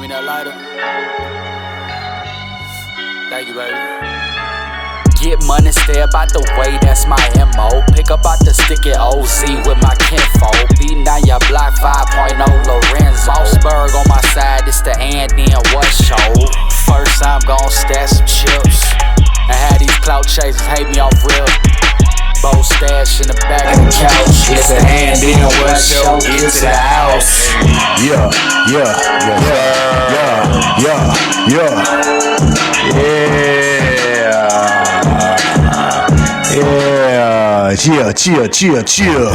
me that lighter. Thank you, baby. Get money, stay about the way, that's my MO. Pick up out the sticky OZ with my kinfolk. Beating down your block 5.0 Lorenzo. Mossberg on my side, it's the and then what show. First I'm gon' stash some chips. I had these clout chasers hate me off real. Bow stash in the back of the couch. It's the and then what show. Get to the house. Yeah. Chill.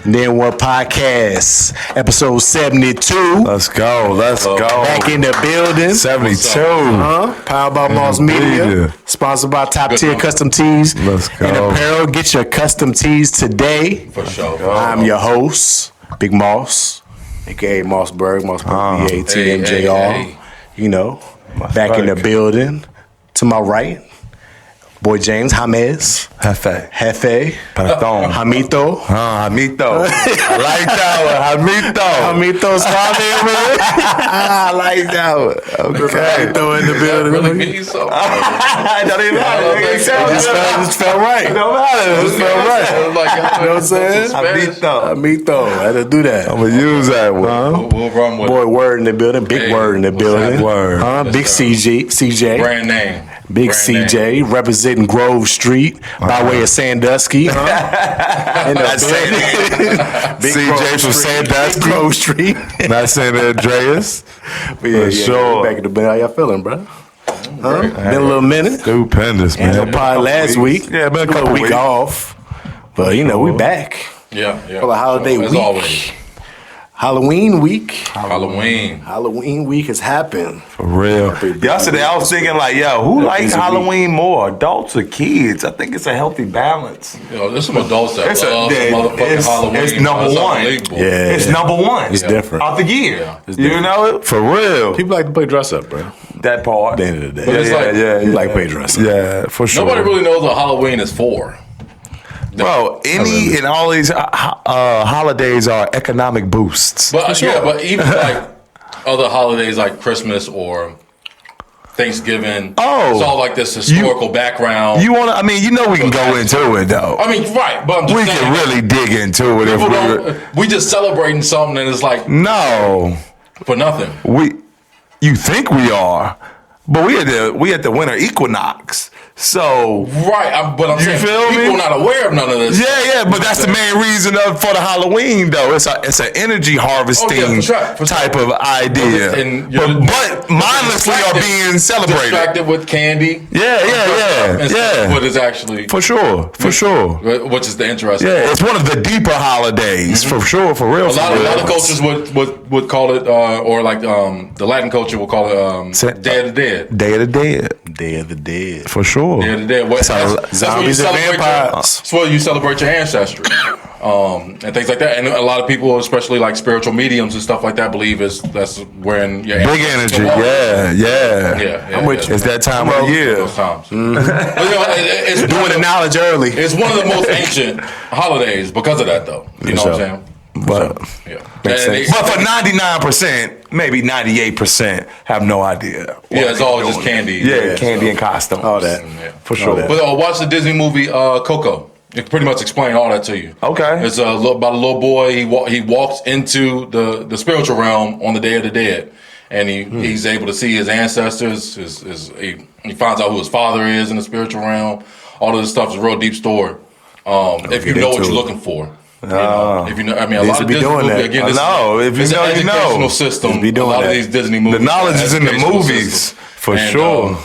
Then What Podcast, episode 72. Let's go. Back in the building. 72. Powered by Moss Media. Sponsored by Top Tier Custom Tees. Let's go. And apparel. Get your custom tees today. For sure. I'm your host, Big Moss, aka Mossberg, BATMJR. Hey. You know, back in the building. To my right, boy James James. Jefe. Perdón. Hamito. Hamito. I like that one. Hamito's father, man. I like that one. Okay. Hamito in the That building. really means something. It don't even matter. It just felt right. It don't matter. It just felt right. You know what I'm saying? Hamito. I had to do that. I'm going to use that one. We'll run with Boy, word in the building. Big word in the building. Word. Big CJ. brand name. Big Brand CJ name. representing Grove Street by way of Sandusky. That's CJ from Sandusky. Grove Street. Not San Andreas. But yeah, sure. Back in the bed. How y'all feeling, bro? Great. Been a little minute. Stupendous, man. And probably last week. Yeah, been a couple week weeks. off. But you know, we back. Yeah. For the holiday As week. always. Halloween week. Halloween Week has happened. For real. Yesterday I was thinking like, yo, who likes Halloween more, adults or kids? I think it's a healthy balance. You know, there's some adults that It's love some motherfucking Halloween. it's number one. unbelievable. Yeah. It's number one. It's different. Of the year. Yeah. You know it? For real. People like to play dress up, bro. That part. At the end of the day. But it's like- You like play dress up. Yeah, for sure. Nobody really knows what Halloween is for. Bro, any and all these holidays are economic boosts. But yeah, but even like other holidays like Christmas or Thanksgiving, it's all like this historical background. You want to? I mean, you know, we can go into it though. I mean, right? But I'm just We saying, can really dig into it if people we. don't. We just celebrating something and it's like No, for nothing. You think we are, but we at the winter equinox. So Right, but I'm saying feel me? people are not aware of none of this. yeah, but that's the main reason for the Halloween though. It's an energy harvesting for sure. type of idea. And But mindlessly are being celebrated. Distracted with candy. Yeah. Instead of what is actually For sure. which is the interesting. Yeah, it's one of the deeper holidays for sure, for real. A lot of cultures would call it, or like the Latin culture would call it Day of the Dead. Day of the Dead, Day of the Dead. for sure. Day of the Dead. That's where you Zombies and celebrate vampires. that's where you celebrate your ancestry, and things like that. And a lot of people, especially like spiritual mediums and stuff like that, believe that's when your Big energy, yeah. Yeah, I'm with you. It's that time of the year. Those times. But, you know, it's Doing the knowledge early. It's one of the most ancient holidays because of that, though. You know what I'm saying? But Yeah. Makes sense. but for 99%, maybe 98% have no idea. Yeah, it's all just candy. Yeah, candy and costumes. All that. Yeah. For sure. that. But watch the Disney movie Coco. It pretty much explain all that to you. Okay. It's about a little boy. He walks into the spiritual realm on the Day of the Dead, and he's able to see his ancestors. He finds out who his father is in the spiritual realm. All of this stuff is a real deep story. If you know what you're looking for. You know, if you know, I mean, a lot of be Disney doing movies, that. again, I this know. If you it's know, an you know. educational system. be doing a lot that. of these Disney movies. The knowledge is in the educational movies, systems. for And, sure.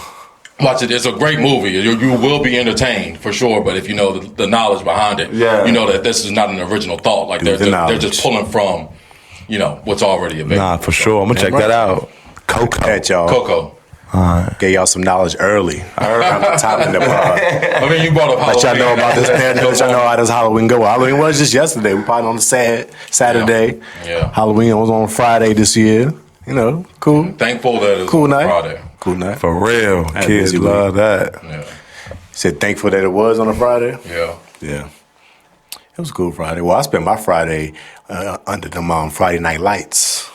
Watch it. It's a great movie. You will be entertained for sure. But if you know the knowledge behind it, Yeah. you know that this is not an original thought. Like they're just pulling from, what's already available. Nah, for sure. I'm going to check that out. Coco. At y'all. Coco. Gave y'all some knowledge early. I heard on the top of the pod. I mean, you brought up Halloween. Let y'all know about this. Let y'all know how this Halloween go. Halloween was just yesterday. We probably on the Saturday. Yeah. Halloween was on Friday this year. You know, cool. Thankful that it's Cool night. Friday. Cool night. For real. Had a Kids busy love that. Yeah. Said thankful that it was on a Friday. Yeah. Yeah. It was a cool Friday. Well, I spent my Friday under them Friday night lights.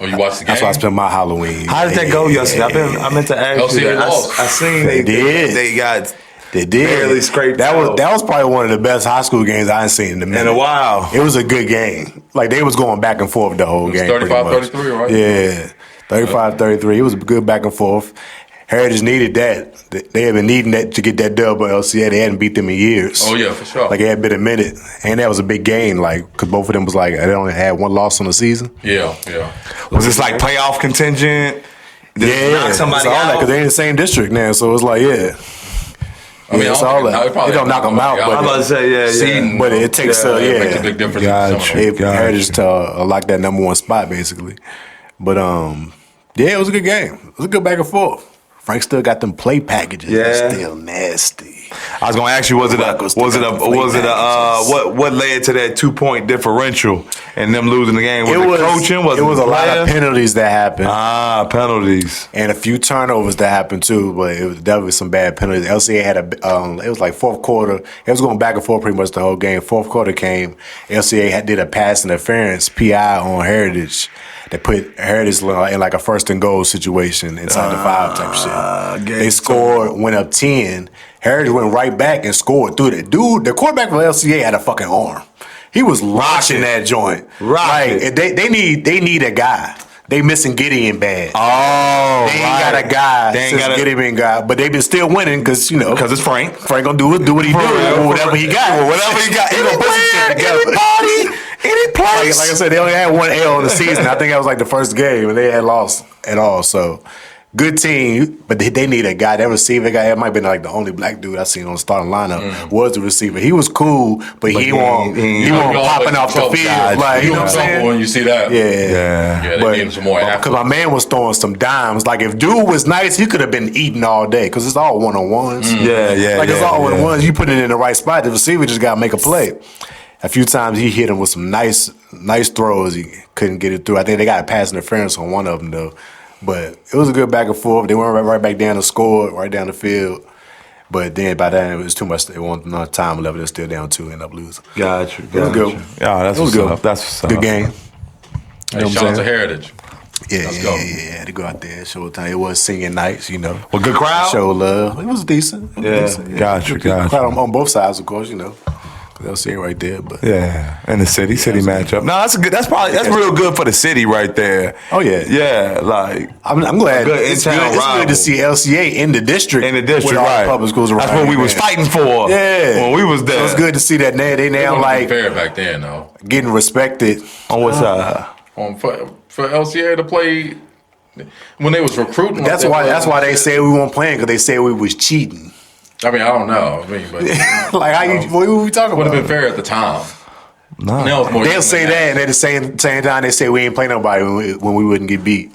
Oh, you watched the game? That's why I spent my Halloween. How did that go yesterday? I meant to ask you. LCA That. lost. I seen they did. They got. They did. Barely scraped that out. was probably one of the best high school games I've seen in a while. It was a good game. Like, they was going back and forth the whole game. 35-33, right? Yeah. 35-33. It was good back and forth. Heritage needed that. They had been needing that to get that dub on LCA. They hadn't beat them in years. Oh, yeah, for sure. Like, it had been a minute. And that was a big game, like, because both of them was like, they only had one loss on the season. Yeah. Was this like playoff contingent? Did knock somebody it's all that, out? because they're in the same district now. So it's like, yeah. I mean, it's all that. It don't knock them out, I'm about to say, yeah. But it takes, it makes a big difference. Heritage to lock that number one spot, basically. But, yeah, it was a good game. It was a good back and forth. Frank still got them play packages. Yeah. They're still nasty. I was gonna ask you, what led to that 2-point differential and them losing the game? Was it coaching? It was a lot of penalties that happened. Penalties. And a few turnovers that happened too, but it was definitely some bad penalties. LCA had it was like fourth quarter. It was going back and forth pretty much the whole game. Fourth quarter came, LCA did a pass interference, PI on Heritage. They put Heritage in like a first and goal situation inside the 5 type shit. They scored, went up 10. Heritage went right back and scored through that. Dude, the quarterback for LCA had a fucking arm. He was launching that joint. Right. Like, they need a guy. They missing Gideon bad. Oh, they ain't got a guy since Gideon got, but they been still winning because because it's Frank. Frank gonna do what he do, whatever he got. He gonna put some shit together. Any place. Like I said, they only had one L in the season. I think that was like the first game, and they had lost at all. So, good team, but they need a guy. That receiver guy, it might have been like the only black dude I seen on the starting lineup was the receiver. He was cool, but he won't popping off the field. Like, you know what I'm saying? When you see that, yeah, they need him some more. Because my man was throwing some dimes. Like, if dude was nice, he could have been eating all day. Because it's all 1-on-1s. Like, it's all 1-on-1s. You put it in the right spot. The receiver just got to make a play. A few times he hit him with some nice throws. He couldn't get it through. I think they got a pass interference on one of them though. But it was a good back and forth. They went right back down and scored right down the field. But then by then it was too much. They wanted enough time left. They're still down 2, end up losing. Got you. It was good. Yeah, that's what's up. That's what's up. Good game. Hey, shout out to Heritage. Yeah. To go out there, show time. It was singing nights, you know. Well, good crowd. Show love. It was decent. Got you. Crowd on both sides, of course, you know. They'll see it right there, but and the city matchup. No, that's good. That's real good for the city right there. Oh yeah, like I'm glad. It's good to see LCA in the district. With all the public schools around. That's what we was fighting for. Yeah, when we was there. So it's good to see that they now like fair back then though. Getting respected on what side? For LCA to play when they was recruiting. That's why they say we weren't playing because they said we was cheating. I mean, I don't know. But like, what were we talking about? Would have been fair at the time. No, they'll say that, and at the same time, they say we ain't play nobody when we wouldn't get beat.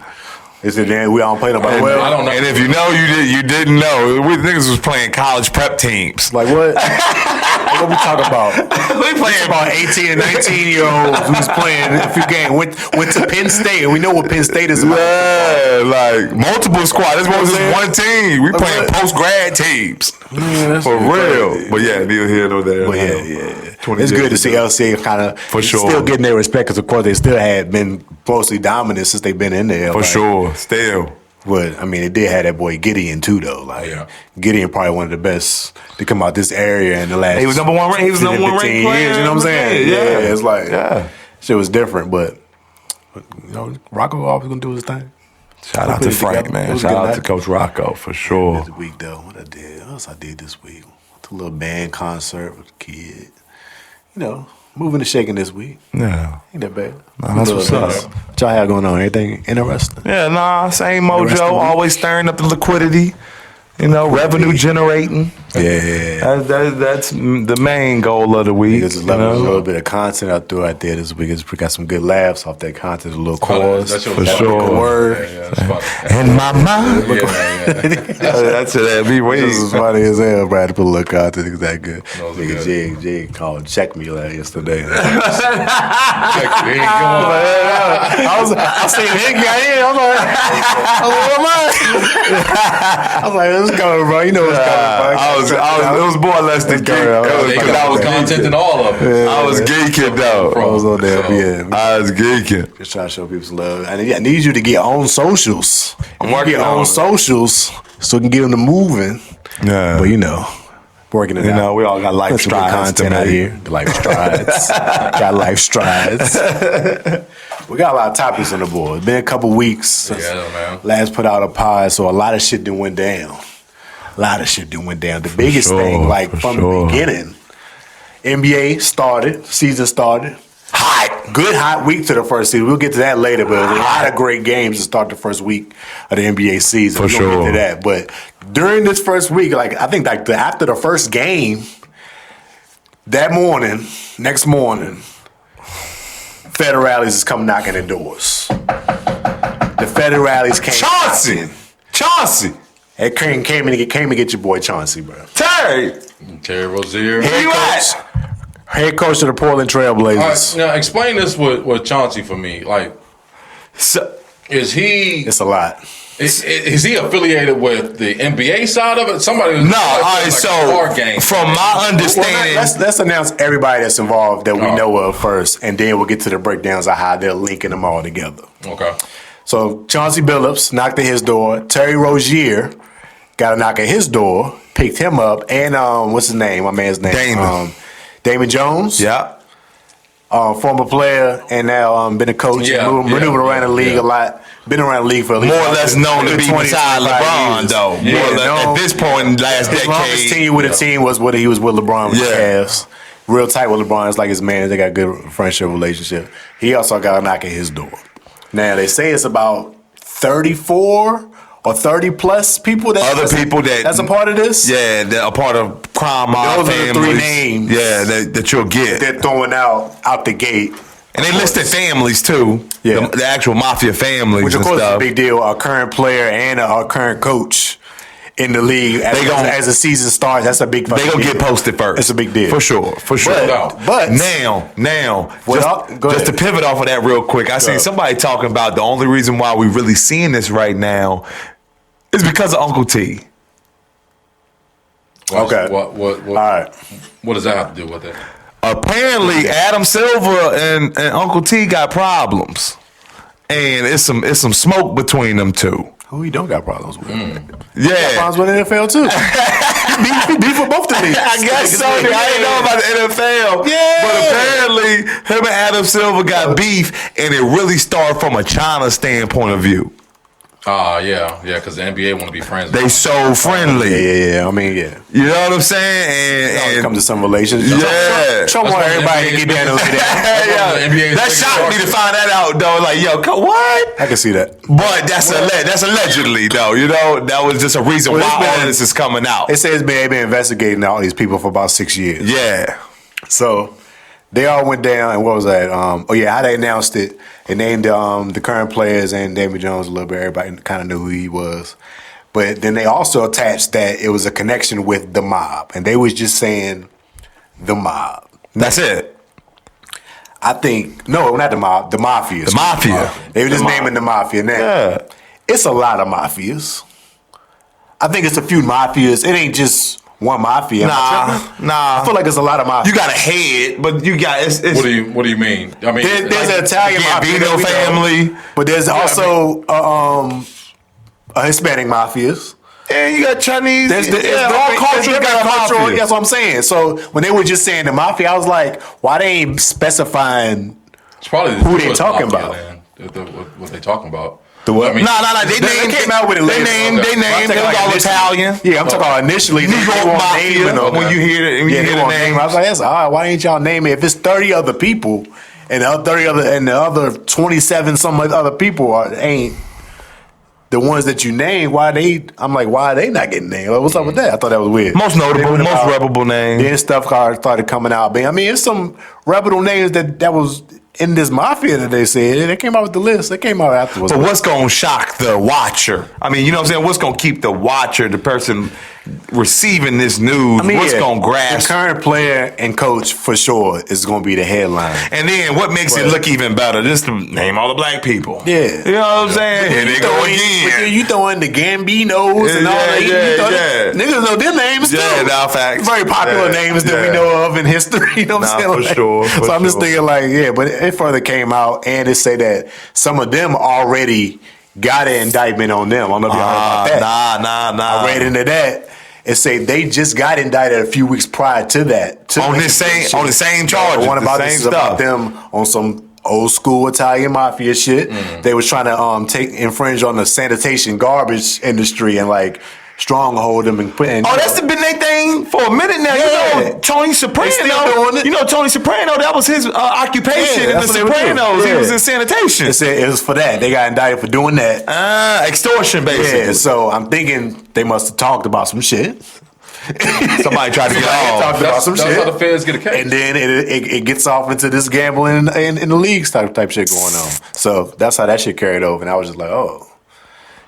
They said, "Damn, we don't play nobody." Well, I don't know. And if you know, you didn't know. We niggas was playing college prep teams. Like what? What we talking about? We playing about 18 and 19-year-olds who's playing a few games. Went to Penn State, and we know what Penn State is about. Yeah, like multiple squads. This wasn't one team. We playing post-grad teams. For real. Crazy. But yeah, neither here nor there. But yeah. It's good to see LCA kind of still getting their respect because, of course, they still had been mostly dominant since they've been in there. For sure. Still. But, I mean, it did have that boy Gideon, too, though. Like, Gideon probably one of the best to come out this area in the last 15 years, you know what I'm saying? Yeah, it's like, shit was different, but you know, Rocco always going to do his thing. Shout out to Frank, man. Shout out to Coach Rocco, for sure. This week, though, what else I did this week? A little band concert with the kid. You know, moving and shaking this week. Yeah. Ain't that bad. Nah, that's what's up. What y'all have going on? Anything interesting? Yeah, same mojo. Always stirring up the liquidity. You know, revenue generating. Yeah. That's the main goal of the week. There's a little bit of content I threw out there this week. We got some good laughs off that content, a little chorus. For sure. Word. In my mind. That's it. That'd be weird. This is funny as hell, Brad, to put a little content. It's that good. Nigga Jig called Check Me yesterday. Check Me. I seen him got in. I was like, let's go, bro. You know what's coming, bro. It was more or less the geek. They got the content and all of it. I was geeking though. I was on there, yeah. I was geeking. Just trying to show people some love. I need you to get on socials. I'm working on socials so we can get them to moving. Yeah. But working it out. We all got life Put some good strides content out to here. Life strides. Got life strides. We got a lot of topics on the board. It's been a couple weeks since man. last put out a pod, so a lot of shit done went down. The biggest thing, from the beginning, NBA started, season started. Good hot week to the first season. We'll get to that later, but there's a lot of great games to start the first week of the NBA season. We'll get to that. But during this first week, after the first game, next morning, Federales is come knocking the doors. The Federales came. Chauncey. It came to get your boy Chauncey, bro. Terry Rozier. Where you at? Head coach of the Portland Trail Blazers. Now explain this with Chauncey for me. Is he? It's a lot. Is he affiliated with the NBA side of it? Somebody? No. All right. So from my understanding, let's announce everybody that's involved that we know of first, and then we'll get to the breakdowns of how they're linking them all together. Okay. So Chauncey Billups knocked at his door. Terry Rozier got a knock at his door, picked him up, and what's his name? My man's name. Damon Jones. Yeah. Former player and now been a coach. Maneuvered around the league a lot. Been around the league for at least more or less known to be beside LeBron, years. though. Yeah, more or less, at this point in the last his decade. longest tenure with the team was when he was with LeBron with the Cavs. Real tight with LeBron. It's like his man. They got a good friendship relationship. He also got a knock at his door. Now, they say it's about 34 or 30 plus people that's a part of this. Yeah, they're a part of crime mob Those families. are the 3 names. Yeah, that you'll get. They're throwing out the gate. And they listed families too. Yeah. The actual mafia families. Which of course stuff. is a big deal. Our current player and our current coach in the league as the season starts. That's a big deal. They gonna get posted first. It's a big deal. For sure. But now, just to pivot off of that real quick, I seen somebody talking about the only reason why we really seeing this right now is because of Uncle T. Okay. What? All right. What does that have to do with it? Apparently, Adam Silver and Uncle T got problems, and it's some smoke between them two. Who he don't got problems with? Yeah, got problems with the NFL too. he beef with both the leagues. I guess so. I didn't know about the NFL. Yeah, but apparently, him and Adam Silver got beef, and it really started from a China standpoint of view. Because the NBA want to be friends. They so friendly. Yeah. I mean, yeah. You know what I'm saying? And come to some relationship. Trump want everybody to get down and that shocked me to find that out though. Like, what? I can see that. But that's allegedly though. You know, that was just a reason why all this is coming out. It says they've been investigating all these people for about 6 years. Yeah. So they all went down, and what was that? How they announced it. They named the current players and Damon Jones a little bit. Everybody kind of knew who he was. But then they also attached that it was a connection with the mob. And they was just saying the mob. That's it. I think, no, not the mob, the mafia. The mafia. They were just naming the mafia. Now, it's a lot of mafias. I think it's a few mafias. It ain't just one mafia. Nah. I feel like it's a lot of mafia. You got a head, but you got it's What do you mean? I mean, there's an Italian mafia family, but there's also a Hispanic mafias. And you got Chinese. All cultures got cultural. That's what I'm saying. So when they were just saying the mafia, I was like, why they ain't specifying it's probably who they talking about? What they talking about? The what? No. They came out with it later. They named. It was all Italian. Yeah, I'm talking about initially. New York mafia. When you hear the name, I was like, that's all right. Why ain't y'all name it? If it's 30 other people and the other 27 some other people ain't the ones that you name, why are they not getting named? Like, what's up with that? I thought that was weird. Most notable, most reputable names. Then stuff started coming out. I mean, it's some reputable names that was in this mafia that they said. They came out with the list. They came out afterwards. But what's going to shock the watcher? I mean, you know what I'm saying? What's going to keep the watcher, the person receiving this news, what's going to grasp? The current player and coach for sure is going to be the headline. And then what makes it look even better? Just to name all the black people. Yeah. You know what I'm saying? Here they go again. You throw in the Gambinos and all that. Niggas know their names too. Yeah, now facts. Very popular names that we know of in history. You know what I'm saying? For sure. So I'm just thinking but it further came out and it say that some of them already got an indictment on them. I don't know if y'all heard about that. Nah. I read into that. It say they just got indicted a few weeks prior to that. On the same charges. One about the same this is stuff. about them on some old school Italian mafia shit. They was trying to infringe on the sanitation garbage industry and stronghold them and put in. Oh, that's been their thing for a minute now. Yeah. You know, Tony Soprano. still doing it. You know, Tony Soprano, that was his occupation in the that's what they were doing. Sopranos. He Yeah. was in sanitation. It said it was for that. They got indicted for doing that. Extortion, basically. Yeah, so I'm thinking they must have talked about some shit. Somebody tried to get off. Talked about some That's shit. how the feds get a case. And then it gets off into this gambling in the leagues type shit going on. So that's how that shit carried over. And I was just like, oh,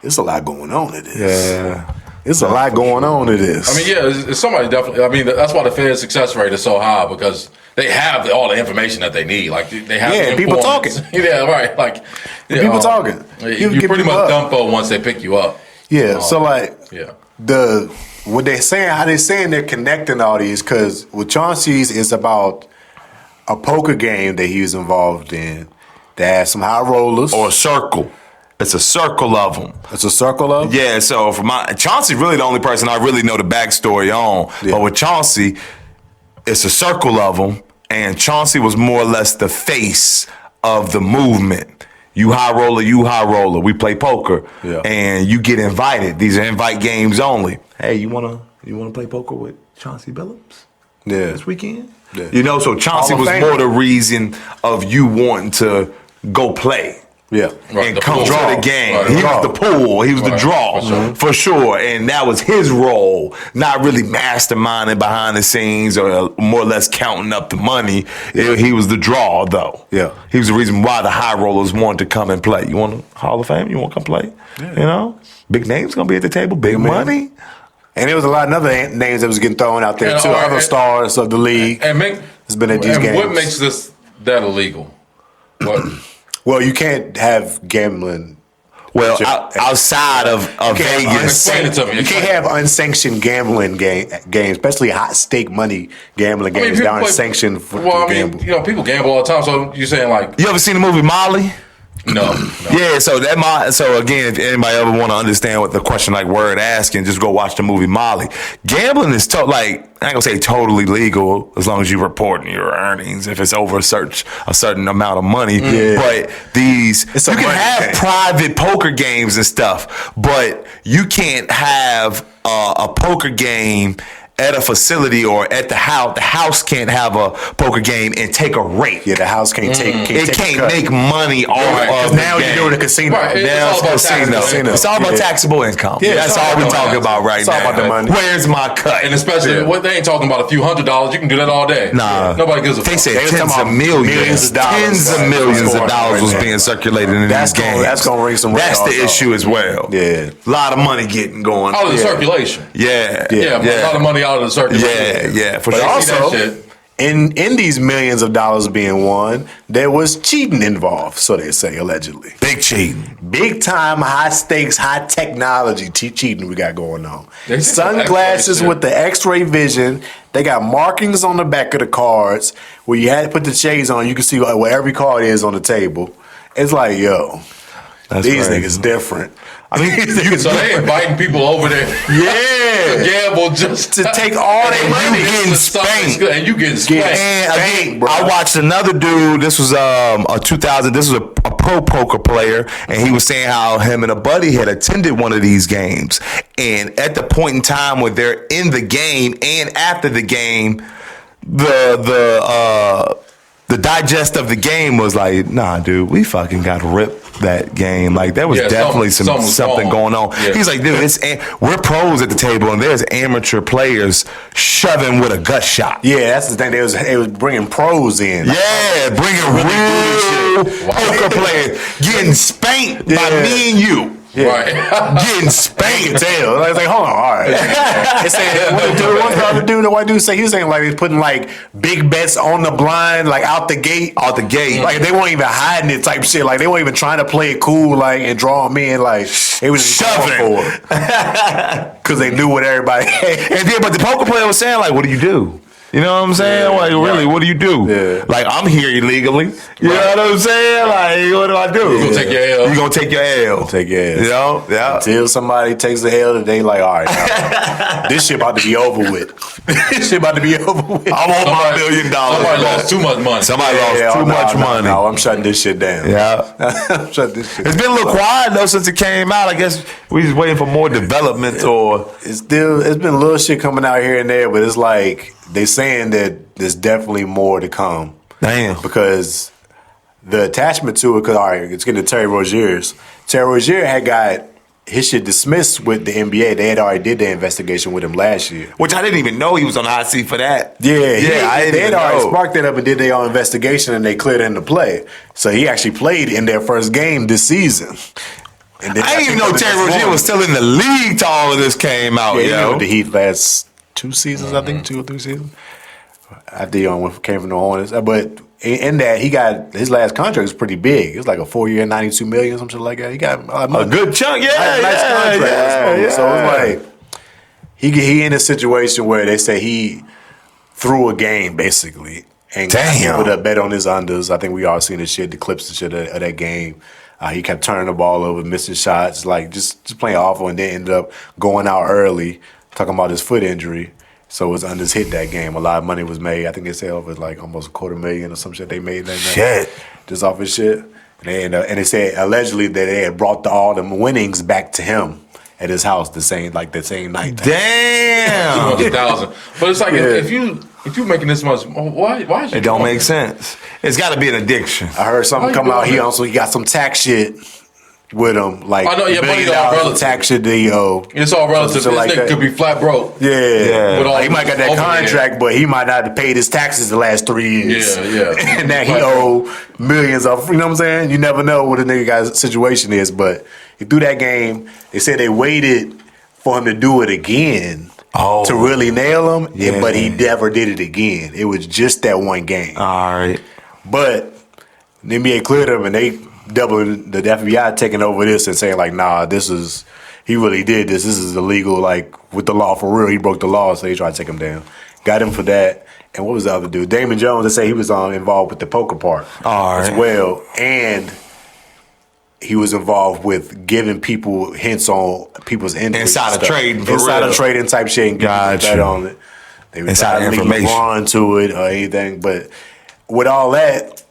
there's a lot going on to this. Yeah. There's a lot going on to this. I mean, yeah, it's somebody definitely. I mean, that's why the Fed's success rate is so high because they have all the information that they need. Like they have the people informants. talking. Yeah, right. Like people talking. You pretty much dumpo once they pick you up. Yeah. So yeah. What they're saying, how they're saying they're connecting all these, because with Chauncey's is about a poker game that he was involved in that has some high rollers. Or a circle. It's a circle of them. It's a circle of? Yeah, so for Chauncey's really the only person I really know the backstory on. Yeah. But with Chauncey, it's a circle of them, and Chauncey was more or less the face of the movement. You high roller. We play poker, and you get invited. These are invite games only. Hey, you wanna play poker with Chauncey Billups? Yeah, this weekend. Yeah. You know, so Chauncey was more the reason of you wanting to go play. Yeah, and come to the game. Right, he was the pool. He was the draw for sure, and that was his role. Not really masterminding behind the scenes or more or less counting up the money. He was the draw, though. Yeah, he was the reason why the high rollers wanted to come and play. You want a Hall of Fame? You want to come play? Yeah. You know, big names gonna be at the table. Big money. And there was a lot of other names that was getting thrown out there too. Other stars of the league has been at these games. What makes that illegal? What? Well, you can't have gambling. Well, outside of Vegas, explain it to me. You can't have unsanctioned gambling games, especially high stake money gambling games that aren't sanctioned for gamble. You know, people gamble all the time. So you're saying you ever seen the movie Molly? No. Yeah, so again, if anybody ever want to understand what the question word asking, just go watch the movie Molly. Gambling is I ain't gonna say totally legal as long as you're reporting your earnings if it's over a certain amount of money. Yeah. But you can have private poker games and stuff, but you can't have a poker game at a facility or at the house. The house can't have a poker game and take a rate. Yeah, the house can't take. It can't make money off of now you're doing a casino. Right. Now it's casino. It's all about taxable income. Yeah, that's all we're talking about right now. It's all about the money. Where's my cut? And especially they ain't talking about a few $100s. You can do that all day. Nah, nobody gives a fuck. They said tens of millions of dollars was being circulated in these games. That's gonna ring some. That's the issue as well. Yeah, a lot of money getting going out of the circulation. Yeah, a lot of money out of the circulation. Yeah, for sure. But also, in these millions of dollars being won, there was cheating involved, so they say, allegedly. Big cheating. Big time, high stakes, high technology cheating we got going on. Sunglasses with the X-ray vision. They got markings on the back of the cards where you had to put the shades on. You can see where every card is on the table. It's like, these niggas different. I mean, so they inviting people over there, to gamble just to take all their money. You getting spanked, and you getting spanked. And I watched another dude. This was a 2000. This was a pro poker player, and he was saying how him and a buddy had attended one of these games, and at the point in time where they're in the game and after the game, the digest of the game was like, nah, dude, we fucking got ripped that game. Like, there was definitely something going on. Yeah. He's like, dude, we're pros at the table, and there's amateur players shoving with a gut shot. Yeah, that's the thing. They was bringing pros in. Yeah, bringing real poker players getting spanked by me and you. Right. getting You spanked. can tell. Like, it's like, hold on, all right. They said, the white dude say he was saying like he's putting like big bets on the blind, like out the gate. Out the gate. Like they weren't even hiding it type shit. Like they weren't even trying to play it cool, like and draw them in. Like they was just Shoving. going for it because they knew what everybody had. And then, but the poker player was saying, like, what do you do? You know what I'm saying? Like, really, what do you do? Yeah. Like, I'm here illegally. You know what I'm saying? Like, what do I do? You gonna take your L. You gonna take your L. Take your ass. You know? Yeah. Until somebody takes the L, they like, all right, now, this shit about to be over with. This shit about to be over with. I want my $1 million. Somebody lost too much money. Somebody lost too much money. No, I'm shutting this shit down. Yeah. I'm shutting this shit It's been a little quiet, though, since it came out. I guess we just waiting for more development or... It's been a little shit coming out here and there, but it's like they saying that there's definitely more to come. Damn. Because the attachment to it, because all right, it's getting to Terry Rozier's. Terry Rozier had got his shit dismissed with the NBA. They had already did their investigation with him last year. Which I didn't even know he was on the hot seat for that. Yeah, I didn't they even had already know. sparked that up and did their own investigation, and they cleared him to play. So he actually played in their first game this season. And then I didn't even know Terry Rozier was still in the league till all of this came out, Yeah, he yo. was with the Heat last 2 seasons, I think, 2 or 3 seasons. After he came from the Hornets, but in that he got his last contract was pretty big. It was like a 4-year, $92 million, something like that. He got A good chunk, yeah, nice contract. yeah. So it's like he in a situation where they say he threw a game basically and got people to bet on his unders. I think we all seen the shit, the clips and shit of that game. He kept turning the ball over, missing shots, like just playing awful, and then ended up going out early, talking about his foot injury. So his unders hit that game. A lot of money was made. I think they said over like almost $250,000 or some shit they made that night. Shit. Just off his shit. And they said allegedly that they had brought all them winnings back to him at his house the same night. Damn. 200,000. But it's like if you making this much, why? Is you It don't doing make it? sense. It's got to be an addiction. I heard something Why come you out. doing He got some tax shit with him. Like I know, yeah, $1 money million all relative. tax shit that he owe. It's all relative. This Something like nigga that. could be flat broke. Yeah. With all Like, he might got that over contract, but he might not have paid his taxes the last 3 years. Yeah. And now he owe millions of, you know what I'm saying? You never know what a nigga guy's situation is, but he threw that game. They said they waited for him to do it again to really nail him, but he never did it again. It was just that one game. All right. But the NBA cleared him, and they doubled the FBI taking over this and saying like, nah, he really did this. This is illegal, like with the law for real. He broke the law, so they tried to take him down. Got him for that. And what was the other dude? Damon Jones. They say he was involved with the poker part as well, and he was involved with giving people hints on people's Insider trading, for insider real. trading type shit, and getting people to bet on it. They was Insider trying to link information. LeBron to it or anything, but with all that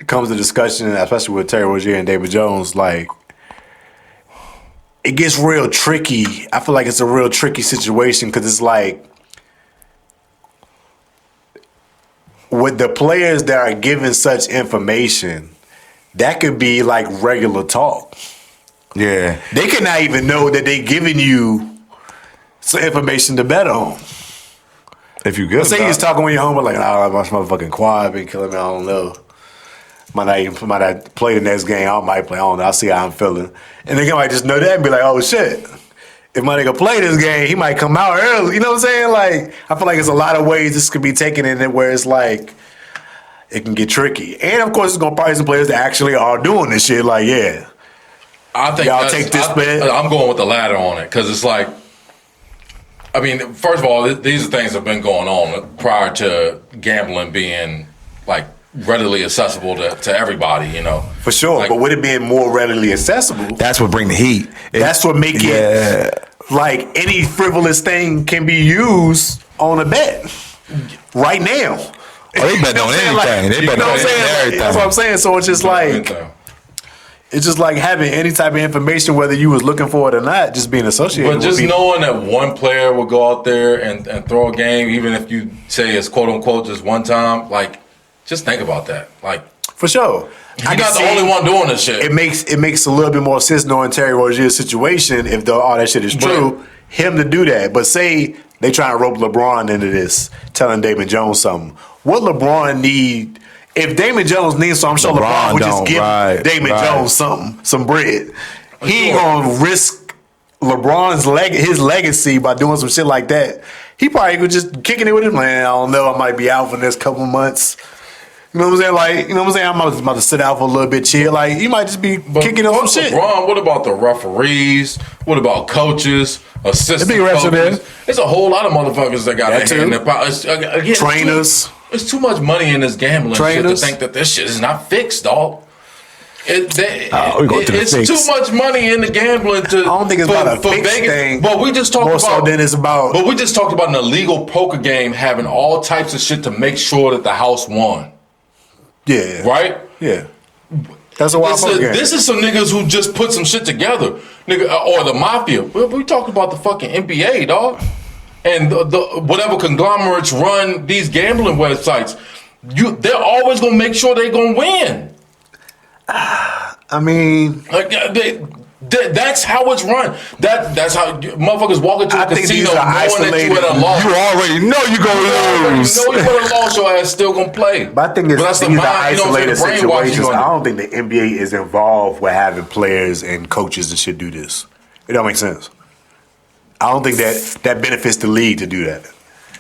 comes the discussion, especially with Terry Rozier and David Jones, like it gets real tricky. I feel like it's a real tricky situation because it's like with the players that are given such information, that could be like regular talk. Yeah. They could not even know that they giving you some information to bet on. If you good. Say you was talking when you're home, but like, my motherfucking quad been killing me. I don't know. Might not play the next game. I might play. I don't know. I'll see how I'm feeling. And they might just know that and be like, oh shit. If my nigga play this game, he might come out early. You know what I'm saying? Like, I feel like there's a lot of ways this could be taken in it where it's like it can get tricky. And of course, it's gonna probably some players that actually are doing this shit. Like, yeah. I think Y'all take this bet? I'm going with the latter on it because it's like, I mean, first of all, these are things that have been going on prior to gambling being like readily accessible to everybody, you know. For sure. Like, but with it being more readily accessible, That's what bring the heat. that's what make it like any frivolous thing can be used on a bet right now. Oh, they bet on anything. They You bet know on what I'm saying? everything. That's what I'm saying. So it's just like it's just like having any type of information, whether you was looking for it or not, just being associated. But just with people. knowing that one player will go out there and throw a game, even if you say it's quote unquote just one time, like just think about that. Like For sure. you're not the only one doing this shit. It makes a little bit more sense knowing Terry Rozier's situation if all that shit is true, him to do that. But say they try to rope LeBron into this, telling Damon Jones something. What LeBron need? If Damon Jones needs something, I'm sure LeBron would just give Damon Jones something, some bread. he ain't gonna risk LeBron's his legacy by doing some shit like that. He probably could just kicking it with him. Man, I don't know. I might be out for the next couple months. You know what I'm saying? Like, you know what I'm saying? I'm about to sit out for a little bit, chill. Like, he might just be kicking up some shit. LeBron, what about the referees? What about coaches, assistant refs are there. coaches? There's a whole lot of motherfuckers that got That their hand in too. their pocket. Again, Trainers. There's too much money in this gambling shit to think that this shit is not fixed, dog. It's too much money in the gambling to. I don't think it's about a fixed thing. But we just talked more about. so than it's about. But we just talked about an illegal poker game having all types of shit to make sure that the house won. Yeah. Right? Yeah. That's a wild poker game. This is some niggas who just put some shit together, nigga, or the mafia. We talking about the fucking NBA, dog, and the whatever conglomerates run these gambling websites. They're always gonna make sure they're gonna win. I mean, Like that's how it's run. That's how motherfuckers walk into a casino knowing that you at a loss. You already know you're gonna lose. You know you at a loss, your ass still gonna play. but I think it's that's the these are mind, isolated the brainwashing situations. on I it. don't think the NBA is involved with having players and coaches and shit do this. It don't make sense. I don't think that benefits the league to do that.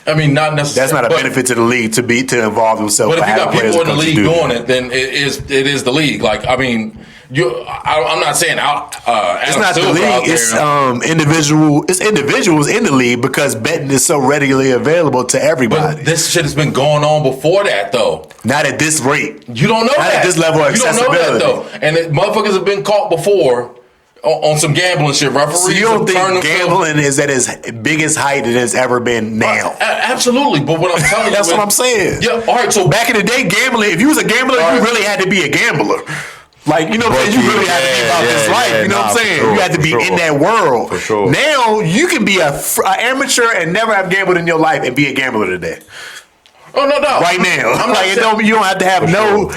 I mean, not necessarily. That's not a benefit to the league to involve themselves. But if you got people in the league doing doing it, then it is the league. Like, I mean, I'm not saying It's not the league. It's individual. It's individuals in the league because betting is so readily available to everybody. But this shit has been going on before that, though. Not at this rate. You don't know Not that. at this level of You don't know that, accessibility. though. And motherfuckers have been caught before on some gambling shit. Referees So you don't have turned think themselves- gambling is at its biggest height it has ever been now? Absolutely. But what I'm telling you That's is, what I'm saying. Yeah. All right. So Back in the day, gambling, if you was a gambler, All right. you really had to be a gambler. Like, you know what I'm saying? You really had to be about this life. You know what I'm saying? sure, You had to be for in sure. that world. For sure. Now, you can be a amateur and never have gambled in your life and be a gambler today. oh no. Right now. I'm not Like, saying- you don't have to have no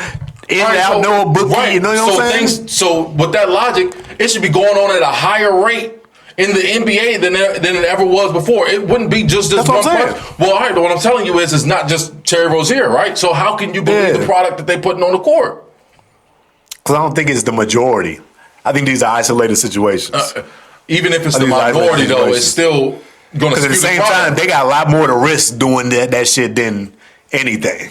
in and out, no bookie. You know what I'm saying? So with that logic, it should be going on at a higher rate in the NBA than it ever was before. It wouldn't be just this That's what one I'm saying. person. Well, all right. What I'm telling you is, it's not just Terry Rozier, right? So how can you believe Yeah. the product that they putting on the court? Because I don't think it's the majority. I think these are isolated situations. Even if it's the these isolated minority, though, it's situations. still going to Because at the same time, they got a lot more to risk doing that shit than anything.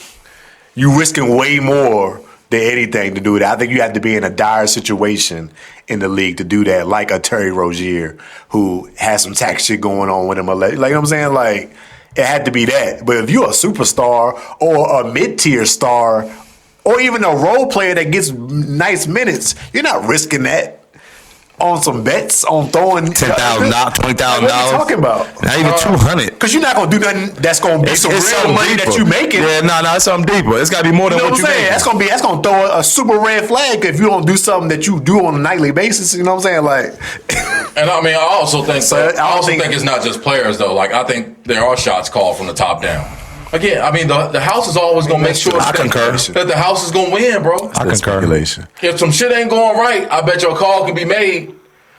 You risking way more than anything to do that. I think you have to be in a dire situation in the league to do that, like a Terry Rozier who has some tax shit going on with him. Like, you know what I'm saying? Like, it had to be that. But if you're a superstar or a mid-tier star or even a role player that gets nice minutes, you're not risking that on some bets, on throwing $10,000, $20,000. What are you talking about? Not even 200. Because you're not going to do nothing that's going to be some real something money deeper. that you making. Yeah, no, it's something deeper. It's got to be more than You know what what I'm you saying? making. That's gonna throw a super red flag if you don't do something that you do on a nightly basis. You know what I'm saying? Like, And I mean, I also think So, that, I I don't also think- think it's not just players though. Like, I think there are shots called from the top down. Again, I mean, the house is always gonna make sure I concur. that the house is gonna win, bro. I concur. speculation. If some shit ain't going right, I bet your call can be made.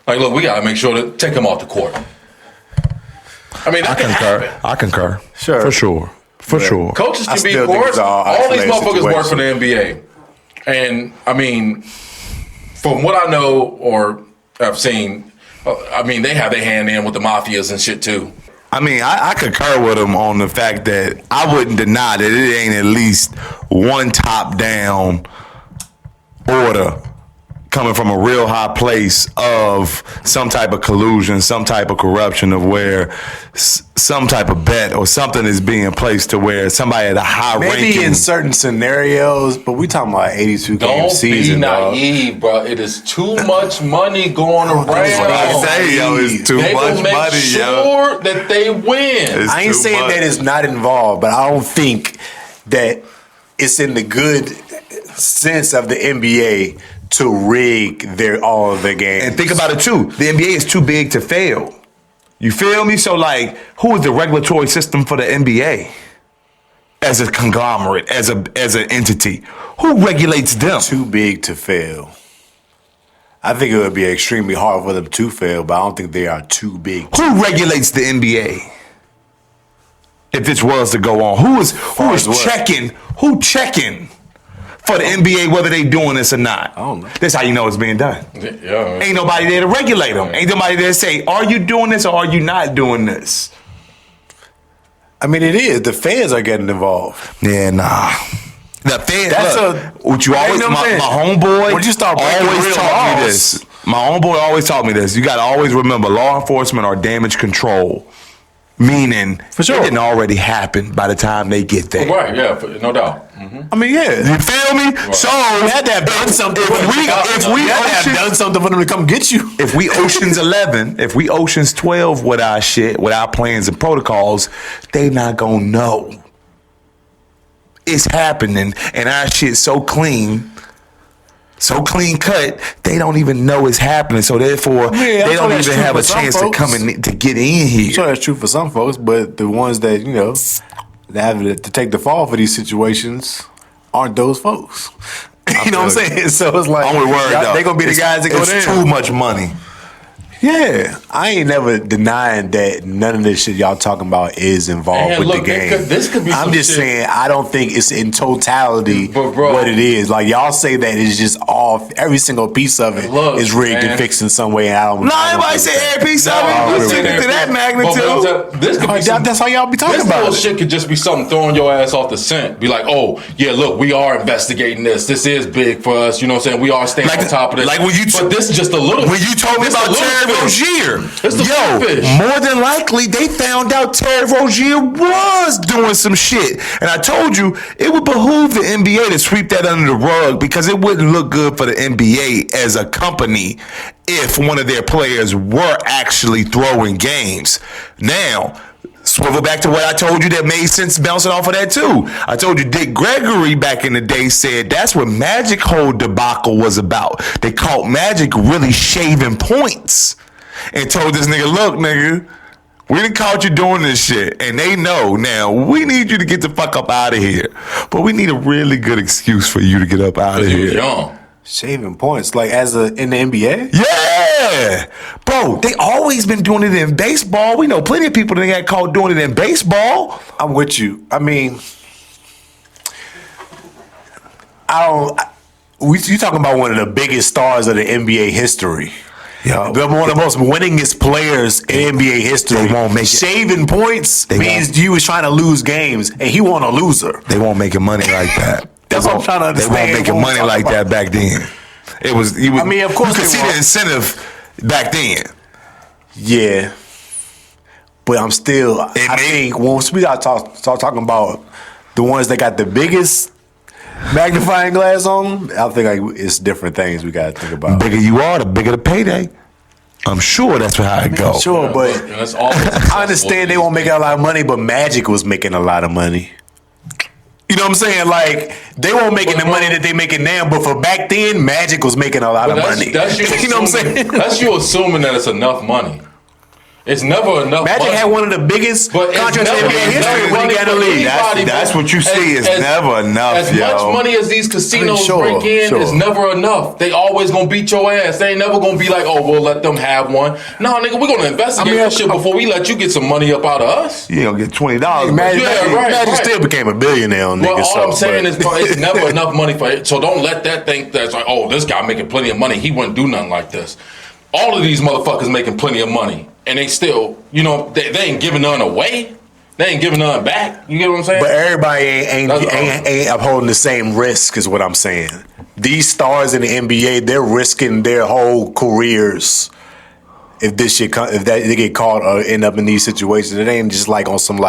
Like, look, we gotta make sure to take him off the court. I mean, that can happen. I concur. Sure. For sure. For sure. Coaches I can be still think court. it's all All these isolated motherfuckers work situations. for the NBA. And, I mean, from what I know or I've seen, I mean, they have their hand in with the mafias and shit too. I mean, I concur with him on the fact that I wouldn't deny that it ain't at least one top-down order coming from a real high place of some type of collusion, some type of corruption, of where some type of bet or something is being placed to where somebody at a high Maybe ranking. in certain scenarios, but we talking about 82 game Don't season. be dog. naive, bro. It is too much money going around. That's what I say, yo, it's too They much will make money, yo. sure that they win. It's I ain't too saying much. that it's not involved, but I don't think that it's in the good sense of the NBA to rig all of their games. And think about it too. The NBA is too big to fail. You feel me? So like, who is the regulatory system for the NBA? As a conglomerate, as an entity. Who regulates them? too big to fail. I think it would be extremely hard for them to fail, but I don't think they are too big. Who regulates the NBA? If this was to go on, who is as what? checking? Who checking for the NBA, whether they doing this or not. I don't know. That's how you know it's being done. Yeah. Ain't nobody there to regulate them. Ain't nobody there to say, are you doing this or are you not doing this? I mean, it is. The fans are getting involved. Yeah, nah. The fans, That's what you always, my homeboy when you start breaking always real taught me laws. this. My homeboy always taught me this. You got to always remember law enforcement or damage control. Meaning, For sure. it didn't already happen by the time they get there. Right, yeah, no doubt. I mean, yeah. You feel me? So you had to have done something. If we had to have done something for them to come get you. If we Ocean's 11, if we Ocean's 12 with our shit, with our plans and protocols, they not gonna know it's happening, and our shit so clean cut, they don't even know it's happening. So therefore, they don't even have a chance to come in to get in here. I'm sure that's true for some folks, but the ones that that have to take the fall for these situations aren't those folks. You know what I'm saying? So it's like Only word though, they gonna be the guys that go there. It's too much money. Yeah, I ain't never denying that none of this shit y'all talking about is involved with the game. This could be I'm some just shit. saying I don't think it's in totality But bro, what it is. Like y'all say that it's just off. Every single piece of it is rigged man. and fixed in some way. And I don't. No, I don't everybody think say that. every piece of I it. don't Let's agree take with it to that magnitude. This could be That's how y'all be talking this about little it. shit could just be something throwing your ass off the scent. Be like, oh, yeah, look, we are investigating this. This is big for us. You know what I'm saying? We are staying on top of this. Like when you but this is just a little. When you told me this about a little Terry fish. Rozier, It's the fish. more than likely they found out Terry Rozier was doing some shit. And I told you it would behoove the NBA to sweep that under the rug because it wouldn't look good for the NBA as a company if one of their players were actually throwing games. Now, swivel back to what I told you that made sense bouncing off of that too. I told you Dick Gregory back in the day said that's what Magic whole debacle was about. They caught Magic really shaving points and told this nigga, look, nigga, we done caught you doing this shit. And they know now we need you to get the fuck up out of here. But we need a really good excuse for you to get up out of He was here. young. Shaving points, like in the NBA. Yeah, bro, they always been doing it in baseball. We know plenty of people that got caught doing it in baseball. I'm with you. I mean, you talking about one of the biggest stars of the NBA history. Yeah, One of the most winningest players in NBA history. They won't make it. Shaving points They means won't. you was trying to lose games, and he wasn't a loser. They won't make money like that. That's what I'm trying to understand. They won't make money like that back then. It was. I mean, of course you could they see won't. the incentive back then. Yeah, but I think once we got start talking about the ones that got the biggest magnifying glass on, I think it's different things we got to think about. The bigger you are, the bigger the payday. I'm sure that's how it goes. Sure, but And that's all I understand they won't make a lot of money, but Magic was making a lot of money. You know what I'm saying? Like, they won't making the money that they making now, but for back then, Magic was making a lot of money. That's you, you know what I'm saying? That's you assuming that it's enough money. It's never enough Magic money. had one of the biggest But contracts in NBA history when he got in the league. That's what you see is never enough, As yo. much money as these casinos sure, break in sure. is never enough. They always gonna beat your ass. They ain't never gonna be like, oh, we'll let them have one. No, nigga, we're gonna investigate this shit before we let you get some money up out of us. You don't get $20. Magic still became a billionaire on Well, niggas. all I'm saying is it's never enough money for it. So don't let that think that's like, oh, this guy making plenty of money. He wouldn't do nothing like this. All of these motherfuckers making plenty of money. And they still, they ain't giving none away. They ain't giving none back. You get what I'm saying? But everybody ain't upholding the same risk, is what I'm saying. These stars in the NBA, they're risking their whole careers if they get caught or end up in these situations. It ain't just like on some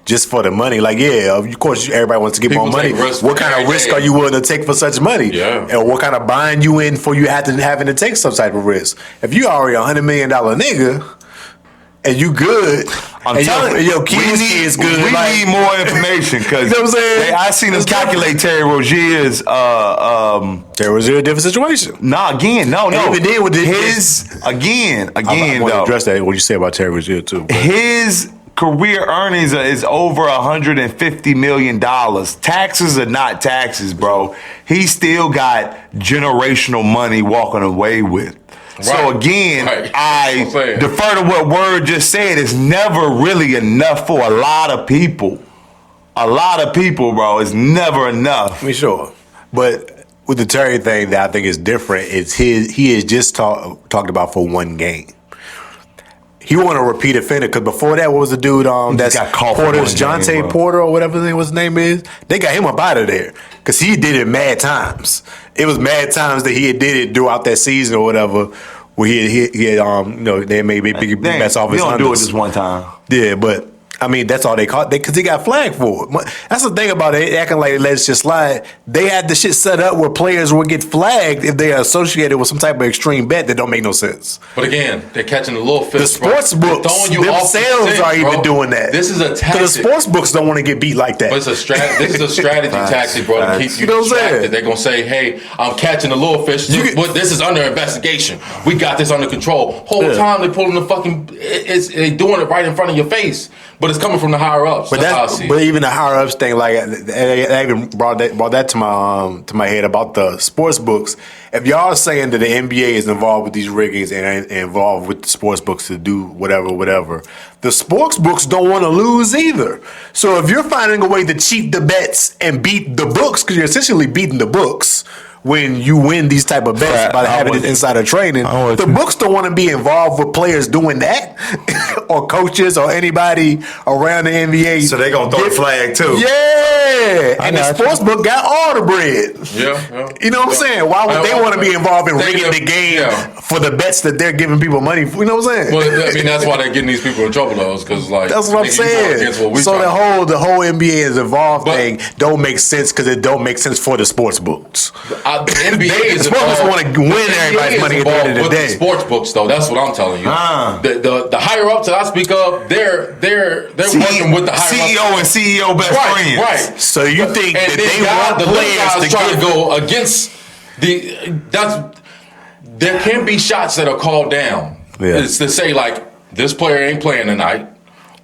just for the money. Like, yeah, of course everybody wants to get People more money. take risks What kind of every risk day. are you willing to take for such money? Yeah. And what kind of bind you in for you having to take some type of risk? If you already $100 million nigga and you good, I'm and telling your kids is good. We need more information because You know what I'm saying? I seen them calculate Terry Rozier's. There was a different situation. No. And even then with his again I want to though. address that. What you say about Terry Rozier too? but- His career earnings is over $150 million. Taxes are not taxes, bro. He still got generational money walking away with. So Right. again, Right. I I'm saying. defer to what Word just said. It's never really enough for a lot of people. A lot of people, bro. It's never enough. I mean, sure. But with the Terry thing that I think is different, it's he is just talked about for one game. He want a repeat offender because before that, what was the dude that's got caught for Porter's one game, Jonte bro. Porter or whatever his name is? They got him up out of there because he did it mad times. It was mad times that he had did it throughout that season or whatever, where he had they made big mess off his. You don't unders. do it just one time. Yeah, but I mean that's all they caught because he got flagged for it. That's the thing about it, acting like they let it just slide. They had the shit set up where players will get flagged if they are associated with some type of extreme bet that don't make no sense. But again, they're catching a little fish. The sports books themselves are even doing that. This is a tactic. The sports books don't want to get beat like that. But this is a strategy tactic, bro, to keep you know what I'm saying? distracted. They're gonna say, "Hey, I'm catching a little fish, but this is under investigation. We got this under control." Whole time they're pulling the fucking. They doing it right in front of your face, but it's coming from the higher ups. But that's how I see it. But even the higher ups thing, like I even brought that to my head about the sports books. If y'all are saying that the NBA is involved with these riggings and involved with the sports books to do whatever, the sports books don't want to lose either. So if you're finding a way to cheat the bets and beat the books, because you're essentially beating the books when you win these type of bets by having this insider trading, the books don't want to be involved with players doing that or coaches or anybody around the NBA. So they gonna throw the flag too. Yeah, and the sports book got all the bread. Yeah. You know what I'm saying? Why would they want to be involved in rigging the game for the bets that they're giving people money for? You know what I'm saying? Well, I mean, that's why they're getting these people in trouble, though, because like that's what I'm saying. So the whole NBA is involved thing don't make sense because it don't make sense for the sports books. The NBA is involved. Want to win everybody's money at the end of the day. The sports books, though, that's what I'm telling you. The higher ups that I speak of, they're working with the higher ups. CEO best friends. Right. So you think that they want the players guys to try to go against there can be shots that are called down. Yeah. It's to say like this player ain't playing tonight,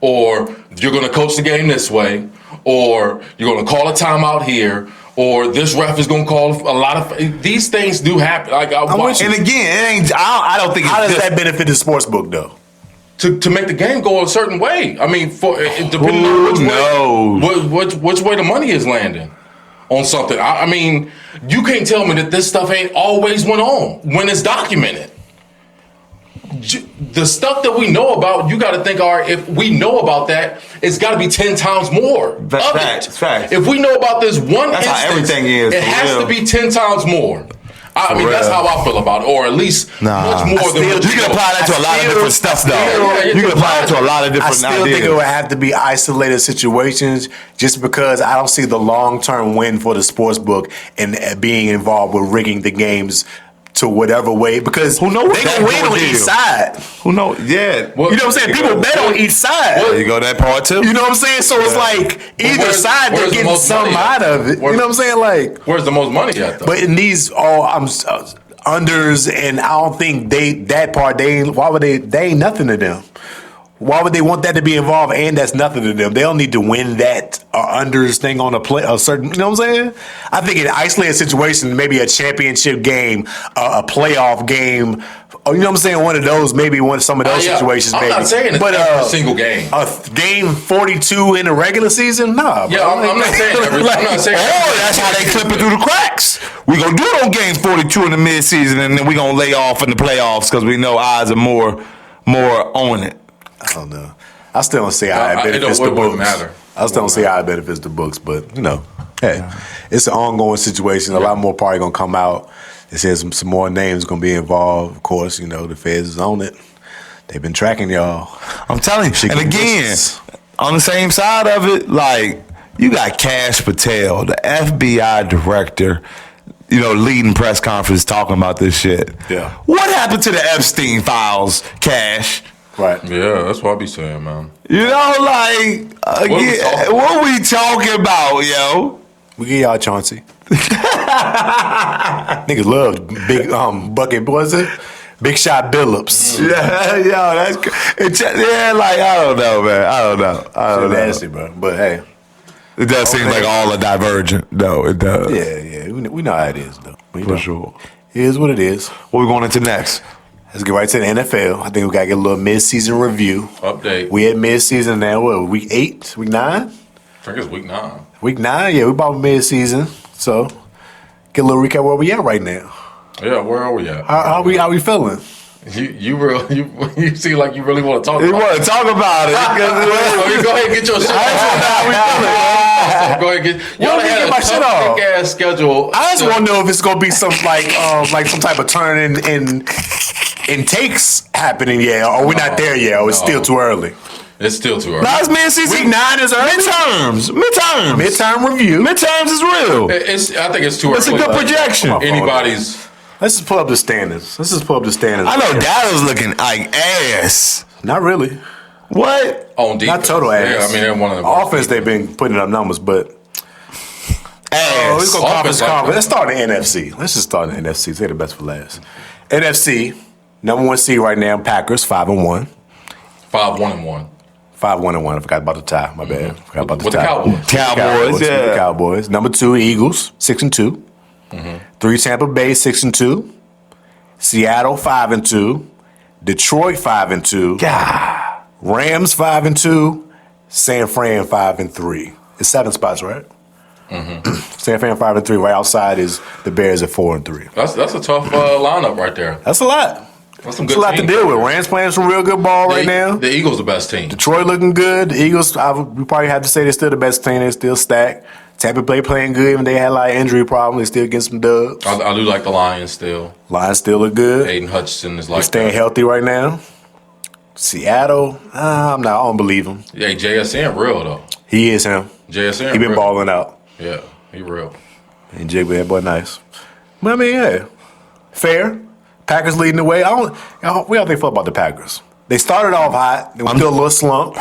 or you're going to coach the game this way, or you're going to call a timeout here, or this ref is going to call a lot of these things do happen. Like and again, it ain't. I don't think. How does that benefit the sports book though? To make the game go a certain way. I mean, depending on which way the money is landing on something. I mean, you can't tell me that this stuff ain't always went on when it's documented. The stuff that we know about, you got to think, all right, if we know about that, it's got to be 10 times more. Facts. If we know about this one that's instance, how everything is. It has to be 10 times more. I mean, that's how I feel about it, or at least much more than what you can apply that to a lot of different stuff, though. You can apply it to a lot of different ideas. I still think it would have to be isolated situations, just because I don't see the long-term win for the sports book and being involved with rigging the games to whatever way, because who knows they gonna win on each side. Who knows? Yeah, you know what I'm saying. People bet on each side. There you go, that part too. You know what I'm saying. So it's like either side they're getting something out of it. You know what I'm saying? Like, where's the most money at though? But in these unders, and I don't think why would they ain't nothing to them. Why would they want that to be involved? And that's nothing to them. They don't need to win that unders thing on a certain. You know what I'm saying? I think in isolated situations, maybe a championship game, a playoff game. You know what I'm saying? One of those, maybe some of those situations. I'm not saying it's every single game. A game 42 in the regular season, nah. Yeah, I'm not saying every. I'm not saying. Oh, that's how they clip it through the cracks. We gonna do it on game 42 in the midseason, and then we gonna lay off in the playoffs because we know odds are more on it. I don't know. I still don't see how it benefits the books. I still don't see how it benefits the books, but hey, it's an ongoing situation. A lot more probably gonna come out. They said some more names gonna be involved. Of course, the feds is on it. They've been tracking y'all. I'm telling you. And again, on the same side of it, like you got Cash Patel, the FBI director, leading press conference talking about this shit. Yeah. What happened to the Epstein files, Cash? Right. Yeah, that's what I be saying, man. Again, what we talking about, yo? We give y'all Chauncey. Niggas love big bucket. What is it? Big Shot Billups. Yeah, that's I don't know, man. I don't know. Nasty, bro. But hey, it does seem like all are divergent. No, it does. Yeah. We know how it is, though. For sure. It is what it is. What we going into next? Let's get right to the NFL. I think we gotta get a little mid-season review. Update. We at mid-season now. What, week 8? Week 9? I think it's week 9. Week 9? Yeah, we about mid-season. So, Get a little recap where we at right now. Yeah, where are we at? How we feeling? You seem like you really want to talk about it. You want to talk about it? Go ahead and get your shit off. Go ahead and get. Y'all had my shit off. Ass schedule. I just want to know if it's gonna be some like some type of turn in takes happening yet, or we're not there yet, or it's still too early. It's still too early. Last man season. Week 9 is early. Midterm review. Midterms is real. I think it's too early. It's a good projection. Anybody's. Let's just pull up the standards. I know Dallas looking like ass. Not really. What? On defense. Not total ass. Yeah, I mean, they're one of the offense. They've been putting up numbers, but ass. let's go conference. Let's start in the NFC. Let's just start in the NFC. Say the best for last. NFC number 1 seed right now. Packers 5-1. 5-1-1. 5-1-1. I forgot about the tie. My bad. Forgot about the tie. With the Cowboys, yeah. The Cowboys. Number 2 Eagles 6-2. 3 Tampa Bay 6-2. Seattle 5-2. Detroit 5-2. God. Rams 5-2. San Fran 5-3. It's 7 spots, right? San Fran 5-3. Right outside is the Bears at 4-3. That's a tough lineup right there. That's a lot. That's some It's good a lot to teams. deal with. Rams playing some real good ball right now. The Eagles the best team. Detroit looking good. The Eagles, we probably have to say they're still the best team. They're still stacked. Tampa Bay playing good. Even they had a lot of injury problems. They still get some dubs. I do like the Lions still. Lions still look good. Aiden Hutchinson is They're like staying that. healthy right now. Seattle, I don't believe him. Yeah, JSN real though. He is him. JSN He been real. balling out. Yeah, he real. And Jigba, that boy nice. But I mean, yeah. Fair. Packers leading the way. We don't think about the Packers. They started off hot. They went through a little slump.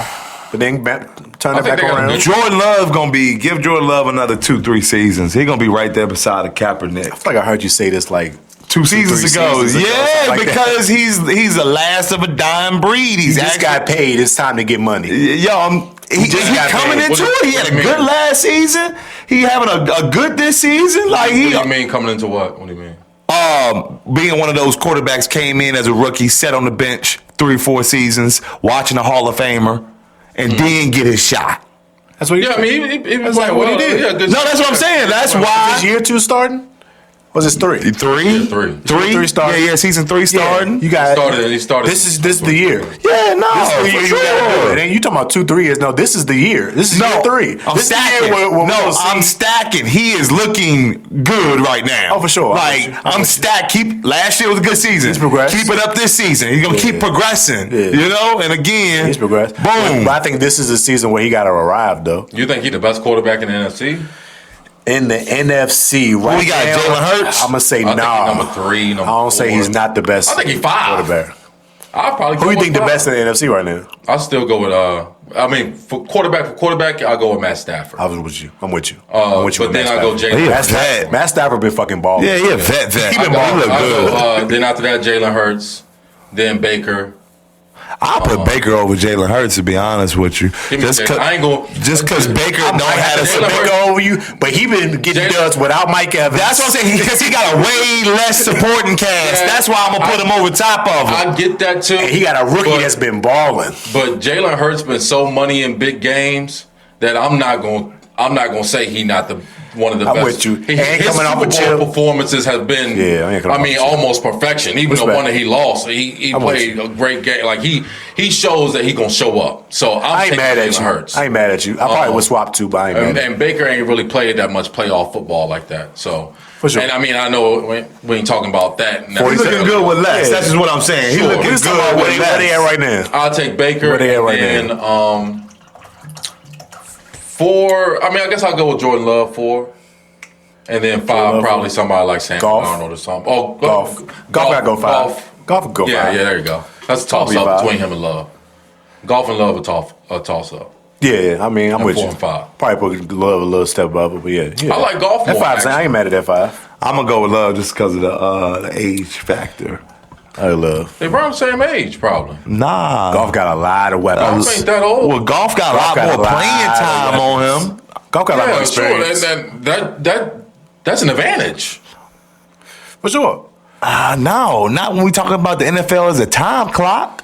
But then turned it think back they got a around. good- Jordan Love give Jordan Love another 2-3 seasons. He gonna be right there beside the Kaepernick. I feel like I heard you say this like 2 seasons 3 ago. seasons ago, Yeah, something like because he's the last of a dying breed. he just got paid. It's time to get money. Yo, he just got coming paid. into it. He had What a do you good mean? last season. He having a good this season. Like What he do you mean coming into what? What do you mean? being one of those quarterbacks came in as a rookie, sat on the bench 3-4 seasons, watching a Hall of Famer, and then get his shot. That's what he Yeah, I mean, he That's played like what well. he did. Yeah, good- No, that's what I'm saying. That's Is why. year 2 starting? Was it 3? Three? Three. Three starting. Yeah, season 3 starting. You got He started. This is the year. Yeah, no, This is the year for you gotta do sure. it. And you talking about 2-3 years? No, this is the year. This is year 3. I'm This stacking. is the year where No, we'll see- I'm stacking. He is looking good right now. Oh, for sure. Like I'm stacked. Last year was a good season. He's progressed. Keep it up this season. He's gonna keep progressing. Yeah. You know, and again, He's progressed. Boom. But I think this is the season where he got to arrive, though. You think he's the best quarterback in the NFC? In the NFC right we got now, Jalen Hurts? I'm going to say I think nah. he's number 3. I don't say he's not the best I think he's 5. quarterback. I'll probably. Who go you think with the 5. best in the NFC right now? I'll still go with. I mean, for quarterback, I'll go with Matt Stafford. I was with you. I'm with you. I'm with you But with then Matt I go Stafford. He Jalen. a Matt vet. Matt Stafford been fucking balling. Yeah, vet. He been I balling. look good. Then after that, Jalen Hurts. Then Baker. I'll put Baker over Jalen Hurts, to be honest with you. Give me that. I ain't gonna- Just because Baker don't have a Jalen Baker over you, but he been getting Jalen- duds without Mike Evans. That's what I'm saying. Because he got a way less supporting cast. Yeah. That's why I'm gonna put him over top of him. I get that too. And he got a rookie but, that's been balling. But Jalen Hurts been so money in big games that I'm not gonna say he not the one of the I'm best. with you. His And coming off a Super chip. Bowl performances have been, Yeah, I ain't coming I mean, off a chip. almost perfection. Even the Respect. one that he lost, he I'm with played you. a great game. Like he shows that he gonna show up. So I ain't taking mad at Jalen you. Hurts. I ain't mad at you. I probably would swap too, but I ain't mad at you. And Baker ain't really played that much playoff football like that. So, For sure. and I mean, I know we ain't talking about that. He's looking good with less. Yeah. That's just what I'm saying. He's Sure. looking We're just talking about good where with they at less. right now. I'll take Baker. Where they at right and now? 4. I mean, I guess I'll go with Jordan Love 4. And then 5, Love probably 4. somebody like Sam Golf. Darnold or something. Oh, Golf. Golf gotta go 5. Golf would go 5. Yeah, there you go. That's a toss Probably up 5. between him and Love. Golf and Love a toss up. Yeah, I mean, I'm And with 4 you. and 5. Probably put Love a little step above it, but yeah. I like Golf That more, 5, I ain't mad at that 5. I'm gonna go with Love just because of the age factor. I Love. They around the same age, probably. Nah, Golf got a lot of Golf weapons. ain't that old. Well, Golf got Golf a got lot a more lot playing of time on weapons. him. Golf got a lot more Yeah, sure. experience. That's an advantage. For sure. No, not when we talking about the NFL as a time clock.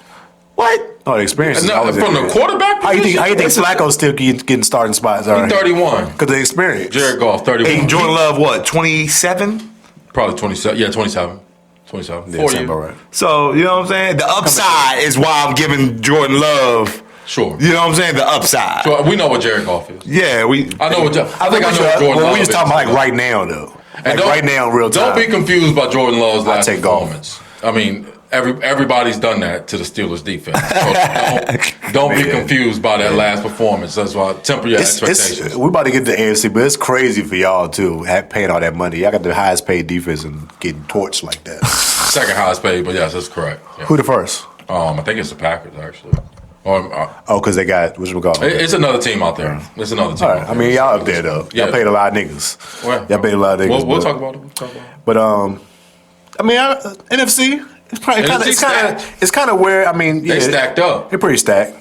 What? Oh, the experience is No, always from the there. quarterback How you position? think Flacco's still getting starting spots? He's 31. Because of the experience. Jared Goff, 31. Hey, Jordan Love, what, 27? Probably 27. Yeah, 27. 27. Yeah, 4 sound years. about right. So, you know what I'm saying? The upside is why I'm giving Jordan Love, Sure. you know what I'm saying? The upside. So we know what Jared Goff is. Yeah, I know what. I think I know what Jordan Well, Love we just is. talking about like right now, though. Like don't- right now, in real time. Don't be confused by Jordan Love's last take Goff. performance. I mean, everybody's done that to the Steelers defense. So don't be confused by that last performance. That's why temper your expectations. We about to get to the AFC, but it's crazy for y'all too, paying all that money. Y'all got the highest paid defense and getting torched like that. Second highest paid, but yes, that's correct. Yeah. Who the first? I think it's the Packers actually. Or, Oh, because they got what's it called? it's another team out there. It's another team. All right. out I there. mean, y'all up there though. Y'all Yeah. paid a lot of niggas. Well, Y'all paid a lot of niggas. We'll but- talk about it. We'll talk about it. But I mean, NFC. It's probably NFC it's kind of where I mean, yeah, They stacked up. They're pretty stacked.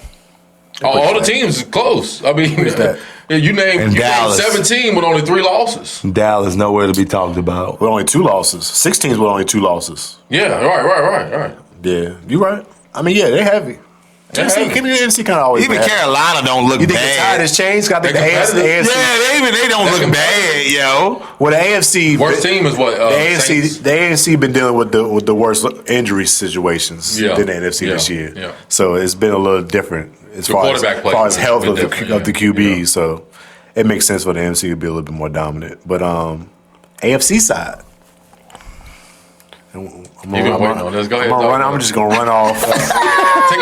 All the teams is close. I mean, stacked. you name Dallas. 17 with only 3 losses. Dallas, nowhere to be talked about. With only 2 losses. 6 teams with only 2 losses. Yeah, right. Yeah, you right. I mean, yeah, they're heavy. They're NFC, heavy. NFC kind of always. Even been heavy. Carolina don't look You think the tide bad. has changed? I think the They're AFC. competitive. Yeah, they don't They're look bad, yo. Well, the AFC. Worst team is what? The Saints? AFC been dealing with the worst injury situations Yeah. than the NFC this Yeah. year. Yeah. So it's been a little different as The far quarterback play as has health been of different, the yeah. QB. Yeah. So it makes sense for the NFC to be a little bit more dominant. But AFC side. I'm waiting on this. Go ahead, talk about I'm it. just gonna run off. Take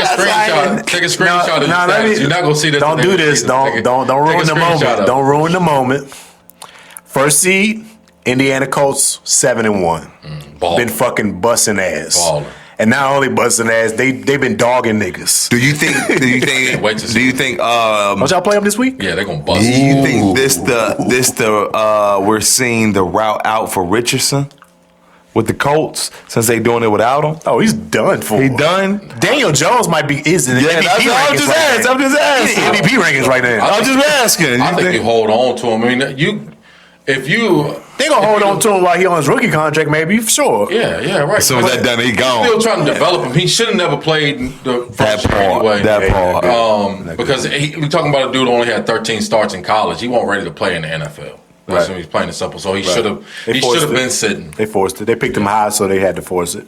a screenshot. Take a screenshot of the let stats. me- You're not gonna see this. Don't do this. Don't ruin the moment. Don't ruin the moment. First seed, Indiana Colts 7-1. Baller. Been fucking busting ass. Baller. And not only busting ass, they've been dogging niggas. Do you think? Wait to see. Do you think? Don't y'all play them this week? Yeah, they're gonna bust. Do you think we're seeing the route out for Richardson with the Colts since they doing it without him? Oh, he's done for. He done? Daniel Jones might be is in the Yeah, MVP that's what I'm rankings just right asking. now. I'm just asking. He's in MVP rankings right now. I'm just asking. I think you hold on to him. I mean, if you They gonna hold on to him while he on his rookie contract, maybe for sure. Yeah, right. As soon as that done, he gone. Still trying to develop him. He should have never played the That first year part. anyway. That part. Because we're talking about a dude who only had 13 starts in college. He wasn't ready to play in the NFL. That's when he's playing it simple. So he should have. They He forced should have it. been sitting. They forced it. They picked him high, so they had to force it.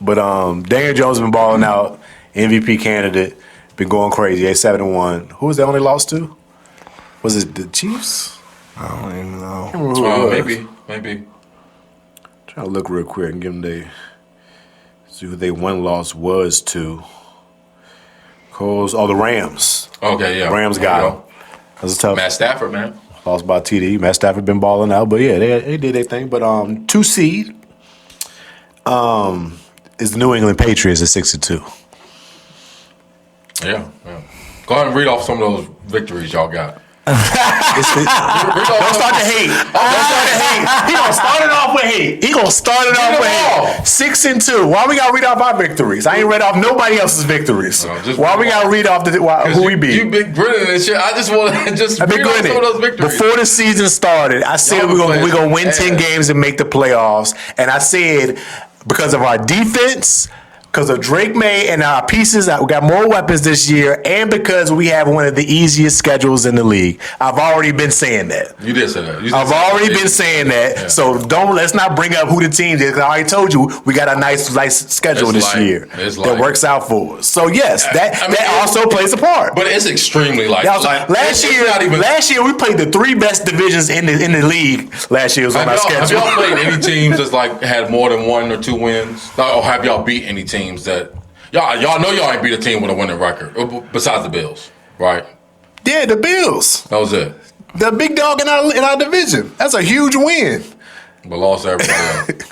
But Daniel Jones been balling out, MVP candidate, been going crazy. They 7-1. Who was they only lost to? Was it the Chiefs? I don't even know. I don't remember who it was. Maybe. Trying to look real quick and give them see who they one loss was to. The Rams. Okay, yeah. Rams There got you him. That was tough. Matt Stafford, man. Lost by TD. Matt Stafford been balling out, but yeah, they did their thing. But 2 seed is the New England Patriots at 6-2. Yeah. Go ahead and read off some of those victories y'all got. Don't start to hate. Don't start to hate. He gonna start it off with hate. He gonna start it off with hate. 6-2. Why we gotta read off our victories? I ain't read off nobody else's victories. No, just Why we gotta read off who we beat? You big grinning and shit. I just want to just I've been read off grinning. some of those victories. Before the season started, I said Y'all we're been gonna win playing 10 games and make the playoffs. And I said because of our defense, because of Drake May and our pieces, we got more weapons this year, and because we have one of the easiest schedules in the league. I've already been saying that. You did say that. I've already been saying that. Yeah. So let's not bring up who the team is. 'Cause I already told you we got a nice schedule It's this light. year It's that light. works out for us. So yes, that I mean, also plays a part. But it's extremely light. That was- Like, last year we played the 3 best divisions in the league. Last year was on our have schedule. y'all played any teams that's like had more than 1 or 2 wins? Or have y'all beat any teams that y'all know y'all ain't beat a team with a winning record besides the Bills, right? Yeah, the Bills, That was it. the big dog in our division. That's a huge win. But lost to everybody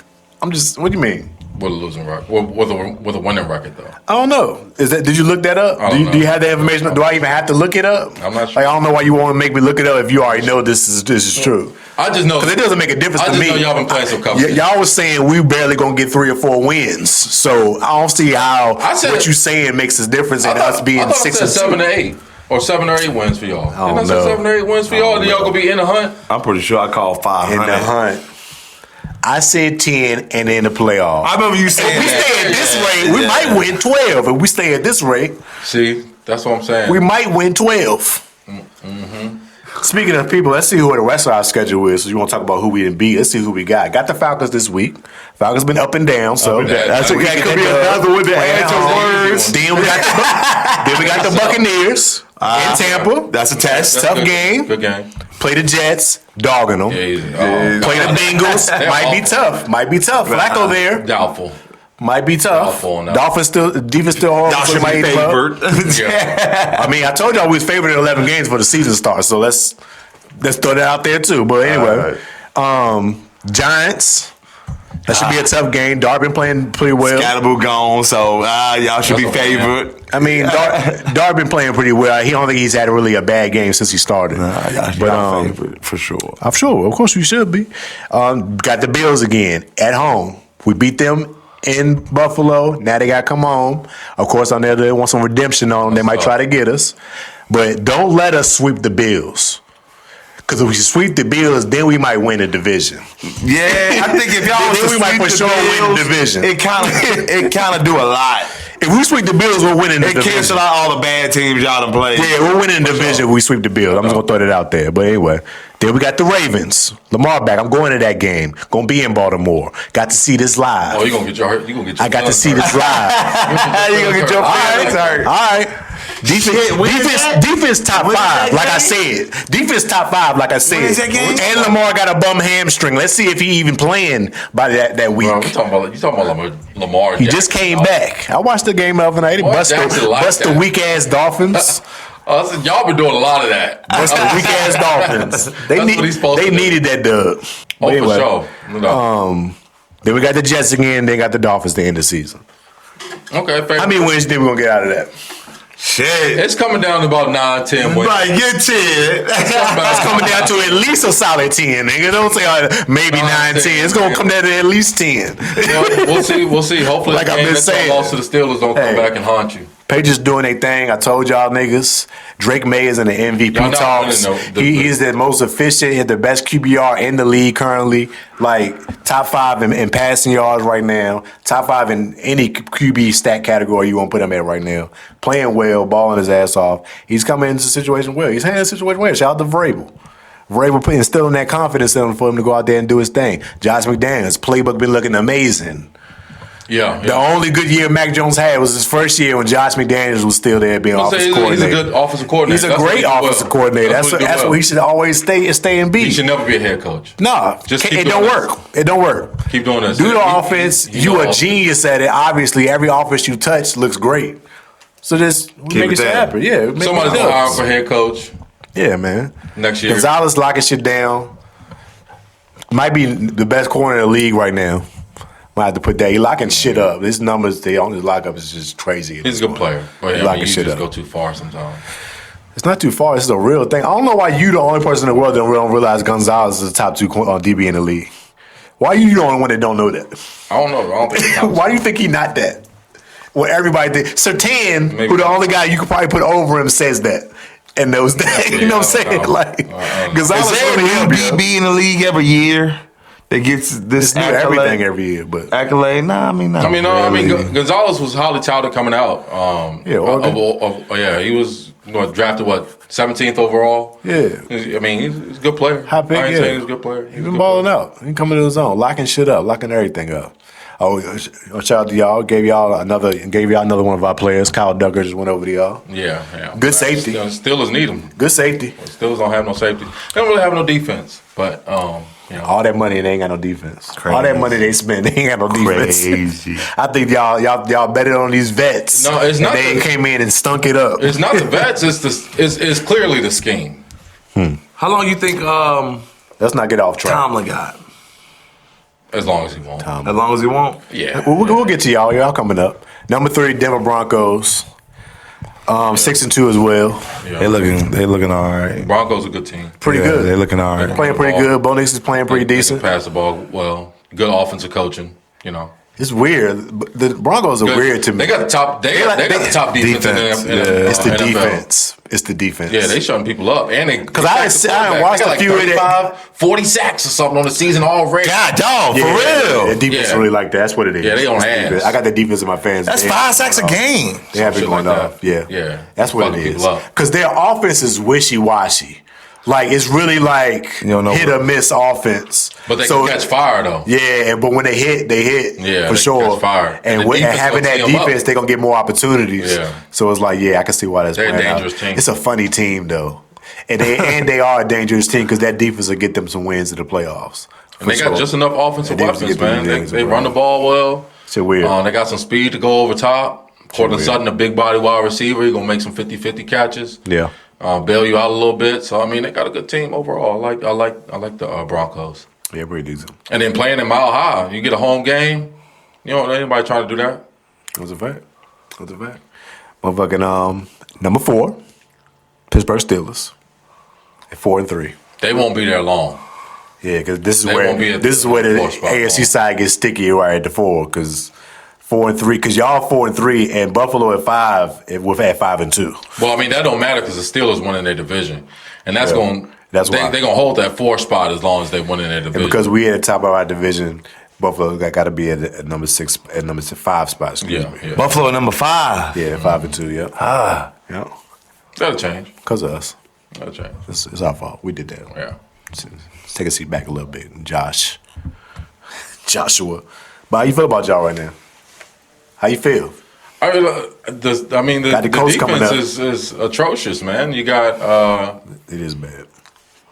else What do you mean? with a losing record, with a winning record though. I don't know. Did you look that up? I don't know. Do you have that information? Do I even have to look it up? I'm not sure. Like, I don't know why you want to make me look it up if you already know this is true. I just know Because it doesn't make a difference I to just me. know y'all been playing some cup. Y'all was saying we barely gonna get 3 or 4 wins, so I don't see how I said- what you saying makes a difference in us being I thought 6 I and said 7 to 8 or 7 or 8 wins for y'all. I don't Didn't I say know. 7 or 8 wins for y'all? Then y'all gonna be in the hunt. I'm pretty sure I called 500. in the hunt. I said 10 and in the playoffs. I remember you saying If we that. stay at this rate, we might win 12. If we stay at this rate, See, that's what I'm saying. we might win 12. Speaking of people, let's see who the rest of our schedule is. So you want to talk about who we didn't beat? Let's see who we got. Got the Falcons this week. Falcons been up and down, so That's we that got could be another one to add to words. Then we got the Buccaneers in Tampa. That's a test. Tough game. Good game. Play the Jets, dogging them. Yeah, easy. Play the Bengals. Might be tough. Might be tough. Flacco there. Doubtful. Might be tough. Doubtful on that. Dolphins still, defense still horrible. Y'all so should might be eat them up. favored. Yeah. I mean, I told y'all we was favored in 11 games for the season start, so let's throw that out there too. But anyway, Giants. That should be a tough game. Darby been playing pretty well. Scatterboo gone, so y'all should be favored. I mean, Darby been playing pretty well. He don't think he's had really a bad game since he started. Y'all favorite for sure. I'm sure. Of course, we should be. Got the Bills again at home. We beat them in Buffalo. Now they got to come home. Of course, on there they want some redemption on them. They might try to get us. But don't let us sweep the Bills. Because if we sweep the Bills, then we might win the division. Yeah, I think if y'all was Then to we might sweep for the sure win the Bills, division. It kind of do a lot. If we sweep the Bills, we're winning the It cancel division. out all the bad teams y'all done played. Yeah, we're winning the division if we sweep the Bills. I'm just going to throw that out there. But anyway, then we got the Ravens. Lamar back. I'm going to that game. Going to be in Baltimore. Got to see this live. Oh, you gonna get your I got to see this live. You gonna get your feelings hurt. All right. Defense top five, like I said. Defense top five, like I said. is that game? And Lamar got a bum hamstring. Let's see if he even playing by that week. Bro, you talking about Lamar? He just came back. I watched the game the other night. He Boy, bust Jackson like the that. weak ass Dolphins. Y'all been doing a lot of that. Bust the weak ass Dolphins. That's what he's supposed They to do. needed that dub. Oh, But anyway, for sure. No. Then we got the Jets again. Then got the Dolphins to end the season. Okay, fair. How many wins do you think we're gonna get out of that? Shit. It's coming down to about 9, 10 wins. Right, get 10. It's coming down to at least a solid 10, nigga. Don't say maybe 9, 10. It's gonna come down to at least 10. We'll see. We'll see. Hopefully, Like the I've game been that saying. y'all lost to the Steelers don't come Hey. back and haunt you. Pages doing their thing. I told y'all niggas. Drake May is in the MVP Y'all not talks. winning, though. He's the most efficient. He's the best QBR in the league currently. Like top 5 in passing yards right now. Top 5 in any QB stat category you want to put him at right now. Playing well, balling his ass off. He's coming into the situation well. He's handling the situation well. Shout out to Vrabel. Vrabel instilling that confidence in him for him to go out there and do his thing. Josh McDaniels playbook been looking amazing. Yeah. The only good year Mac Jones had was his first year when Josh McDaniels was still there being offensive He's coordinator. a good offensive coordinator. He's a That's what great he do well. offensive coordinator. That's what he do what well. he should always stay and be. He should never be a head coach. Nah, Just keep it doing don't this. work. It don't work. Keep doing this. Do the He- offense. he You know a offense. genius at it. Obviously, every offense you touch looks great. So just make it it there. happen. Yeah, make Somebody's it gonna hire happen. for head coach Yeah, man. next year. Gonzalez locking shit down. Might be the best corner in the league right now. Might have to put that. He locking shit up. His numbers, they on his lockup is just crazy. He's a good player, but Locking you shit just up. go too far sometimes. It's not too far. It's a real thing. I don't know why you the only person in the world that don't realize Gonzalez is the top 2 DB in the league. Why are you the only one that don't know that? I don't know. I don't think. Why do you think he not that? Well, everybody did. Sertan, Maybe. who the only guy you could probably put over him, says that. And knows that. You know what I'm Yeah, saying? I don't know. Like, I don't know. Gonzalez Is there really a up new there. DB in the league every year that gets this New accolade? everything every year, but Accolade? Nah, I mean, not really. Gonzalez was highly touted coming out. Yeah, Oregon. He was drafted 17th overall. Yeah. I mean, he's a good player. How big? I ain't Yeah. saying he's a good player. he been balling out. He coming to his own, locking shit up, locking everything up. Oh, shout out to y'all. Gave y'all another one of our players. Kyle Duggar just went over to y'all. Yeah. Good safety. Steelers need him. Good safety. Steelers don't have no safety. They don't really have no defense. But All that money, they ain't got no defense. Crazy. All that money they spend, they ain't got no defense. Crazy. I think y'all bet it on these vets. No, it's and not they the- came in and stunk it up. it's not the vets. It's clearly the scheme. How long you think Let's not get off track. Tomlin got? As long as he won't. As long as he won't? Yeah. We'll get to y'all. Y'all coming up. Number 3, Denver Broncos. 6-2 as well. Yeah. They looking all right. Broncos a good team. Pretty Yeah, good. They looking all right. Playing pretty good. Bo Nix is playing pretty They can decent. pass the ball well. Good offensive coaching. It's weird. The Broncos are weird to me. They got the top. They got the top defense. It's the NFL. defense. It's the defense. Yeah, they shutting people up, and they because I watched a few of that 40 sacks or something on the season already. God, dog, for real. The defense really like that. That's what it is. Yeah, they on ass. I got the defense in my fans. That's 5 sacks a game. They have been going off. Yeah, that's what it is. Because their offense is wishy washy. Like it's really like hit or miss offense. But they can catch fire though. Yeah, but when they hit for they sure. Catch fire. And having that defense, they're gonna get more opportunities. Yeah. So it's like, I can see why that's they're a dangerous team. It's a funny team though. And they are a dangerous team because that defense will get them some wins in the playoffs. And they got just enough offensive weapons, man. They run the ball well. It's weird. They got some speed to go over top. Cortland Sutton, a big body wide receiver, he's gonna make some 50-50 catches. Yeah. Bail you out a little bit. So I mean, they got a good team overall. I like the Broncos. Yeah, pretty decent. And then playing in Mile High, you get a home game. You don't know anybody trying to do that. That's a fact. Motherfucking number 4, Pittsburgh Steelers at 4-3. They won't be there long. Yeah, because this is where the AFC side gets sticky right at the 4 because. 4-3, because y'all 4-3 and Buffalo at 5. We're at 5-2. Well, I mean that don't matter because the Steelers win in their division, and that's why they're gonna hold that 4 spot as long as they win in their division. And because we at the top of our division, Buffalo got to be at number 6, at number 5 spot. Excuse me. Buffalo at number 5. Yeah, 5-2. Yeah. Yeah. That'll change because of us. That'll change. It's our fault. We did that. Yeah. Let's take a seat back a little bit, Joshua. But how you feel about y'all right now? How you feel? The defense is atrocious, man. You got it is bad.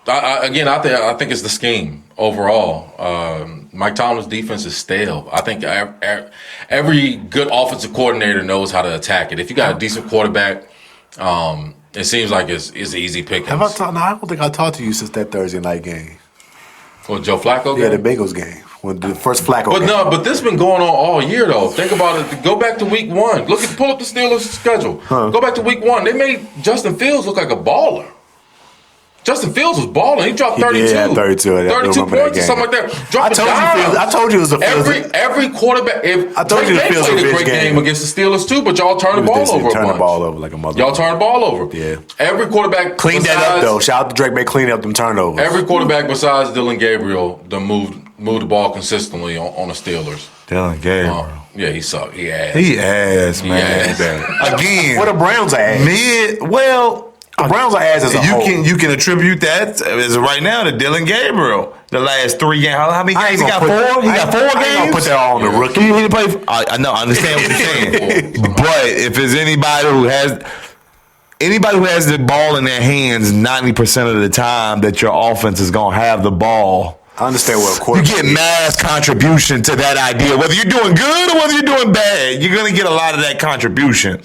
I think it's the scheme overall. Mike Tomlin's defense is stale. I think every good offensive coordinator knows how to attack it. If you got a decent quarterback, it seems like it's easy pickings. I don't think I talked to you since that Thursday night game. Or Joe Flacco game? Yeah, the Bengals game. When the first Flacco game. But this has been going on all year, though. Think about it. Go back to week 1. Pull up the Steelers' schedule. Go back to week 1. They made Justin Fields look like a baller. Justin Fields was balling. He dropped 32. Yeah, 32. 32 points or something like that. I told you it was a Fields. Every quarterback. I told you the Fields played a great game against the Steelers, too, but y'all turned the ball over a bunch. Turned the ball over like a mother. Y'all turned the ball over. Yeah. Every quarterback. Cleaned that up, though. Shout out to Drake May cleaning up them turnovers. Every quarterback besides Dylan Gabriel moved the ball consistently on the Steelers. Dylan Gabriel. Yeah, he sucked. He ass. Man. Again. What the Browns are ass? The Browns are ass as a whole. You can attribute that as of right now to Dylan Gabriel. The last 3 games. How many games? He got 4? He got 4 games? I ain't gonna put that all on the rookie. He didn't play. I know. I understand what you're saying. But if there's anybody who has the ball in their hands 90% of the time that your offense is going to have the ball. I understand what a quarterback. You get mass contribution to that idea. Whether you're doing good or whether you're doing bad, you're going to get a lot of that contribution.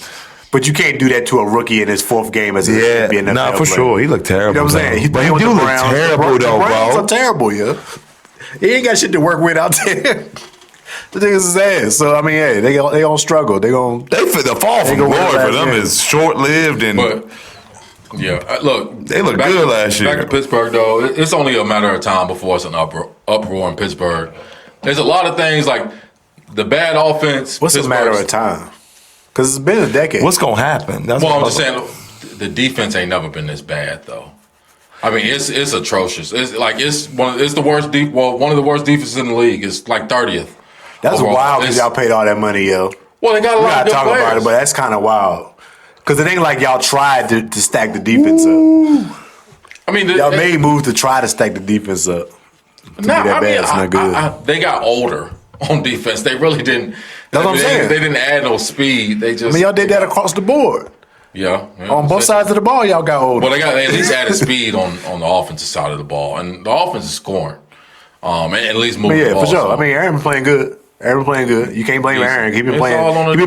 But you can't do that to a rookie in his 4th game as a NFL player. No, for sure. He looked terrible. You know what I'm saying? He do look terrible, though, bro. The Browns are terrible, He ain't got shit to work with out there. The niggas is ass. So I mean, hey, they gonna struggle. The fall from glory for them is short lived and. But, look, they look good last year. Back to Pittsburgh, though, it's only a matter of time before it's an uproar in Pittsburgh. There's a lot of things like the bad offense. What's a matter of time? Because it's been a decade. What's gonna happen? I'm just saying the defense ain't never been this bad, though. I mean, it's atrocious. It's one of the worst defenses in the league. It's like 30th. That's wild because y'all paid all that money, yo. Well, they got a lot of good talk players. about it, but that's kind of wild. Because it ain't like y'all tried to stack the defense up. I mean, y'all made moves to try to stack the defense up. It's not good. They got older on defense. They really didn't. That's what I'm saying. They didn't add no speed. They just. Y'all did that across the board. Yeah. On both sides of the ball, y'all got older. Well, they at least added speed on the offensive side of the ball, and the offense is scoring. And at least moving the ball. For sure. So. I mean, Aaron been playing good. You can't blame Aaron. He been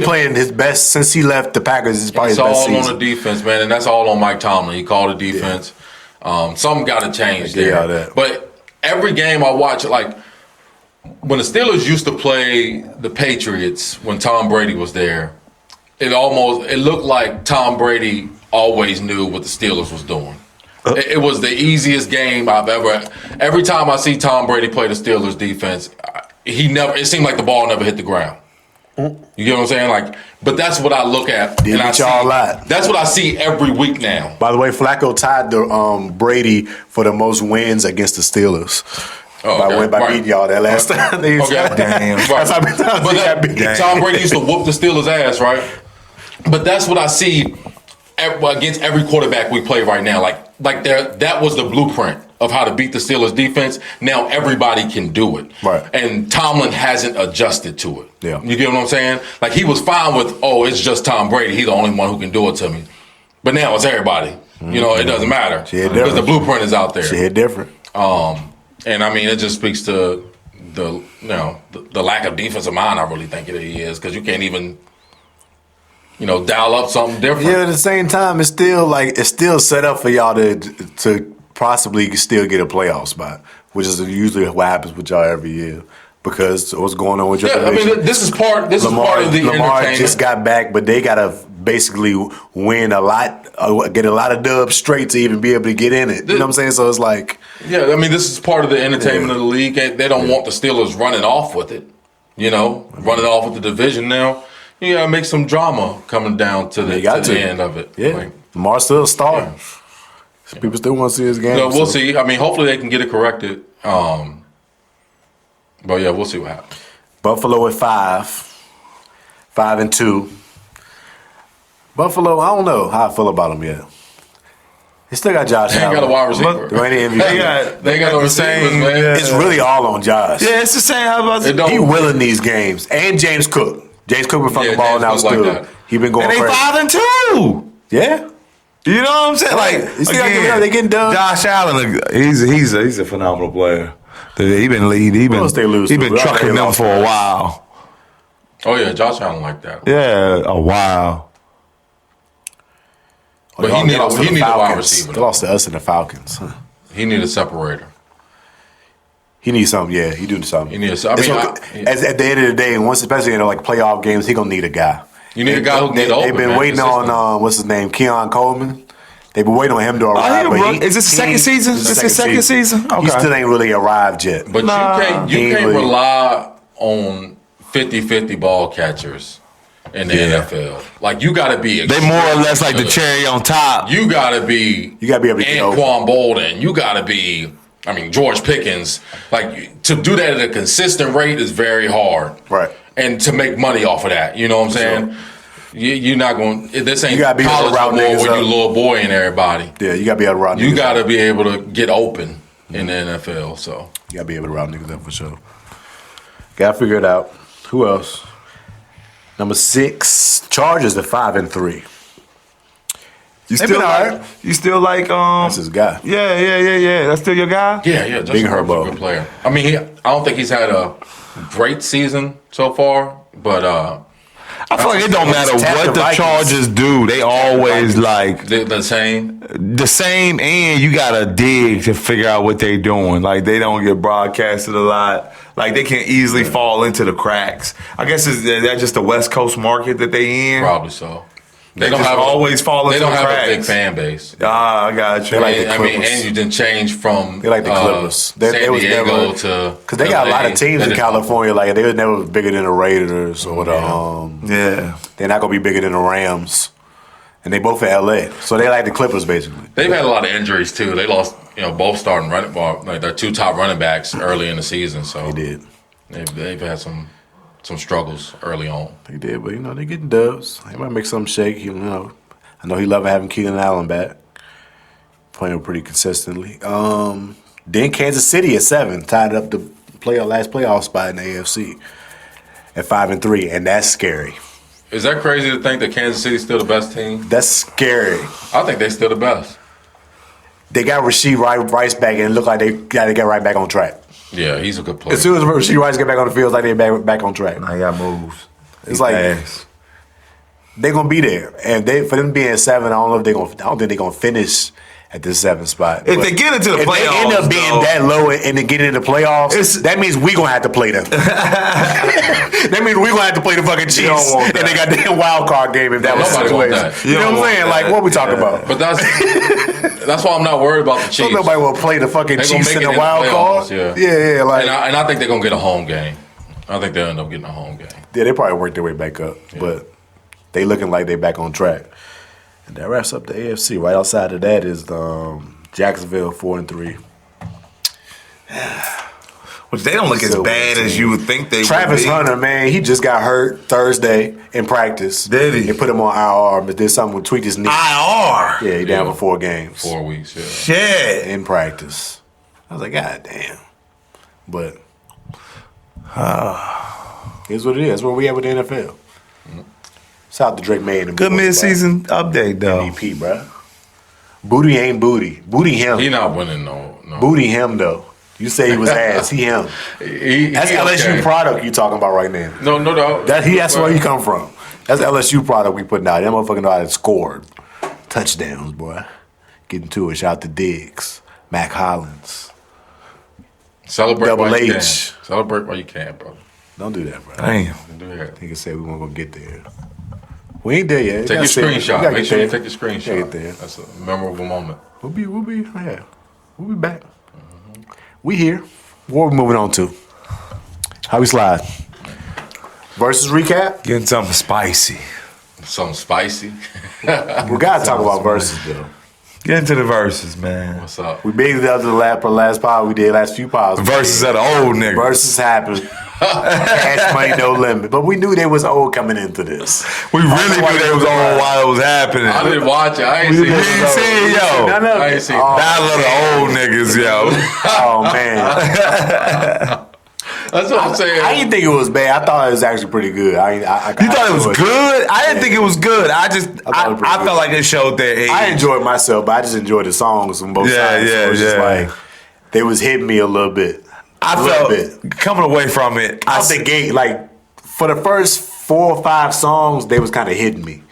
playing his best since he left the Packers. It's probably his best season. It's all on the defense, man, and that's all on Mike Tomlin. He called the defense. Something got to change there. But every game I watch, like when the Steelers used to play the Patriots when Tom Brady was there, it looked like Tom Brady always knew what the Steelers was doing. It was the easiest game I've ever. Every time I see Tom Brady play the Steelers defense, it seemed like the ball never hit the ground. You get what I'm saying? Like, but that's what I look at, Did I beat y'all a lot. That's what I see every week now. By the way, Flacco tied the Brady for the most wins against the Steelers. By beating y'all that last time. Okay. Damn. That's how many times he got beat. Tom Brady used to whoop the Steelers' ass, right? But that's what I see against every quarterback we play right now. Like that was the blueprint of how to beat the Steelers' defense. Now everybody can do it. Right. And Tomlin hasn't adjusted to it. Yeah. You get what I'm saying? Like, he was fine with, it's just Tom Brady. He's the only one who can do it to me. But now it's everybody. You know, it doesn't matter. Because the blueprint is out there. Shit different. And I mean, it just speaks to the lack of defensive mind, I really think he is, because you can't even, dial up something different. Yeah, at the same time, it's still set up for y'all to possibly still get a playoff spot, which is usually what happens with y'all every year. Because what's going on with your division. I mean, this is part of the Lamar entertainment. just got back, but they gotta basically win a lot, get a lot of dubs straight to even be able to get in it. You know what I'm saying? So it's like, yeah, I mean, this is part of the entertainment of the league. They don't want the Steelers running off with it. Running off with the division now. You gotta make some drama coming down to the end of it. Yeah, Lamar's still a star. Yeah. People still want to see his game. We'll see. I mean, hopefully they can get it corrected. But yeah, we'll see what happens. Buffalo at 5-2. Buffalo, I don't know how I feel about them yet. They still got Josh Allen. They ain't got a wide receiver. They got no receivers, man. It's really all on Josh. Yeah, it's the same. He willing these games. And James Cook. James Cook been fucking balling out still. Like he been going crazy. And they 5-2. Yeah. You know what I'm saying? Like, again, they getting done. Josh Allen, he's a phenomenal player. He been leading. He been trucking them for a while. Oh yeah, Josh Allen like that. Yeah, a while. But he need a wide receiver. They lost to us in the Falcons. He need a separator. He needs something. Yeah, he do something. He needs. At the end of the day, once especially in like playoff games, he gonna need a guy. You need a guy who can get open. They've been waiting on what's his name, Keon Coleman. They've been waiting on him to arrive. Is this the second season? Is this the second season? Okay. He still ain't really arrived yet. But you can't rely on 50-50 ball catchers in the NFL. Like, you got to be. They more or less like the cherry on top. You got to be. You got to be able to get Anquan Bolden. You got to be. I mean, George Pickens. Like, to do that at a consistent rate is very hard. Right. And to make money off of that, you know what I'm saying? You're not going. This ain't college football where you little boy and everybody. Yeah, you got to be able to route. You got to be able to get open in the NFL. So you got to be able to route niggas up for sure. Got to figure it out. Who else? Number 6, Chargers at 5-3. You still like That's his guy. Yeah. That's still your guy? Yeah. Big Herbo. A good player. I mean, I don't think he's had a great season so far, but I feel like it don't matter what the Chargers do. They always like the same. The same, and you gotta dig to figure out what they doing. Like, they don't get broadcasted a lot. Like, they can easily fall into the cracks. I guess is that just the West Coast market that they in? Probably so. They don't always fall into the cracks. They don't have a big fan base. I got you. They like the Clippers. And you didn't change from they like the Clippers. San Diego to because they got a lot of teams in California. Like, they were never bigger than the Raiders or the They're not gonna be bigger than the Rams, and they both in LA. So they like the Clippers basically. They've had a lot of injuries too. They lost both starting running like their 2 top running backs early in the season. So they did. They've had some struggles early on. They did, but they getting dubs. They might make something shake. I know he loved having Keenan Allen back, playing pretty consistently. Then Kansas City at 7 tied up the last playoff spot in the AFC at 5-3, and that's scary. Is that crazy to think that Kansas City's still the best team? That's scary. I think they're still the best. They got Rasheed Rice back, and it looked like they got to get right back on track. Yeah, he's a good player. As soon as Rasheed Rice get back on the field, it's like they're back on track. I got moves. It's like they're gonna be there, and for them being 7, I don't think they're gonna finish at the 7th spot. If they get into the playoffs, if they end up being that low and they get into the playoffs, that means we gonna have to play them. That means we gonna have to play the fucking Chiefs, and they got the wild card game if that was the situation. You know what I'm saying? Like, what we talking about? But that's why I'm not worried about the Chiefs. Nobody will play the fucking Chiefs in the wild card. Yeah. Like, and I think they're gonna get a home game. I think they'll end up getting a home game. Yeah, they probably worked their way back up, but they looking like they back on track. And that wraps up the AFC. Right outside of that is Jacksonville 4-3. Which they don't look as bad as you would think they Travis would be. Hunter, man, he just got hurt Thursday in practice. Did he? They put him on IR, but did something with tweaked his knee. IR? Yeah, he down for 4 games. 4 weeks, yeah. Shit. In practice. I was like, God damn. But here's what it is. That's where we at with the NFL. Shout out to Drake May. Good midseason update, though. MVP, bro. Booty ain't booty. Booty him. He not winning, no. Booty him, though. You say he was ass. He him. That's LSU product you talking about right now. No doubt. That's where you come from. That's LSU product we putting out. That motherfucker know how to score touchdowns, boy. Getting to it. Shout out to Diggs, Mac Hollins. Celebrate Double while you H. can. Celebrate while you can, brother. Don't do that, bro. Damn. Don't do that. Nigga said we won't go get there. We ain't there yet. Take your screenshot. Make sure you take your Gotta screenshot. get there. That's a memorable moment. We'll be back. We here. What we moving on to? How we slide? Versus recap? Getting something spicy. Something spicy. We gotta talk about versus though. Get into the verses, man. What's up? We big the other last pod we did, last few pods. Verses of the old niggas. Versus happened. Cash money, no limit. But we knew they was old coming into this. We really knew they was on while it was happening. I didn't watch it. I ain't You seen ain't it. see it, yo. None of I it. ain't seen it. Battle of the old niggas, yo. Oh man. That's what I'm saying. I didn't think it was bad. I thought it was actually pretty good. You thought it was good? I didn't think it was good. I felt like it showed their age. I enjoyed myself, but I just enjoyed the songs on both sides. So it was just like they was hitting me a little bit. I felt coming away from it. Out the gate, like for the first 4 or 5 songs, they was kind of hitting me.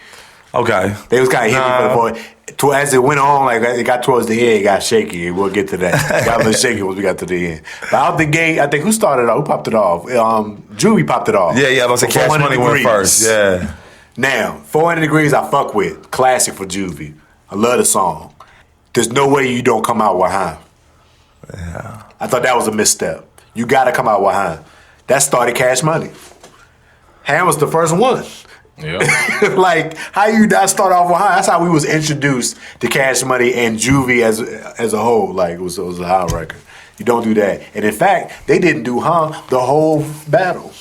Okay. They was kind of hitting me for the as it went on, like it got towards the end, it got shaky. We'll get to that. It got a little shaky once we got to the end. But out the gate, I think who started off? Who popped it off? Juvie popped it off. Yeah, I was saying Cash Money went first. Yeah. Now, 400 Degrees I fuck with. Classic for Juvie. I love the song. There's no way you don't come out with Ham. Yeah. I thought that was a misstep. You got to come out with Ham. That started Cash Money. Ham was the first one. Yeah. Like, how you not start off with Ham? That's how we was introduced to Cash Money and Juvie as a whole. Like, it was a Ham record. You don't do that. And in fact, they didn't do Ham the whole battle.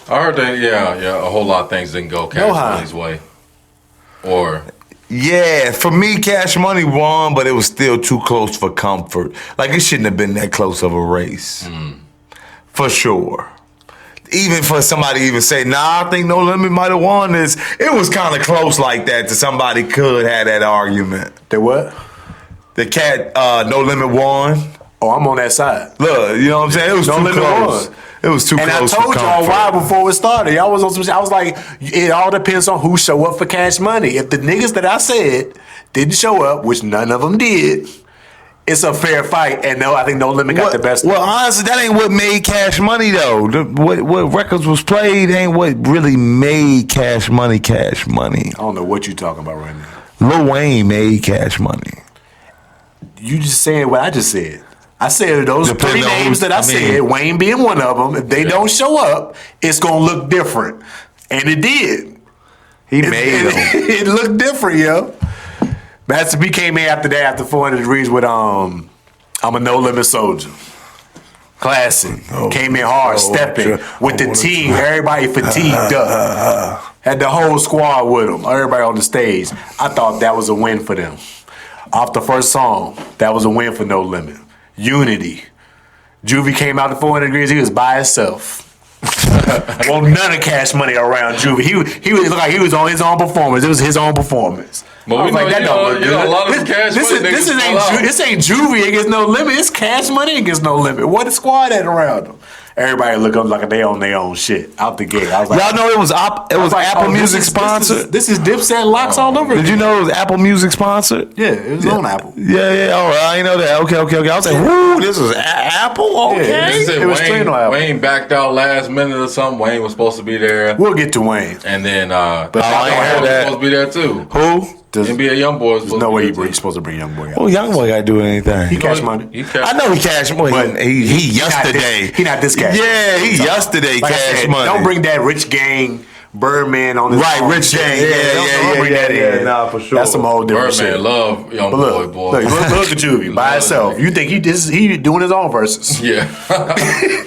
I heard that, a whole lot of things didn't go Cash Money's way. Or... Yeah, for me, Cash Money won, but it was still too close for comfort. Like, it shouldn't have been that close of a race. For sure. Even for somebody to even say, I think No Limit might have won this. It was kind of close like that to somebody could have that argument. The what? The cat, No Limit won. Oh, I'm on that side. Look, you know what I'm saying? It was too close. It was too close. And I told y'all why before it started. Y'all was on some shit. I was like, it all depends on who show up for Cash Money. If the niggas that I said didn't show up, which none of them did, it's a fair fight. And no, I think No Limit got the best. Well, honestly, that ain't what made Cash Money though. What records was played ain't what really made Cash Money Cash Money. I don't know what you talking about right now. Lil Wayne made Cash Money. You just saying what I just said. I said those three names that I said, Wayne being one of them, if they don't show up, it's going to look different. And it did. He made them. It looked different, yo. Master B came in after that, after 400 Degrees with I'm a No Limit Soldier. Classic. Came in hard, stepping with the team. Everybody fatigued up. Had the whole squad with him. Everybody on the stage. I thought that was a win for them. Off the first song, that was a win for No Limit. Unity. Juvie came out to 400 Degrees. He was by himself. Well, none of Cash Money around Juvie. He looked like he was on his own performance. It was his own performance. But we like, that don't look good. A lot of This ain't Juvie against No Limit. It's Cash Money against No Limit. What the squad at around them? Everybody look up like they on their own shit out the gate. I was like, y'all know it was Apple Music sponsored. This is Dipset Locks all over. Did you know it was Apple Music sponsored? Yeah, it was on Apple. Yeah. All right, I didn't know that. Okay. I was like, whoo, this was Apple. Okay. It was straight on Apple. Wayne backed out last minute or something. Wayne was supposed to be there. We'll get to Wayne. And then, but I heard that was supposed to be there too. Who? NBA YoungBoy. There's no way he's supposed to bring YoungBoy out. Well, YoungBoy got to do anything. He cash money. I know he cash money. But he yesterday. He not this cash. Yeah, he yesterday like cash said, money. Don't bring that Rich Gang Birdman on this. Right, Rich Gang. Don't bring that in. Nah, for sure. That's some whole different shit. Birdman love YoungBoy, boy. Look at Juvie by himself. You think he doing his own verses? Yeah.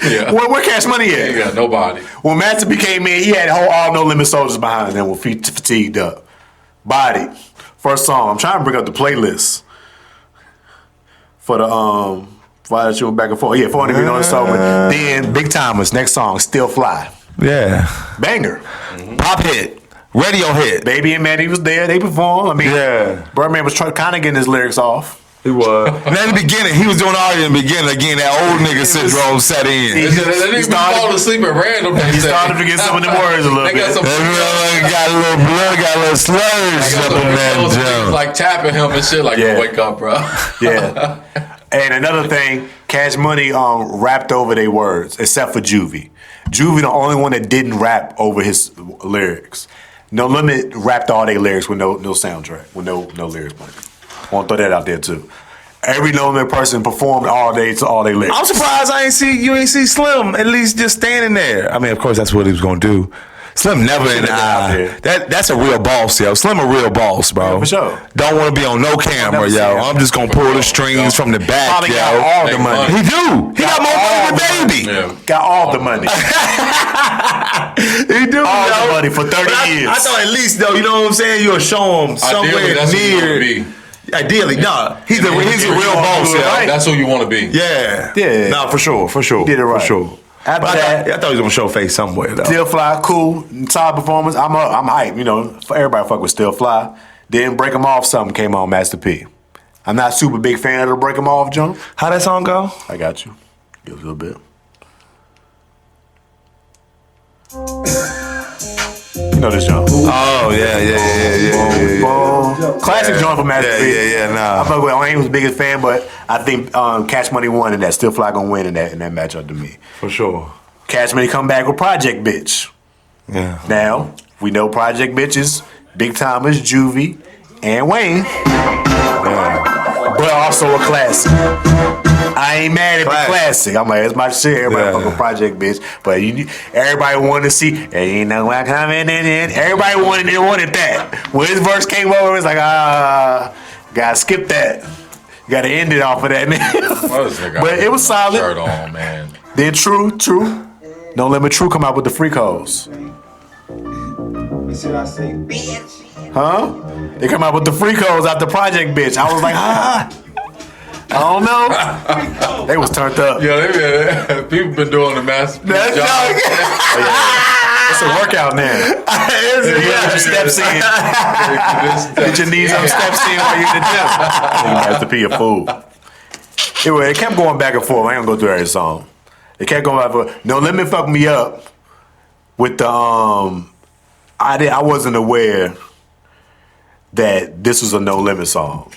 Yeah. Where Cash Money at? He got nobody. When Master P came in, he had all No Limit soldiers behind him with feet fatigued up. Body. First song. I'm trying to bring up the playlist for the why that you went back and forth. Yeah, 400 on the song. Then Big Timers. Next song, Still Fly. Yeah. Banger. Pop hit. Radio hit. Baby and Maddie was there. They performed. I mean, Birdman was kind of getting his lyrics off. He was. And in the beginning, he was doing all in the beginning. Again, that old nigga syndrome set in. He fall asleep at random. He started to forget some of the words a little bit. Got a little blood, got a little slurs up in that jump. Like tapping him and shit. Like, wake up, bro. Yeah. And another thing, Cash Money rapped over their words, except for Juvie. Juvie, the only one that didn't rap over his lyrics. No Limit rapped all their lyrics with no soundtrack, with no lyrics. I want to throw that out there too. Every No Limit person performed all day to all their lyrics. I'm surprised you ain't see Slim at least just standing there. I mean, of course, that's what he was gonna do. Slim never in the eye. That's a real boss, yo. Slim a real boss, bro. Yeah, for sure. Don't want to be on no camera, yo. I'm just gonna pull the strings from the back, Probably yo. got all the money. He do. He got more money than Baby. Yeah. Got all the money. He do. All the money for 30 years. I thought at least though, you know what I'm saying? You'll show him somewhere Ideally, that's who you near. wanna be. Ideally, nah. He's a real boss, yo. That's who you want to be. Yeah. Yeah. Nah, for sure. He did it right. For sure. After But that, I thought he was gonna show face somewhere though. Still Fly, cool, solid performance. I'm hyped, you know. For everybody fuck with Still Fly. Then Break 'Em Off, something came on Master P. I'm not super big fan of the Break 'Em Off jump. How that song go? I got you. Give it a little bit. You know this jump. Oh yeah. Classic joint for Master P. Nah. I fuck with. I ain't was the biggest fan, but I think Cash Money won, and that Still Fly gonna win in that matchup to me. For sure. Cash Money come back with Project Bitch. Yeah. Now we know Project Bitches, Big Timers, Juvie, and Wayne. But also a classic. I ain't mad at the classic. I'm like, it's my shit. Everybody fuck with Project Bitch. But everybody wanted to see, ain't no one coming in. Everybody wanted that. When his verse came over, it was like, gotta skip that. Gotta end it off of that. But it was solid. Shirt on, man. Then True. No Limit True come out with the free codes. Should I say, bitch? Huh? They come out with the free codes out the Project Bitch. I was like, I don't know. They was turned up. Yeah, people been doing the master job. It's a workout now. Get your steps in. Get your knees up, steps in while you're in the gym. You have to be a fool. Anyway, it kept going back and forth. I ain't gonna go through every song. It kept going back and forth. No Limit fucked me up with the I wasn't aware that this was a No Limit song.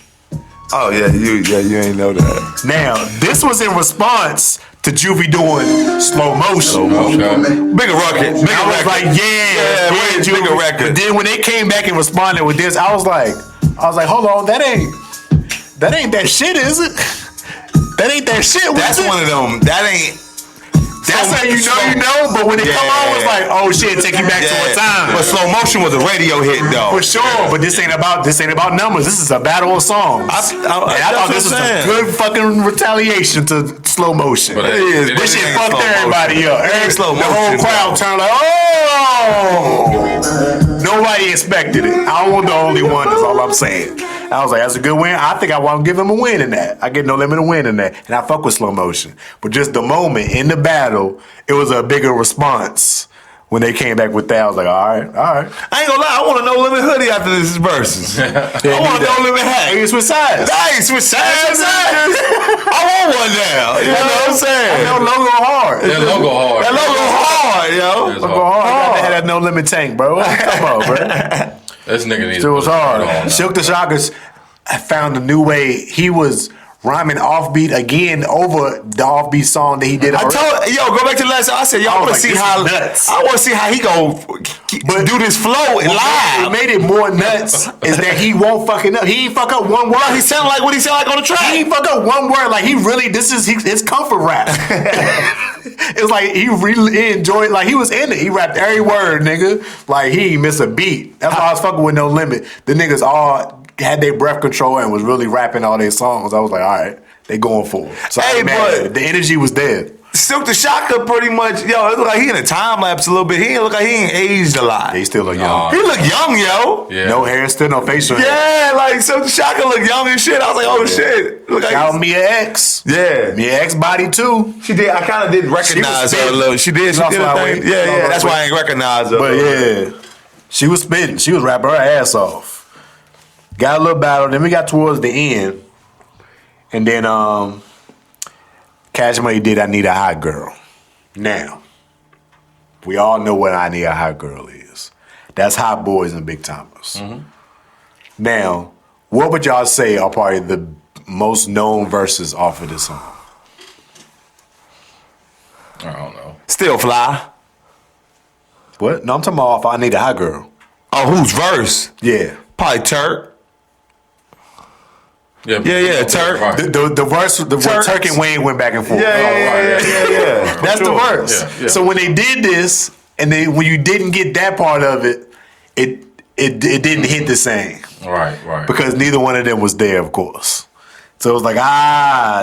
Oh yeah, you ain't know that. Now, this was in response to Juvie doing Slow Motion. Bigger record. I was like, yeah, bigger record. But then when they came back and responded with this, I was like, hold on, that ain't that shit, is it? That ain't that shit. That's one of them. That ain't. That's how you know, but when it come on, it's like, oh shit, take you back to a time. But Slow Motion was a radio hit though. For sure, but this ain't about numbers. This is a battle of songs. I thought this was a good fucking retaliation to Slow Motion. But this shit fucked everybody up. The whole crowd turned like, oh! Nobody expected it. I wasn't the only one, that's all I'm saying. I was like, that's a good win. I think I want to give him a win in that. I get No Limit a win in that. And I fuck with Slow Motion. But just the moment in the battle, it was a bigger response. When they came back with that, I was like, all right. I ain't gonna lie, I want a No Limit hoodie after this versus. I want a No Limit hat. Hey, switch sides. Nice, switch sides. I want one now. You know what I'm saying? That logo hard. That logo hard. That logo hard, yo. Logo hard. You gotta have that No Limit tank, bro. Come on, bro. This nigga needs It was hard. on. Silk the Shockers found a new way. He was rhyming offbeat again over the offbeat song that he did. Go back to the last. I said, y'all want to see how nuts. I want to see how he go do this flow live. What made it more nuts is that he won't fucking up. He ain't fuck up one word. He sound like what he sound like on the track. He ain't fuck up one word. Like he really, this is his comfort rap. It's like he really enjoyed. Like he was in it. He rapped every word, nigga. Like he ain't miss a beat. That's why I was fucking with No Limit. The niggas all had their breath control and was really rapping all their songs. I was like, all right, they going for it. So the energy was there. Silk the Shocker pretty much, it look like he in a time lapse a little bit. He look like he ain't aged a lot. Yeah, he still look young. He look young, yo. Yeah. No hair, still no facial hair. Yeah, like Silk the Shocker look young and shit. I was like, oh shit. Look like Shout out Mia X. Yeah. Mia X body too. She did. I kind of did recognize her a little. She did. She did a thing. Yeah. That's why I ain't recognize her. But yeah, she was spitting. She was rapping her ass off. Got a little battle. Then we got towards the end, and then Cash Money did "I Need a Hot Girl." Now, we all know what "I Need a Hot Girl" is. That's Hot Boys and Big Timers. Mm-hmm. Now, what would y'all say are probably the most known verses off of this song? I don't know. Still Fly. What? No, I'm talking about "I Need a Hot Girl." Oh, whose verse? Yeah. Probably Turk. Yeah, Turk. The verse, where Turk and Wayne went back and forth. Yeah. That's the verse. Yeah. So when they did this, and when you didn't get that part of it, it didn't hit the same. Right. Because neither one of them was there, of course. So it was like,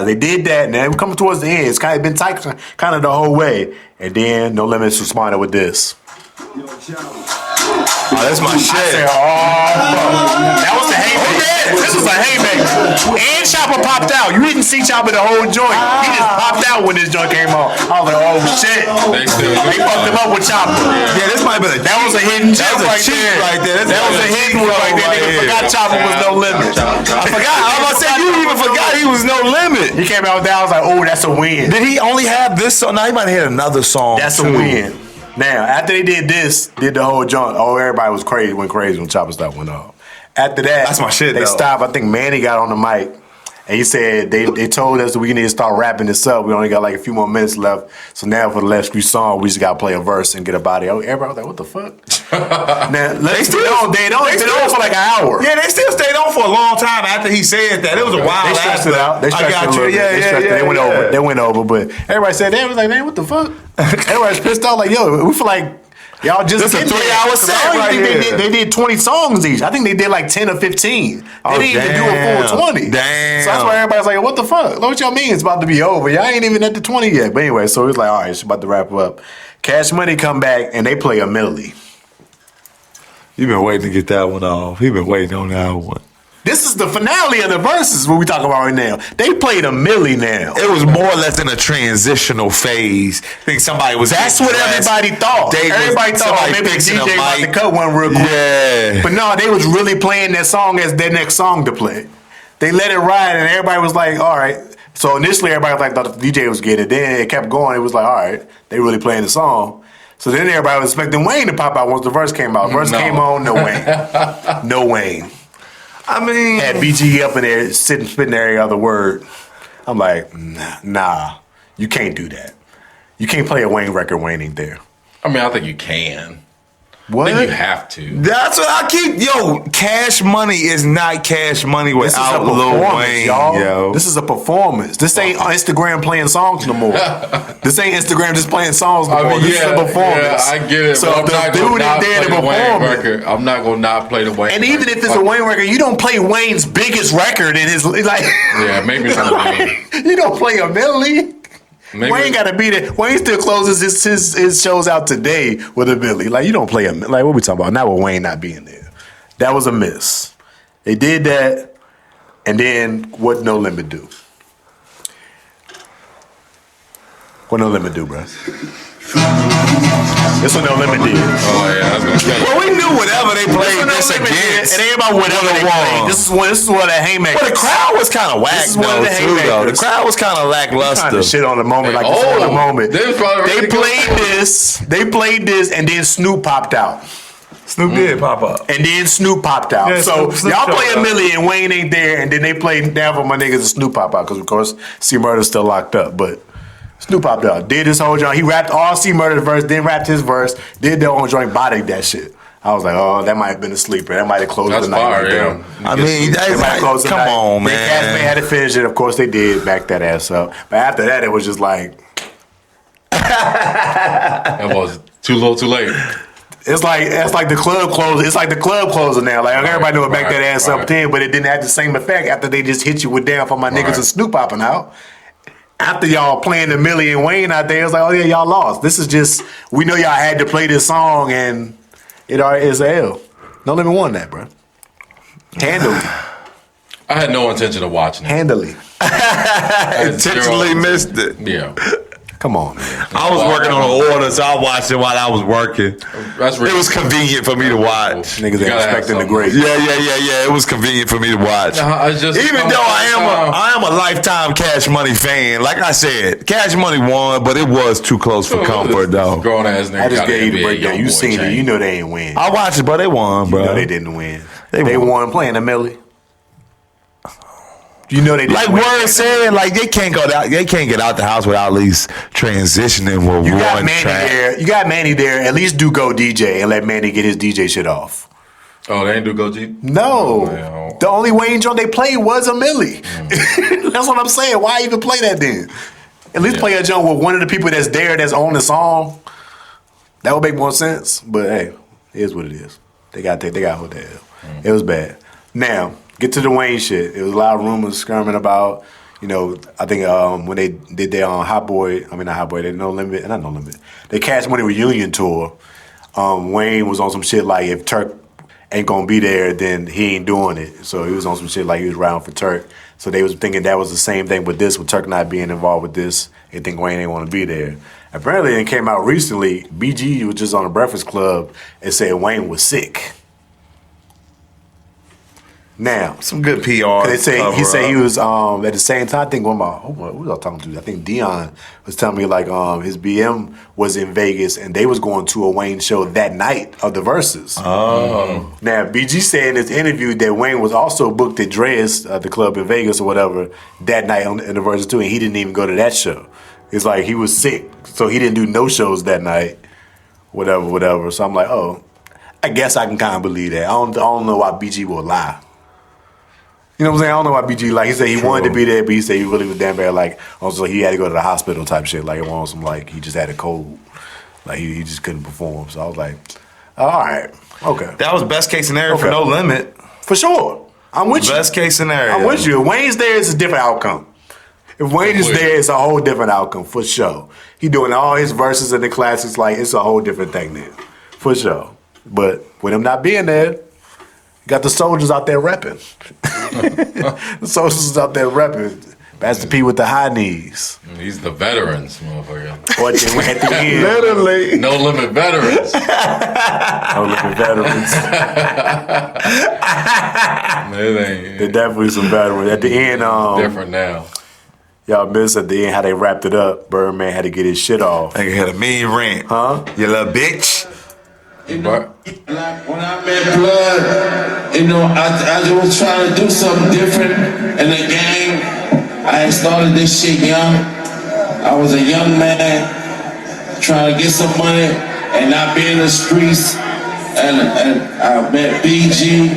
they did that, and then coming towards the end, it's kind of been tight kind of the whole way. And then No Limits responded with this. Oh, that's my shit. I said, that was the haymaker. This was a haymaker. And Chopper popped out. You didn't see Chopper the whole joint. He just popped out when this joint came on. I was like, oh shit. They fucked him up with Chopper. Yeah, this might have been that was a hidden gem right there. That was a hidden one right there. Nigga forgot Chopper was No Limit. I forgot. I was about to say, you even forgot he was No Limit. He came out with that. I was like, oh, that's a win. Did he only have this song? No, he might have had another song. That's a win. Now, after they did the whole joint, everybody went crazy when Chopper Stop went off. After that, that's my shit, they stopped. I think Manny got on the mic, and he said they told us that we need to start wrapping this up. We only got like a few more minutes left. So now for the last few songs, we just got to play a verse and get up out of here. Everybody was like, what the fuck? Now, they stayed on for like an hour. Yeah, they still stayed on for a long time after he said that. It was a while. They stretched it out. They went over, but everybody said, they was like, man, what the fuck? Everybody's pissed off, like, yo, we feel like y'all just this a 3-hour set right here. They did 20 songs each. I think they did like 10 or 15. They didn't even do a full 20. Damn. So that's why everybody's like, what the fuck? What y'all mean it's about to be over? Y'all ain't even at the 20 yet. But anyway, so it's like, all right, it's about to wrap up. Cash Money come back and they play a medley. You've been waiting to get that one off. You've been waiting on that one. This is the finale of the verses, what we talking about right now. They played a milli now. It was more or less in a transitional phase. I think somebody was. That's what everybody thought. Everybody thought maybe the DJ about to cut one real quick. Yeah. But no, they was really playing that song as their next song to play. They let it ride, and everybody was like, all right. So initially, everybody thought the DJ was getting it. Then it kept going. It was like, all right, they really playing the song. So then everybody was expecting Wayne to pop out once the verse came out. Verse came on, no Wayne. No Wayne. I mean, had BG up in there spitting every other word. I'm like, nah, you can't do that. You can't play a Wayne record. Wayne ain't there. I mean, I think you can. What? I think you have to. That's what I keep. Yo, Cash Money is not Cash Money without Lil Wayne, y'all. Yo. This is a performance. This ain't Instagram playing songs no more. This ain't Instagram just playing songs no more. This is a performance. Yeah, I get it. So the dude is there to perform it. I'm not gonna not play the Wayne. And even if it's a Wayne record, you don't play Wayne's biggest record in his like. Yeah, maybe it's not. You don't play a medley. Maybe. Wayne got to be there. Wayne still closes his shows out today with a Billy. Like, you don't play a like, what we talking about? Not with Wayne not being there. That was a miss. They did that, and then what No Limit do? What No Limit do, bro? This what No Limit did. Oh yeah, that's gonna say. Well, we knew whatever they played this against. It ain't about whatever they played. This is what a haymaker. But the crowd was kind of whack though. The crowd was kind of lackluster. Kind of shit on the moment, like it's on the moment. They played this, and then Snoop popped out. Snoop did pop up. And then Snoop popped out. Yeah, so Snoop y'all showed play a up. Millie and Wayne ain't there, and then they play down for my niggas and Snoop pop out because of course C Murder's still locked up, but Snoop popped out. Did his whole joint. He rapped all C Murder's verse, then rapped his verse, did their own joint, bodied that shit. I was like, oh, that might have been a sleeper. That might have closed That's the night fire, right there. I mean, They might have closed the come night. on, They Cash May man. had to finish it. Of course they did. Back that ass up. But after that, it was just like, That was too little, too late. it's like the club closing. It's like the club closing now. Like everybody knew it back right, that ass right. up then, but it didn't have the same effect after they just hit you with down for my niggas Right. and Snoop popping out. After y'all playing the Millie and Wayne out there, it's like, oh yeah, y'all lost. This is just, we know y'all had to play this song and it already is a L. No Limit won that, bro. Handily. I had no intention of watching it. Handily. I had Intentionally zero- missed it. Yeah. Come on, man. I was working on an order, so I watched it while I was working. That's It was convenient for me to watch. Niggas You ain't gotta have expecting the something. great. Yeah. It was convenient for me to watch. I just Even though I am a lifetime Cash Money fan, like I said, Cash Money won, but it was too close for comfort, though. Grown ass nigga. I just got an gave you the NBA breakdown. You YoungBoy seen it. chain. You know they ain't win. I watched it, but they won, bro. You know they didn't win. They They won. won playing the Millie. You know they didn't Like win. Word said, like they can't go out. They can't get out the house without at least transitioning with You got one Manny track. there. You got Manny there. At least do go DJ and let Manny get his DJ shit off. Oh, they ain't do Go G? No. Well. The only Wayne joint they played was a Millie. That's what I'm saying. Why even play that then? At least play a joint with one of the people that's there that's on the song. That would make more sense. But hey, it is what it is. They got hold that L. It was bad. Now, get to the Wayne shit. It was a lot of rumors skirming about, I think when they did their not Hot Boy, they No Limit. They Cash Money Reunion tour. Wayne was on some shit like if Turk ain't gonna be there, then he ain't doing it. So he was on some shit like he was round for Turk. So they was thinking that was the same thing with this, with Turk not being involved with this. They think Wayne ain't want to be there. Apparently, it came out recently. BG was just on the Breakfast Club and said Wayne was sick. Now, Some good PR. they say he said he cover-up. was at the same time. I think who was I talking to? I think Dion was telling me like his BM was in Vegas and they was going to a Wayne show that night of the Verzuz. Oh. Now BG said in his interview that Wayne was also booked at Dre's, the club in Vegas or whatever, that night in the Verzuz too, and he didn't even go to that show. It's like he was sick, so he didn't do no shows that night. Whatever. So I'm like, oh, I guess I can kind of believe that. I don't know why BG will lie. You know what I'm saying? I don't know why BG, like, he said he wanted to be there, but he said he really was damn bad, like, also he had to go to the hospital type shit, like, it was some, like, he just had a cold. Like, he just couldn't perform. So I was like, all right, okay. That was best case scenario for Okay. No Limit. For sure. I'm with you. Best case scenario. I'm with you. If Wayne's there, it's a different outcome. If Wayne is there, it's a whole different outcome, for sure. He doing all his verses in the classics, like, it's a whole different thing then, for sure. But with him not being there, got the soldiers out there repping. The soldiers out there repping. Master P with the high knees. He's the veterans, motherfucker. Or at the end, Literally. No Limit veterans. no Limit veterans. It They're ain't definitely some veterans. At the end, different now. y'all miss at the end how they wrapped it up. Birdman had to get his shit off. Nigga had a mean rant. Huh? You little bitch. But Like when I met Blood, I just was trying to do something different in the game. I had started this shit young. I was a young man trying to get some money and not be in the streets. And I met BG,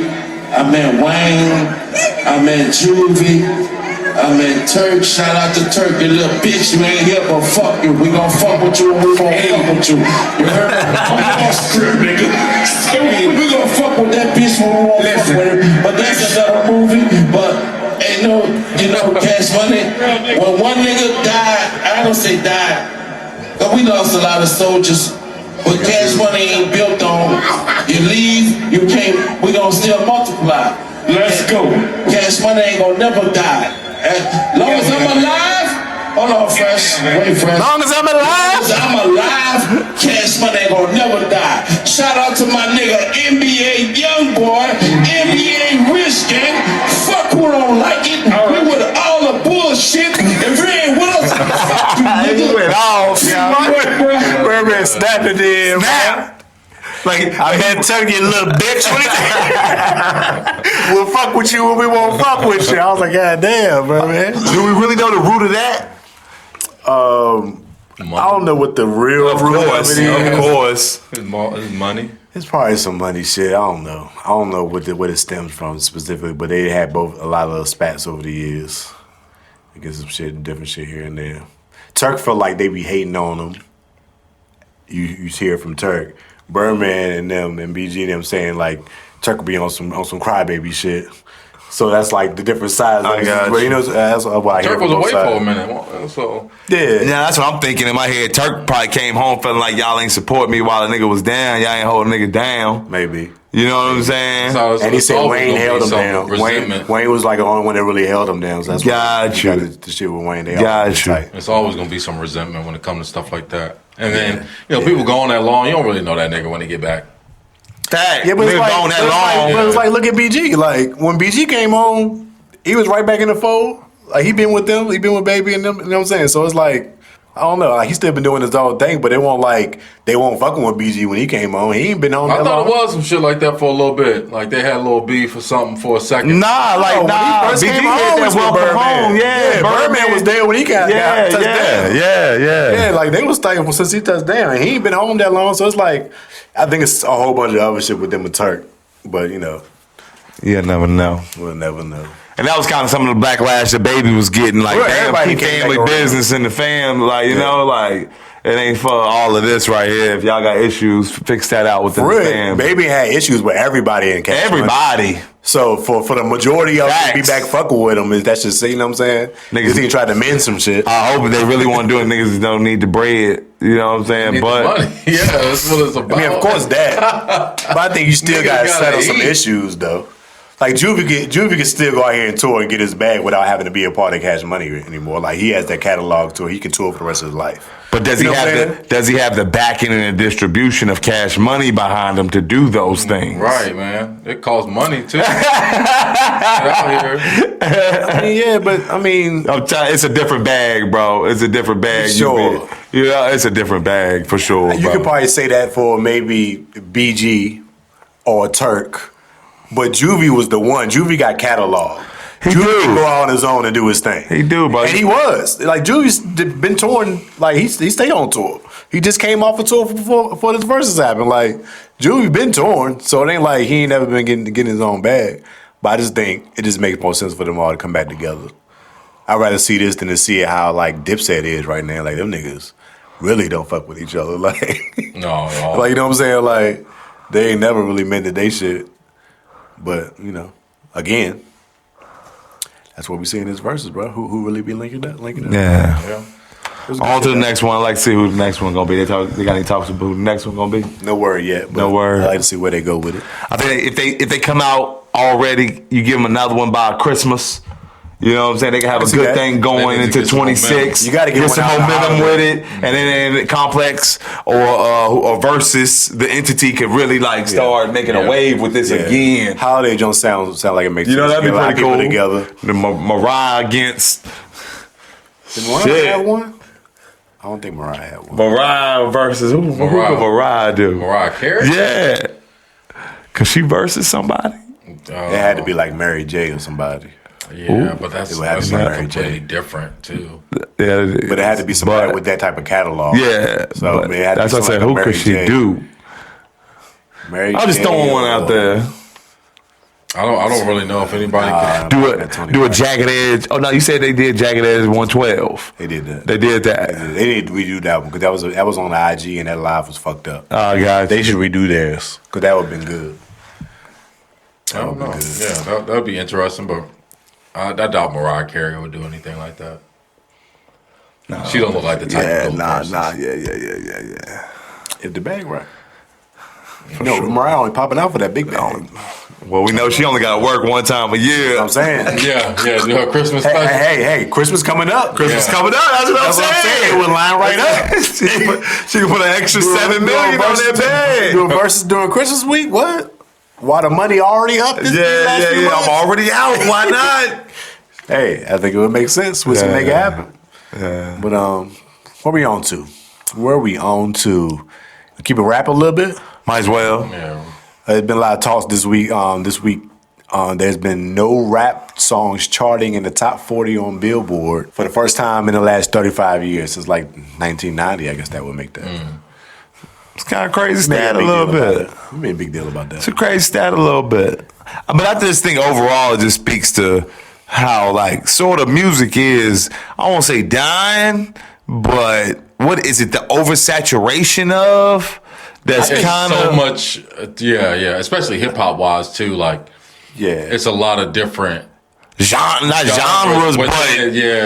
I met Wayne, I met Juvie, I met Turk. Shout out to Turk, you little bitch. You ain't here, but fuck you. We gon' fuck with you and we gon' hang with you. You heard? I'm on strip, nigga. We gon' fuck with that bitch when we won't fuck with her. But that's another movie. But ain't no, Cash Money. When one nigga died, I don't say died, cause we lost a lot of soldiers. But Cash Money ain't built on you leave, you can't, we gon' still multiply. Let's go. Cash Money ain't gonna never die. As long as I'm alive, hold on, Fresh, wait, Fresh. Long as I'm alive. As I'm alive, Cash Money ain't gonna never die. Shout out to my nigga NBA YoungBoy, NBA Rich Gang. Fuck who don't like it. We with all the bullshit. If you ain't with us, fuck you, nigga. You went off, y'all. Birdman snapped it in, man. Like I had Turk, you little bitch. We'll fuck with you when we won't fuck with you. I was like, God damn, bro, man. do we really know the root of that? I don't know what the real root of it is. Of course. His money. It's probably some money shit. I don't know. I don't know what it stems from specifically, but they had both a lot of spats over the years. I guess some shit, different shit here and there. Turk felt like they be hating on him. You hear from Turk, Birdman and them and BG and them saying like Turk will be on some crybaby shit. So that's like the different sides. I got but, you know, that's what I hear. Turk was away for a minute, so Yeah. Yeah, that's what I'm thinking in my head. Turk probably came home feeling like y'all ain't support me while the nigga was down. Y'all ain't hold a nigga down. Maybe. You know what I'm saying? And he said Wayne held him down. Resentment. Wayne was like the only one that really held him down. So that's Got you. the shit with Wayne. They Got all you. tight. It's always gonna be some resentment when it comes to stuff like that. And then people go on that long. You don't really know that nigga when they get back. That Yeah, but it's nigga like, gone that long. but it's like, look at BG. Like when BG came home, he was right back in the fold. Like he been with them, he been with Baby and them. You know what I'm saying? So it's like, I don't know. Like he still been doing his own thing, but they won't fucking with BG when he came home. He ain't been home. I that thought long. it was some shit like that for a little bit. Like they had a little beef or something for a second. Nah, when he first BG came had home, that was with welcome Birdman. home. Yeah, Birdman was there when he got touched down. Yeah. Yeah, like they was staying since he touched down. He ain't been home that long, so it's like I think it's a whole bunch of other shit with them with Turk. But you know, You never know. we'll never know. And that was kind of some of the backlash the Baby was getting. Like, Right, damn, everybody keep came family back around. business in the fam. Like, you know, like, it ain't for all of this right here. If y'all got issues, fix that out within For the real, fam. Baby had issues with everybody in Cash Money. Everybody. So for the majority of them to be Facts. back fucking with him, that's just, you know what I'm saying? Niggas- Niggas he tried to mend some shit. I hope if they really want to do it, niggas don't need the bread. You know what I'm saying? Need the But money. Yeah, that's what it's about. I mean, of course that. But I think you still Niggas got to gotta settle some eat. issues though. Like Juvie can still go out here and tour and get his bag without having to be a part of Cash Money anymore. Like he has that catalog tour, he can tour for the rest of his life. does You he know what I'm have saying? does he have the backing and the distribution of Cash Money behind him to do those things? Right, man. It costs money too. Get out here. I mean, yeah, but I mean, I'm telling it's a different bag, bro. It's a different bag. Sure. You know, it's a different bag for sure. you bro. could probably say that for maybe BG or Turk. But Juvie was the one. Juvie got catalog. He Juvie do. can go out on his own and do his thing. He do, bro. And he was. Like, Juvie's been touring. Like, he stayed on tour. He just came off a tour before this Verzuz happened. Like, Juvie been touring, so it ain't like he ain't never been getting his own bag. But I just think it just makes more sense for them all to come back together. I'd rather see this than to see how, like, Dipset is right now. Like, them niggas really don't fuck with each other. Like, No, like, you know what I'm saying? Like, they ain't never really meant that they shit. But, you know, again, that's what we see in this Verzuz, bro. Who really be linking up? Yeah. yeah. It was good On to shit, the though. next one. I like to see who the next one gonna be. They got any talks about who the next one gonna be? No word yet. But No word. I like to see where they go with it. I think if they come out already, you give them another one by Christmas. You know what I'm saying? They can have a see good that. thing They going need to into get some 26. momentum. You gotta get some one out momentum of with it. it, and then Complex or Versus, the entity could really like start making a wave with this again. Holiday don't sound like it makes You know, sense. that'd be Get a lot of pretty cool. people together. The Mariah against Did Mariah Shit. have one? I don't think Mariah had one. Mariah versus who could Mariah do? Mariah Carey? Yeah. Could she versus somebody? It had to be like Mary J or somebody. Yeah, but that's It would have to be like Mary completely J. different too. Yeah, But it had to be somebody But- with that type of catalog. Yeah, So but it had to that's be what I said. somebody Who like could Mary she J. do? Mary I'm just J. throwing one out there. I don't really know if anybody can. Do a Jagged Edge. Oh no, you said they did Jagged Edge 112. They did that. They did that. They need to redo that one because that was on the IG and that live was fucked up. Oh, guys, They should redo theirs because that would have been good. I don't know. Yeah, that would be interesting, but I doubt Mariah Carey would do anything like that. She don't look like the type of person. yeah. If the bag right. No, Mariah only popping out for that big bag. Well, we know she only got to work one time a year. You know what I'm saying? Yeah, do her Christmas Hey, special. hey, Christmas coming up. Christmas Yeah. coming up. That's what That's what I'm saying. It would line right up. she can put an extra $7 million on that bag. Doing versus during Christmas week? What? Why the money already up this last few Yeah. months? I'm already out. Why not? Hey, I think it would make sense. We should make it happen. Yeah. But where we on to? Where we on to? Keep it rap a little bit. Might as well. Yeah. There's been a lot of talks this week. There's been no rap songs charting in the top 40 on Billboard for the first time in the last 35 years since like 1990. I guess that would make that. It's kind of crazy stat a little bit. You made a big deal about that. It's a crazy stat a little bit. But I just think overall it just speaks to how like sort of music is, I won't say dying, but what is it, the oversaturation of? That's kind of so much, especially hip hop wise too. Like, it's a lot of different genres, but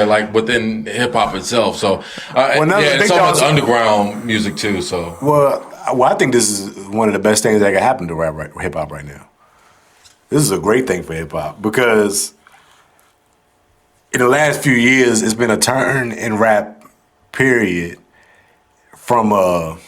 like within hip hop itself. So, it's so much underground music too. So, well, I think this is one of the best things that can happen to hip hop right now. This is a great thing for hip hop because in the last few years, it's been a turn in rap. Period. From a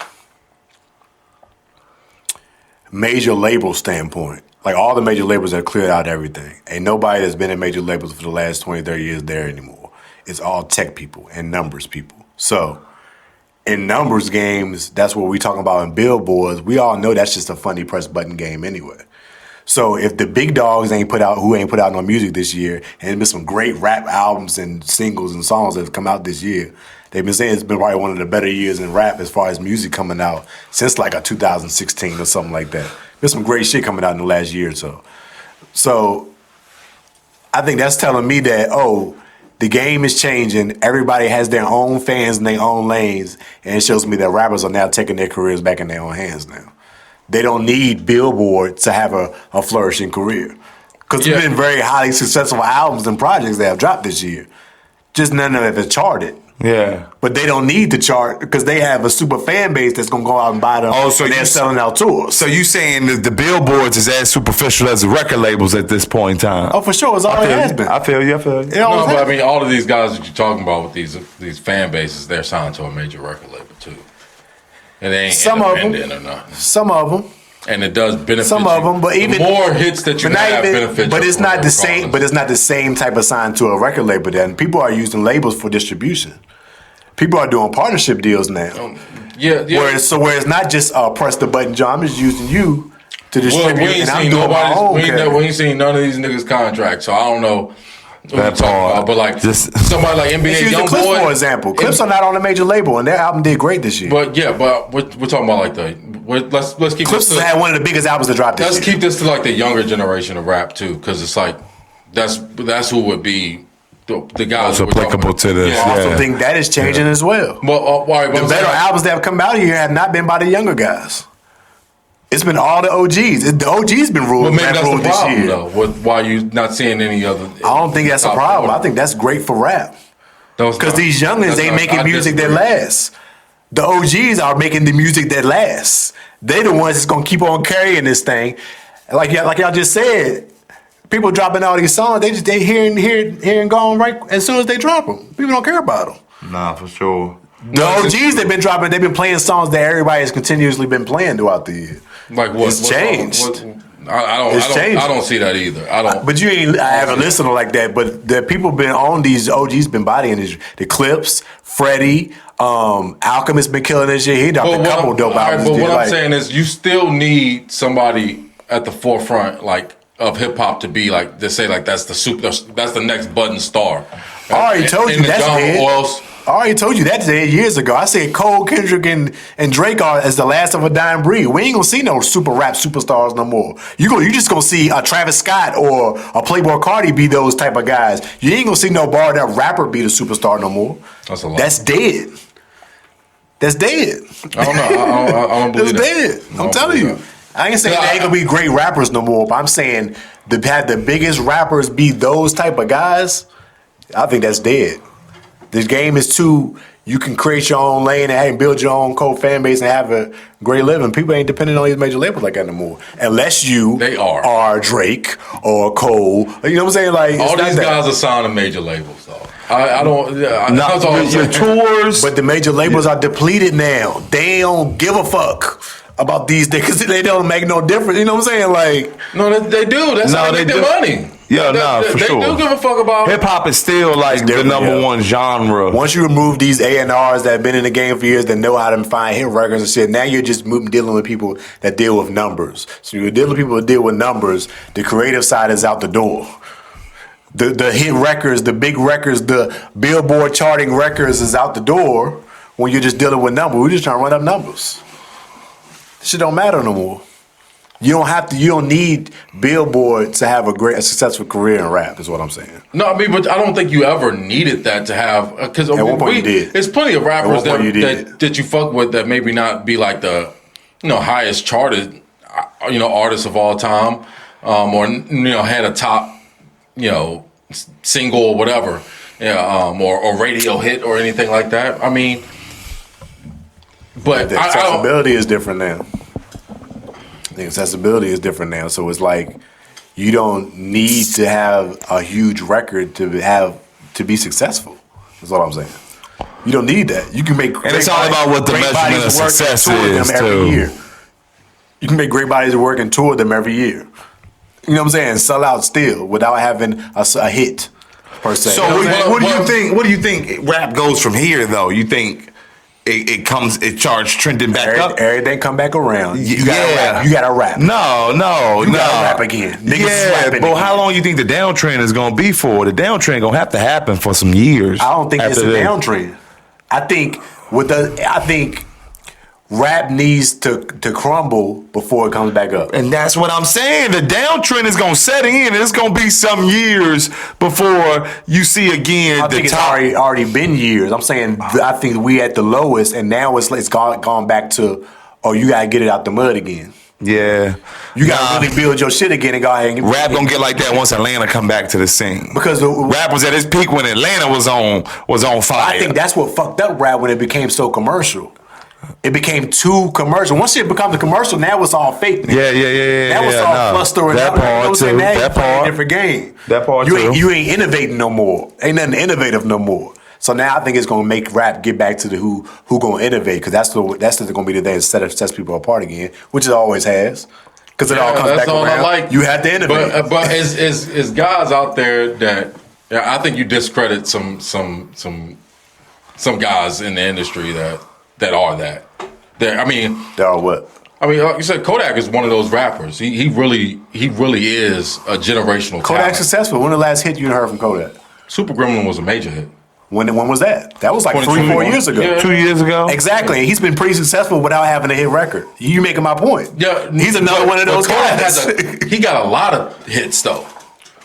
major label standpoint, like all the major labels have cleared out everything. Ain't nobody that's been in major labels for the last 20, 30 years there anymore. It's all tech people and numbers people. So in numbers games, that's what we talking about in billboards. We all know that's just a funny press button game anyway. So if the big dogs ain't put out no music this year, and there's been some great rap albums and singles and songs that have come out this year, they've been saying it's been probably one of the better years in rap as far as music coming out since like a 2016 or something like that. There's some great shit coming out in the last year or so. So I think that's telling me that, the game is changing. Everybody has their own fans in their own lanes, and it shows me that rappers are now taking their careers back in their own hands now. They don't need Billboard to have a flourishing career. Because there's been very highly successful albums and projects that have dropped this year. Just none of it have charted. Yeah. But they don't need to chart because they have a super fan base that's going to go out and buy them. So they're selling out tours. So you saying that the billboards is as superficial as the record labels at this point in time? Oh, for sure. It's all it has been. I feel you. But I mean, all of these guys that you're talking about with these fan bases, they're signed to a major record label too. And they ain't independent or nothing. Some of them. And it does benefit some of them, but even the more hits that you have benefit. But it's not the same. But it's not the same type of sign to a record label. Then people are using labels for distribution. People are doing partnership deals now. Where it's not just press the button, John. I'm just using you to distribute, we ain't seen none of these niggas' contracts, so I don't know. That part, but like somebody like NBA Young Clips, for example, Clips are not on a major label, and their album did great this year. But we're talking about like let's keep Clips had one of the biggest albums to drop this year. Let's keep this to like the younger generation of rap too, because it's like that's who would be the guys who applicable to this. I also think that is changing as well. Well, the better albums that have come out here have not been by the younger guys. It's been all the OGs. The OGs been ruling. Well, maybe that's the problem, though. Why you not seeing any other? I don't think that's a problem. I think that's great for rap. Because these youngins ain't making music that lasts. The OGs are making the music that lasts. They the ones that's gonna keep on carrying this thing. Like y'all just said, people dropping all these songs. They hear and gone right as soon as they drop them. People don't care about them. Nah, for sure. The OGs they've been dropping. They've been playing songs that everybody has continuously been playing throughout the year. Like what? It's changed. I don't see that either. I don't. But you ain't. I haven't listened to like that. But the people been on these OGs been bodying the Clips. Freddie, Alchemist been killing this shit. He dropped a couple dope albums. But what I'm saying is, you still need somebody at the forefront, like of hip hop, to be like to say like that's the next button star. I already told you that's dead. I already told you that today years ago. I said Cole, Kendrick, and Drake are as the last of a dying breed. We ain't gonna see no super rap superstars no more. You just gonna see a Travis Scott or a Playboy Cardi be those type of guys. You ain't gonna see no bar that rapper be the superstar no more. That's a lot. That's dead. That's dead. I don't know. I don't believe that's dead. I'm telling you. I ain't saying they ain't gonna be great rappers no more, but I'm saying to have the biggest rappers be those type of guys, I think that's dead. This game is you can create your own lane and build your own cold fan base and have a great living. People ain't depending on these major labels like that anymore. Unless they are Drake or Cole. You know what I'm saying? Like all these guys are signed to major labels though. Your tours. But the major labels are depleted now. They don't give a fuck about these because they don't make no difference. You know what I'm saying? Like no, they do. That's how they get their money. Yeah, no, for sure. They do give a fuck about hip hop is still like the number one genre. Once you remove these A&Rs that have been in the game for years that know how to find hit records and shit, now you're just dealing with people that deal with numbers. So you're dealing with people that deal with numbers. The creative side is out the door. The hit records, the big records, the Billboard charting records is out the door when you're just dealing with numbers. We're just trying to run up numbers. Shit don't matter no more. You don't need Billboard to have a successful career in rap, is what I'm saying. No, I mean, but I don't think you ever needed that to have, because at one point you did. There's plenty of rappers that you fuck with that maybe not be like the, highest charted, artists of all time, or had a top, single or whatever, or radio hit or anything like that. I mean, but the accessibility is different now. The accessibility is different now, so it's like you don't need to have a huge record to be successful. That's what I'm saying. You don't need that. You can make and it's all about what the measurement of success is every year. You can make great bodies of work and tour them every year. You know what I'm saying? Sell out still without having a hit per se. So what do you think rap goes from here though? You think it starts trending back up? Everything come back around. You gotta rap. No. You gotta rap again. Niggas but how long you think the downtrend is gonna be for? The downtrend gonna have to happen for some years. I don't think it's a downtrend. I think rap needs to crumble before it comes back up. And that's what I'm saying. The downtrend is going to set in. It's going to be some years before you see again I think it's already been years. I'm saying I think we at the lowest, and now it's gone back to, you got to get it out the mud again. Yeah. You got to really build your shit again and go ahead and rap going to get like that once Atlanta come back to the scene. Because rap was at its peak when Atlanta was on fire. I think that's what fucked up rap when it became so commercial. It became too commercial. Once it becomes a commercial, now it's all fake. Now. That was all fluster and that part too. That part, a different game. That part you ain't innovating no more. Ain't nothing innovative no more. So now I think it's gonna make rap get back to the who gonna innovate, because that's gonna be the thing that sets people apart again, which it always has. Because it all comes back around. I like. You have to innovate. But is guys out there that I think you discredit some guys in the industry that are that. They are what? I mean, like you said, Kodak is one of those rappers. He really is a generational Kodak's successful. When the last hit you heard from Kodak? Super Gremlin was a major hit. When was that? That was like 3-4 years ago. Yeah. 2 years ago? Exactly. He's been pretty successful without having a hit record. You making my point. Yeah. He's another one of those guys. He got a lot of hits, though.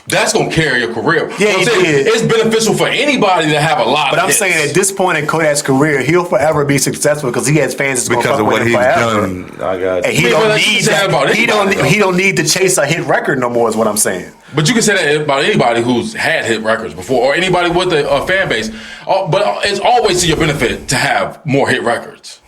That's going to carry your career. Yeah, it's beneficial for anybody to have a lot But of I'm hits. saying at this point in Kodak's career, he'll forever be successful because he has fans that's going to fuck with him forever. Done. I got and he don't need to chase a hit record no more is what I'm saying. But you can say that about anybody who's had hit records before, or anybody with a fan base. But it's always to your benefit to have more hit records,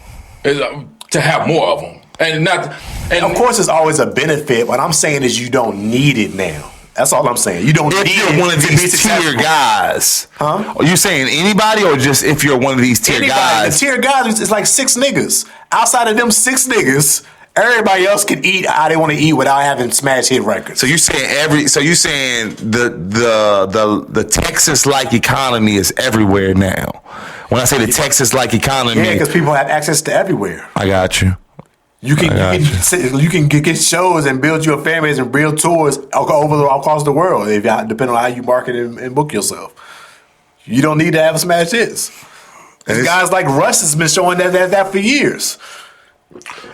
to have more of them. And of course it's always a benefit. What I'm saying is you don't need it now. That's all I'm saying. You don't need if you're one of these tier guys. Huh? Are you saying anybody, or just if you're one of these tier guys? The tier guys is like 6 niggas. Outside of them 6 niggas, everybody else can eat how they want to eat without having smash hit records. So you saying the Texas-like economy is everywhere now. When I say the Texas-like economy, yeah, because people have access to everywhere. I got you. You can get shows and build you a fan base and build tours across the world, depending on how you market and book yourself. You don't need to have smash hits. Guys like Russ has been showing that for years.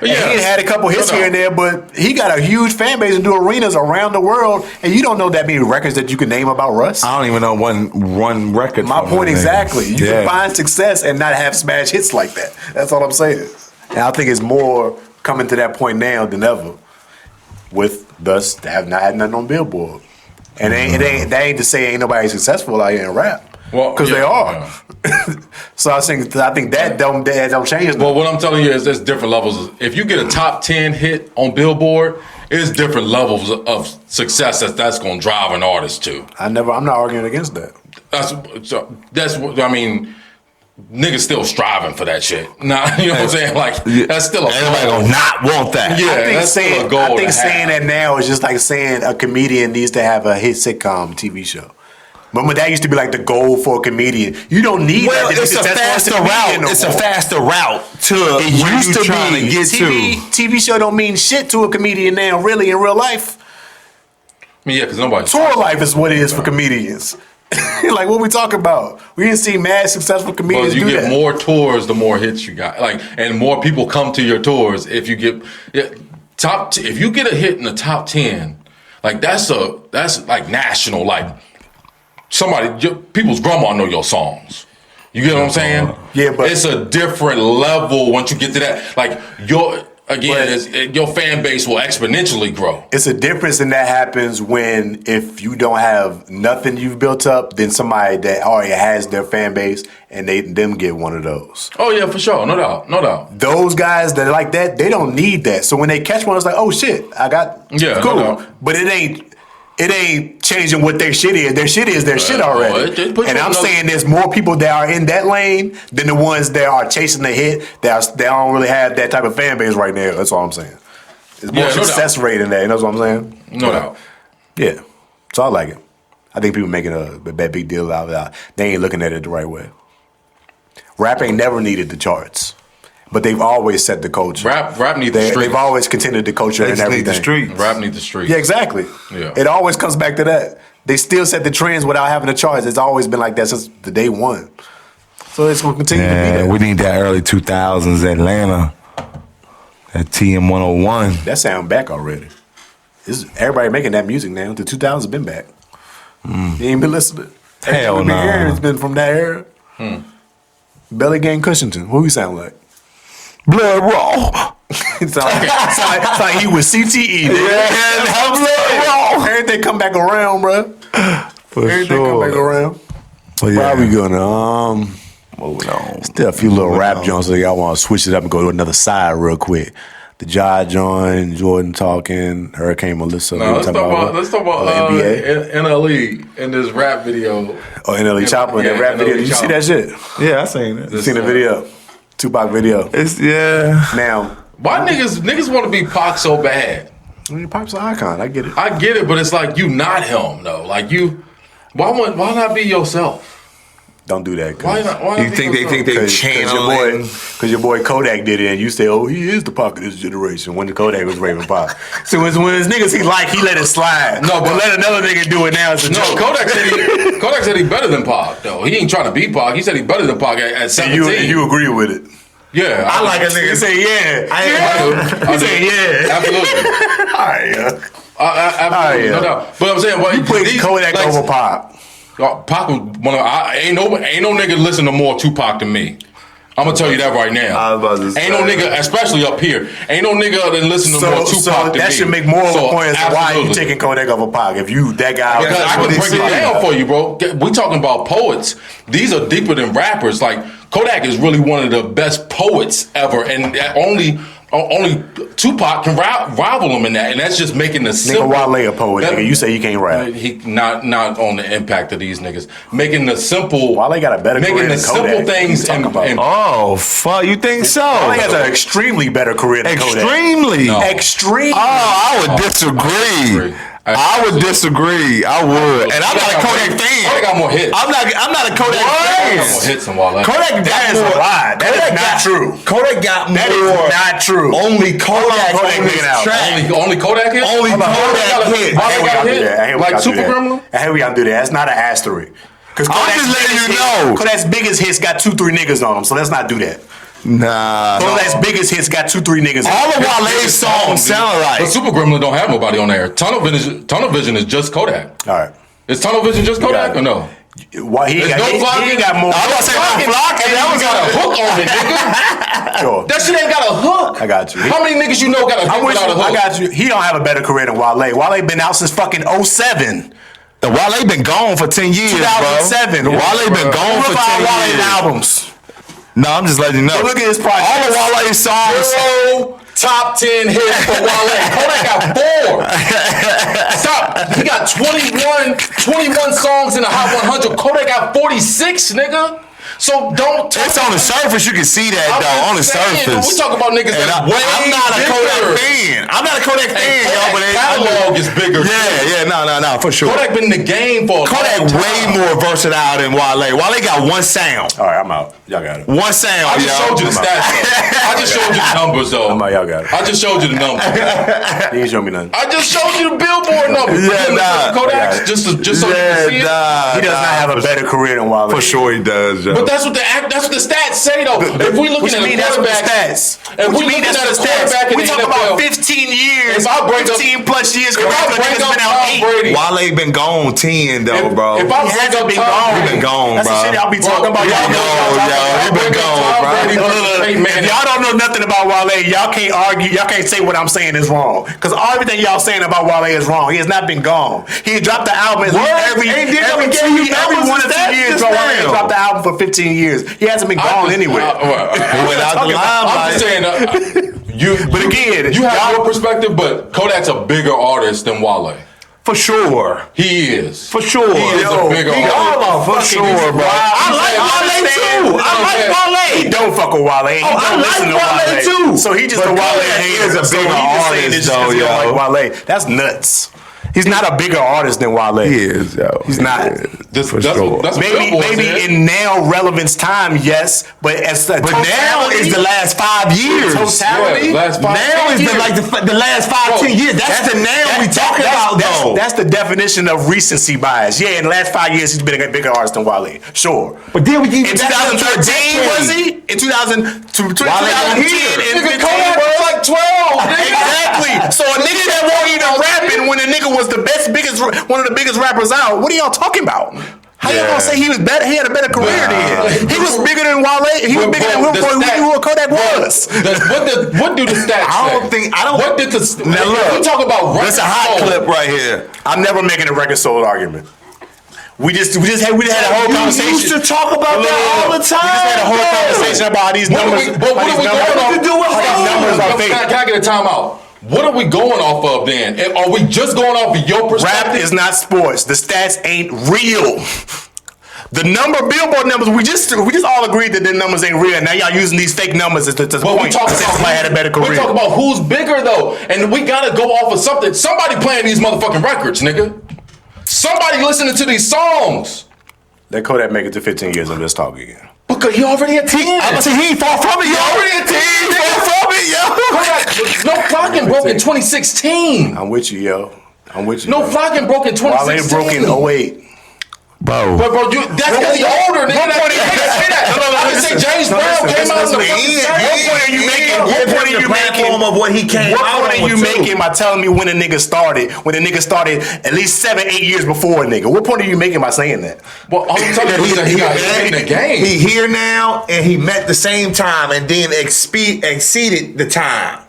Yeah. He had a couple hits here and there, but he got a huge fan base and do arenas around the world, and you don't know that many records that you can name about Russ. I don't even know one record. My point exactly. You can find success and not have smash hits like that. That's all I'm saying. And I think it's more coming to that point now than ever, with thus have not had nothing on Billboard, and that ain't to say ain't nobody successful out here in rap, because they are. Yeah. So I think that don't change. Well, what I'm telling you is there's different levels. If you get a top 10 hit on Billboard, it's different levels of success that's going to drive an artist to. I'm not arguing against that. That's what I mean. niggas still striving for that shit. Nah, you know what I'm saying? Like, that's still a Everybody goal. gonna not want that. Yeah, I think that's still saying a goal. saying that now is just like saying a comedian needs to have a hit sitcom TV show. Remember that used to be like the goal for a comedian. You don't need Well, that. it's a faster route. It's a faster route to It where used you to trying be. to get TV show don't mean shit to a comedian now, really, in real life. I mean, yeah, because nobody. Tour life is what it is for comedians. Like, what we talking about? We didn't see mad successful comedians Well, you do get that. more tours, the more hits you got. Like, and more people come to your tours if you get if you get a hit in the top 10, like that's like national. Like people's grandma know your songs. You get what I'm saying? Yeah, but it's a different level once you get to that. Like your fan base will exponentially grow. It's a difference, and that happens when if you don't have nothing you've built up, then somebody that already has their fan base and them get one of those. Oh yeah, for sure, no doubt. Those guys that are like that, they don't need that. So when they catch one, it's like, oh shit, I got cool. No doubt. But it ain't changing what their shit is. Their shit is their shit already. And I'm saying there's more people that are in that lane than the ones that are chasing the hit that don't really have that type of fan base right now. That's all I'm saying. It's more success rate in that. You know what I'm saying? No doubt. Yeah. So I like it. I think people making a big deal out of it. They ain't looking at it the right way. Rap ain't never needed the charts. But they've always set the culture. Rap needs the streets. They've always continued the culture and everything. Need the streets. Rap needs the streets. Yeah, exactly. Yeah. It always comes back to that. They still set the trends without having the charts. It's always been like that since the day one. So it's going to continue to be that. We need that early 2000s Atlanta. That TM 101. That sound back already. Everybody making that music now. The 2000s been back. You ain't been listening. Hell no. It's been from that era. Belly Gang Cushington. Who he sound like? Blood Raw. It's like he was CTE. Yeah, Blood Raw. Everything come back around, bro. For Everything come back around. Well, Where are we gonna moving on. Still a few little rap joints, so y'all want to switch it up and go to another side real quick. The Ja joint, Jordan talking, Hurricane Melissa. No, let's talk about NBA. NLE in this rap video. Oh, NLE Chopper in that rap video. Did you see that shit? Yeah, I seen it. You seen the video? Tupac video. It's Now, why niggas want to be Pac so bad? I mean, Pac's an icon. I get it. I get it, but it's like you not him though. Like you, why not be yourself? Don't do that. Why not You think they channeling? Because your boy Kodak did it, and you say, "Oh, he is the Pac of this generation." When the Kodak was raving Pac, so when his niggas he let it slide. No, but let another nigga do it now. It's a joke. Kodak said he better than Pac though. He ain't trying to be Pac. He said he better than Pac at 17. And you agree with it? Yeah, I like a nigga He say yeah. I say yeah. Absolutely. All right, yeah. Absolutely, no doubt. But I'm saying, You put Kodak over Pac. Pac was one of ain't no nigga listen to more Tupac than me. I'm gonna tell you that right now. I was about to ain't no nigga, especially up here, ain't no nigga that listen to more Tupac than me. That should make more of a point as to why you absolutely. taking Kodak over Pac. If you that guy, Because I can break it down for you, bro. We talking about poets. These are deeper than rappers. Like Kodak is really one of the best poets ever, and only Tupac can rival him in that, and that's just making the simple. Nigga Wale a poet, nigga. You say you can't rap. He not on the impact of these niggas. Making the simple. Wale got a better making career the than simple Kodak. things and Oh, fuck. You think so? Wale has an extremely better career than Kodak. Extremely. No. Extreme. Oh, I would disagree. I would disagree. I would. And I'm not a Kodak fan. Kodak got more hits. I'm not a Kodak fan. Got more hits than Wale. Kodak got That is more. a lie. That is not true. Kodak got more. That is not true. Only Kodak on his been out. track. Only Kodak hits. Only Kodak hit. Wale got a hit. Like Super Criminal. I hate we gotta do that. That's not an asterisk. Because I'm just letting you know. Kodak's biggest hits got 2-3 niggas on them, so let's not do that. Nah. Kodak's biggest hits got 2-3 niggas. All of Wale's songs sound But like. Super Gremlin don't have nobody on there. Tunnel Vision is just Kodak. All right. Is Tunnel Vision just Kodak or no? Why he There's no Flock. ain't got more. I was gonna say no Flock, and that was got a hook on it, nigga. Sure. That shit ain't got a hook. I got you. How many niggas you know got a hook without a hook? I got you. He don't have a better career than Wale. Wale been out since fucking 07. The Wale been gone for 10 years, 2007. bro. Wale been gone for 10 Wale's years. albums. No, I'm just letting you know. So look at his project. All of Wale's songs. Zero top 10 hits for Wale. Kodak got 4. Stop. He got 21 songs in the Hot 100. Kodak got 46, nigga. So don't. It's on the surface. You can see that though. On the surface. We talk about niggas that way I'm not a Kodak fan. I'm not a Kodak fan, y'all. But catalog is bigger. Yeah, no, for sure. Kodak been in the game for a Kodak long time. way more versatile than Wale. Wale got one sound. All right, I'm out. Y'all got it. One sound. I just showed you the stats. I just showed you the numbers though. I'm out. Y'all got it. I just showed you the numbers. You ain't show me nothing. I just showed you the Billboard numbers. Kodak just so you can see it. He does not have a better career than Wale. For sure he does, yo. But that's what the stats say though. If we looking at a quarterback, if we looking at a quarterback in the NFL, about 15 years. If I bring 15 plus years. If I bring up Tom Brady, Wale been gone 10 though, bro. If I bring up Tom Brady, he been gone, bro. That's the shit y'all be talking about. Y'all he been gone, bro. If y'all don't know nothing about Wale, y'all can't argue. Y'all can't say what I'm saying is wrong. Because everything y'all saying about Wale is wrong. He has not been gone. He dropped the album every 1 or 2 years. Bro, Wale dropped the album for 15 years. He hasn't been gone anywhere. Without the limelight. I'm just saying. But again, you have your perspective, but Kodak's a bigger artist than Wale. For sure. He is. For sure. He is a bigger artist. For sure, bro. I like Wale too. I like Wale. He don't fuck with Wale. He don't listen to Wale too. So he just a Wale hater. He is a bigger artist though, yo. Like Wale. That's nuts. He's not a bigger artist than Wale. He is, yo. He's not. That's maybe in now relevance time, yes, but as the now is the last 5 years. Totality. Last 5, now is the last 5-10 years. That's the now we talking about though. That's the definition of recency bias. Yeah, in the last 5 years, he's been a bigger artist than Wale. Sure. But then we in 2013 was he? In 2010 and 15 was like 12. Exactly. So a nigga that won't even rapping when a nigga was the one of the biggest rappers out. What are y'all talking about? How y'all gonna say he was better? He had a better career than he was bigger than Wale. He was bigger than who knew what Kodak was. What do the stats say? What did the now look? We talk about that's a hot clip right here. I'm never making a record sold argument. We had a whole conversation. We used to talk about that all the time. We just had a whole conversation about how these numbers. But what are we going off? Numbers are fake. Can I get a timeout? What are we going off of then? Are we just going off of your perspective? Rap is not sports. The stats ain't real. The Billboard numbers, we just all agreed that the numbers ain't real. Now y'all using these fake numbers to point to say somebody had a better career. We talk about who's bigger though, and we gotta go off of something. Somebody playing these motherfucking records, nigga. Somebody listening to these songs. Let Kodak make it to 15 years of this talk again. Because he already at 10. I'm saying he ain't far from it. He already at 10. He far from it, yo. No Flocking broke in 2016. I'm with you, yo. I'm with you. No Flocking broke in 2016. Wale broke in 08. Bro, that's because he older, nigga. I didn't say James Brown came out in the What point are you making? What point are you making of what he came What out point are you making by telling me when a nigga started? When a nigga started at least 7-8 years before a nigga. What point are you making by saying that? Well, I'm telling you that he got in the game. He here now, and he met the same time, and then exceeded the time.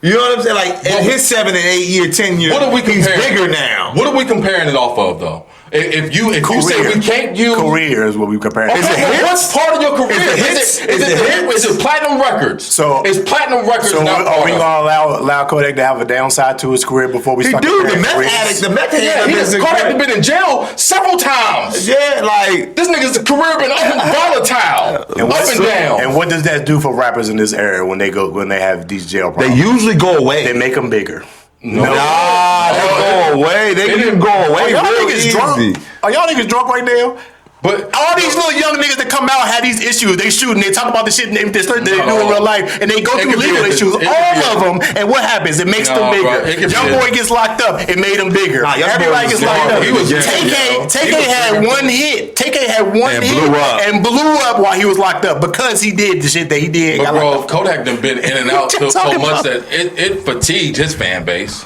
You know what I'm saying? Like in his 7 and 8 year, 10 years, what are we comparing? He's bigger now. What are we comparing it off of though? If you say we can't use career is what we compare. Okay, what's part of your career? Is it platinum records? So it's platinum records. So are we gonna allow Kodak to have a downside to his career before we start? The meth addict, the meth addict. Kodak been in jail several times. Yeah, like this nigga's career been volatile, up and down. And what does that do for rappers in this era when they have these jail problems? They usually go away. They make them bigger. No, they go away. They didn't go away. Are y'all niggas drunk? Are y'all niggas drunk right now? But all these little young niggas that come out have these issues. They shoot and they talk about the shit they do in real life, and they go through legal issues. All of them, and what happens? It makes them bigger. Young boy gets locked up. It made him bigger. Everybody gets locked up. TK had one hit. TK had one hit and blew up while he was locked up because he did the shit that he did. But bro, Kodak done been in and out so much that it fatigued his fan base.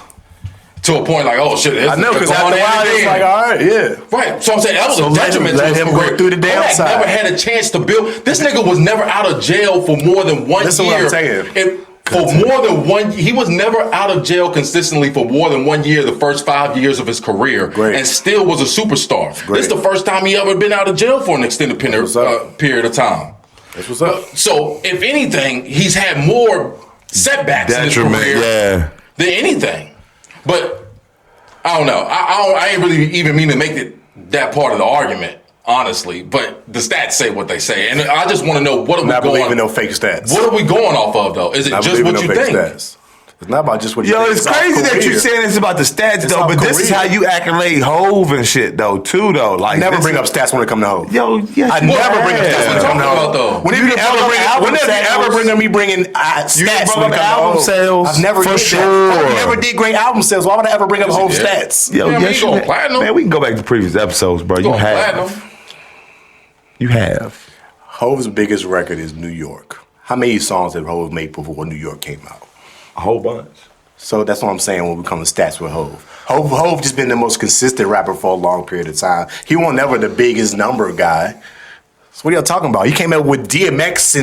To a point like, oh shit, I know, because after a while it's like, all right, yeah. Right, so I'm saying that was a detriment to his career. Let him go through the downside. Kodak never had a chance to build. This nigga was never out of jail for more than 1 year. That's what I'm saying. For more than 1 year, he was never out of jail consistently for more than 1 year the first 5 years of his career. Great. And still was a superstar. This is the first time he ever been out of jail for an extended period of time. That's what's up. So, if anything, he's had more setbacks in his career than anything. But I don't know. I ain't really even mean to make it that part of the argument. honestly, but the stats say what they say, and I just want to know what are we Not going. believing no fake stats. What are we going off of though? Is it Not just what believing you no fake think? Stats. It's not about just what you Yo, think. it's crazy that you're saying it's about the stats, It's though, our but this is career. how you accolade Hove and shit, though, too, though. Like, I never this bring is- up stats when it come to Hov. Yo, yes, I you never bring up have. stats when it come to What are you talking Hov. about, though? Whenever you ever bring me bringing stats when it brought up comes to album Hov, sales I've never for did sure. that. Hov never did great album sales. Why would I ever bring up Yes, he Hov did. stats? Yo, Yeah, yes, you you go have. platinum. Man, we can go back to previous episodes, bro. You Going have. platinum. You have. Hov's biggest record is New York. How many songs did Hov make before New York came out? A whole bunch. So that's what I'm saying when we come to stats with Hov. Hov just been the most consistent rapper for a long period of time. He wasn't never the biggest number guy. So what are y'all talking about? He came up with DMX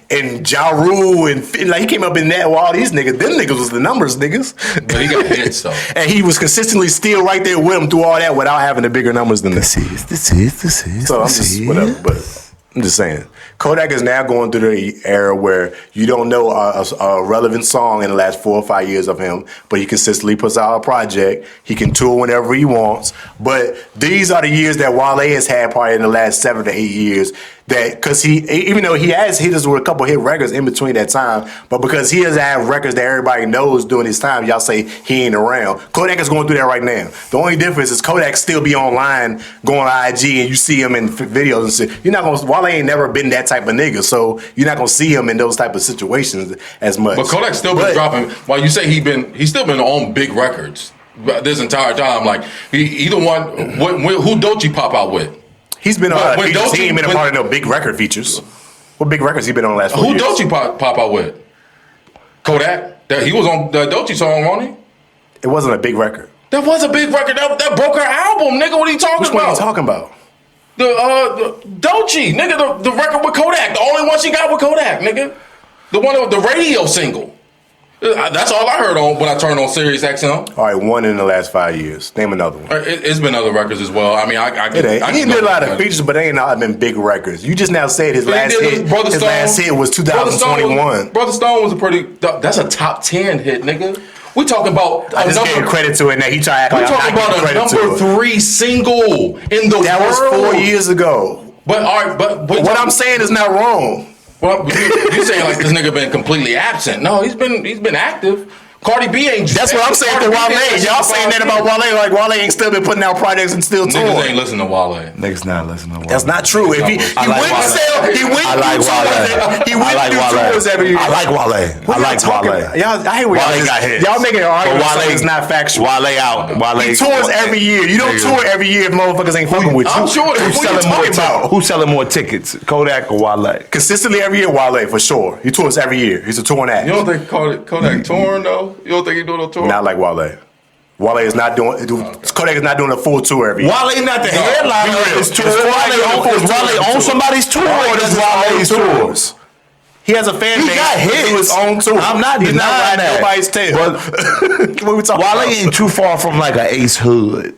and Ja Rule and like he came up in that with all these niggas. Them niggas was the numbers niggas. But he got hits though. And he was consistently still right there with him through all that without having the bigger numbers than this. This is. So I'm just whatever, but I'm just saying. Kodak is now going through the era where you don't know a relevant song in the last 4 or 5 years of him, but he consistently puts out a project. He can tour whenever he wants. But these are the years that Wale has had probably in the last 7 to 8 years. That because he, even though he has hit us with a couple hit records in between that time, but because he doesn't have records that everybody knows during his time, y'all say he ain't around. Kodak is going through that right now. The only difference is Kodak still be online, going to IG, and you see him in videos and shit. You're not gonna. Wale ain't never been that type of nigga, so you're not gonna see him in those type of situations as much. But Kodak's still been dropping. While you say he's still been on big records this entire time. Like either one. Who Doechii pop out with? He's been on a lot of When features. He Doechii- ain't been a part of no big record features. What big records he been on the last 4 Who years? Doechii pop out with? Kodak. That he was on the Doechii song, wasn't he? It wasn't a big record. That was a big record. That broke her album, nigga. What are you talking Which one are about? you talking about? The Doechii, nigga, the record with Kodak, the only one she got with Kodak, nigga. The one with the radio single. That's all I heard on when I turned on Sirius XM. All right, one in the last 5 years. Name another one. It's been other records as well. I mean, It ain't. He did a lot of features, but they ain't all been big records. You just now said his last hit. His last hit was 2021. Brother Stone was a pretty. That's a top 10 hit, nigga. We talking about. I just gave credit to it. Now he tried to We act like I'm talking not giving about a credit to number it. 3 single in the That world. was 4 years ago. But all right, but What I'm saying is not wrong. Well, you saying like this nigga been completely absent? No, he's been active. Cardi B ain't. That's what I'm saying to Wale. Y'all saying that about Wale, like Wale ain't still been putting out projects and still Niggas ain't touring. listening to Wale. Niggas not listening to Wale. That's not true. If he I like went Wale. sell, he went I like through Wale. tours. He went I like through Wale. tours every year. I like Wale. What I y'all like talking Wale. about? Y'all, I hear what Wale y'all got hits. Y'all making an argument But so it's not factual. Wale out. Wale. He tours every year. You don't tour every year if motherfuckers ain't fucking with you. I'm sure. What you talking about? Who's selling more tickets, Kodak or Wale? Consistently every year, Wale for sure. He tours every year. He's a touring act. You don't think Kodak touring though? You don't think he doing no touring? Not like Wale. Wale is not doing. Kodak is not doing a full tour every year. Wale not the headliner of his tour. Is Wale on somebody's tour or does Wale's tours? He has a fan He base. got hits. To his own tour. I'm not He's denying riding that. nobody's tail. What we talking Wale about? ain't too far from like an Ace Hood.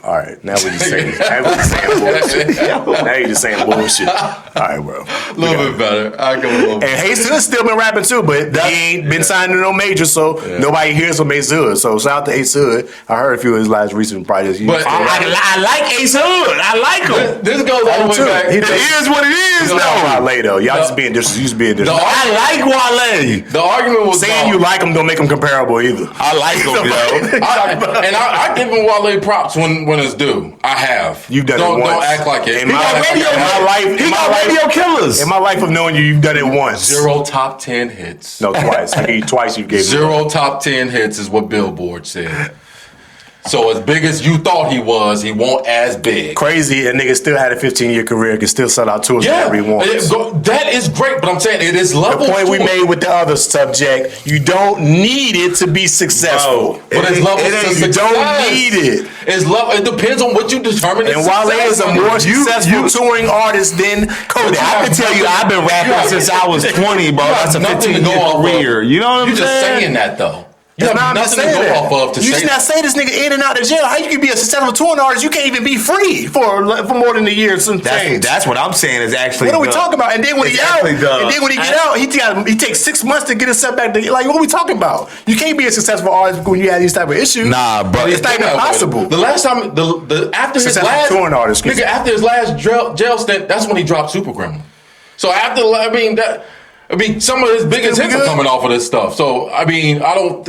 All right, now we just saying. Now we just saying bullshit. Now you just saying bullshit. All right, bro. A little bit better. I go a little bit. And Hayes Hood still been rapping too, but he ain't been signed to no major, so nobody hears from Ace Hood. So shout out to Ace Hood. I heard a few of his last recent projects. But I like Ace Hood. I like him. This goes all the way back. It is what it is, He's not though. Wale though. Y'all just being disrespectful. I like Wale. The argument was Saying you like him don't make him comparable either. I like him, yo. I give him Wale props when it's due. I have. You've done don't, it once. Don't act like it. In my life, He got radio killers. in my life of knowing you, you've done it once. 0 top 10 hits. No, twice. I gave you twice. You gave me 0 top 10 hits is what Billboard said. So as big as you thought he was, he won't as big. Crazy. A nigga still had a 15-year career. Can still sell out tours whenever he wants. That is great, but I'm saying it is level. The point we made with the other subject, you don't need it to be successful. But it's levels to You success. don't need it. It's level. It depends on what you determine. And Wale is a more successful touring artist than Kodak. I can tell you, I've been rapping since I was 20, bro. That's a nothing to 15-year go off of. career. You know what I'm You're just saying? saying that though. You have nothing to go off of to you say just not say this nigga in and out of jail. How you can be a successful touring artist? You can't even be free for more than a year. That's what I'm saying is actually. What are we talking about? And then when he out, and then when he get out, he takes 6 months to get himself back. Like, what are we talking about? You can't be a successful artist when you have these type of issues. Nah, bro, it's not even possible. The last time, after his last touring artist, nigga, after his last jail stint, that's when he dropped Super Criminal. So after, some of his biggest hits are coming off of this stuff. So I don't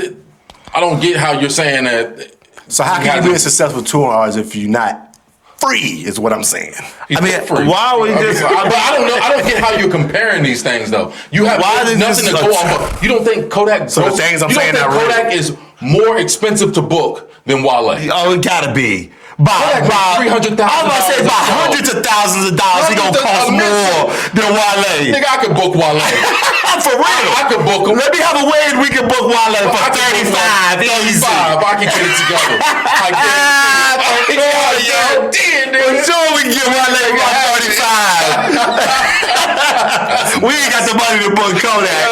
get how you're saying that. So how can you be a successful touring artist if you're not free? Is what I'm saying. Free. Why would you just? But I don't know. I don't get how you're comparing these things though. You have nothing to go off of. You don't think Kodak? So the things I'm saying that Kodak is more expensive to book than Wale? Oh, it gotta be. By $300,000. I was about to say by hundreds of thousands of dollars, he gonna cost more than Wale. Nigga, I could book Wale. For real, I could book him. Let me have a way we can book Wale for 35. Easy. I can get it together. I get it. For sure, we can get Wale about 35. We ain't got the money to book Kodak.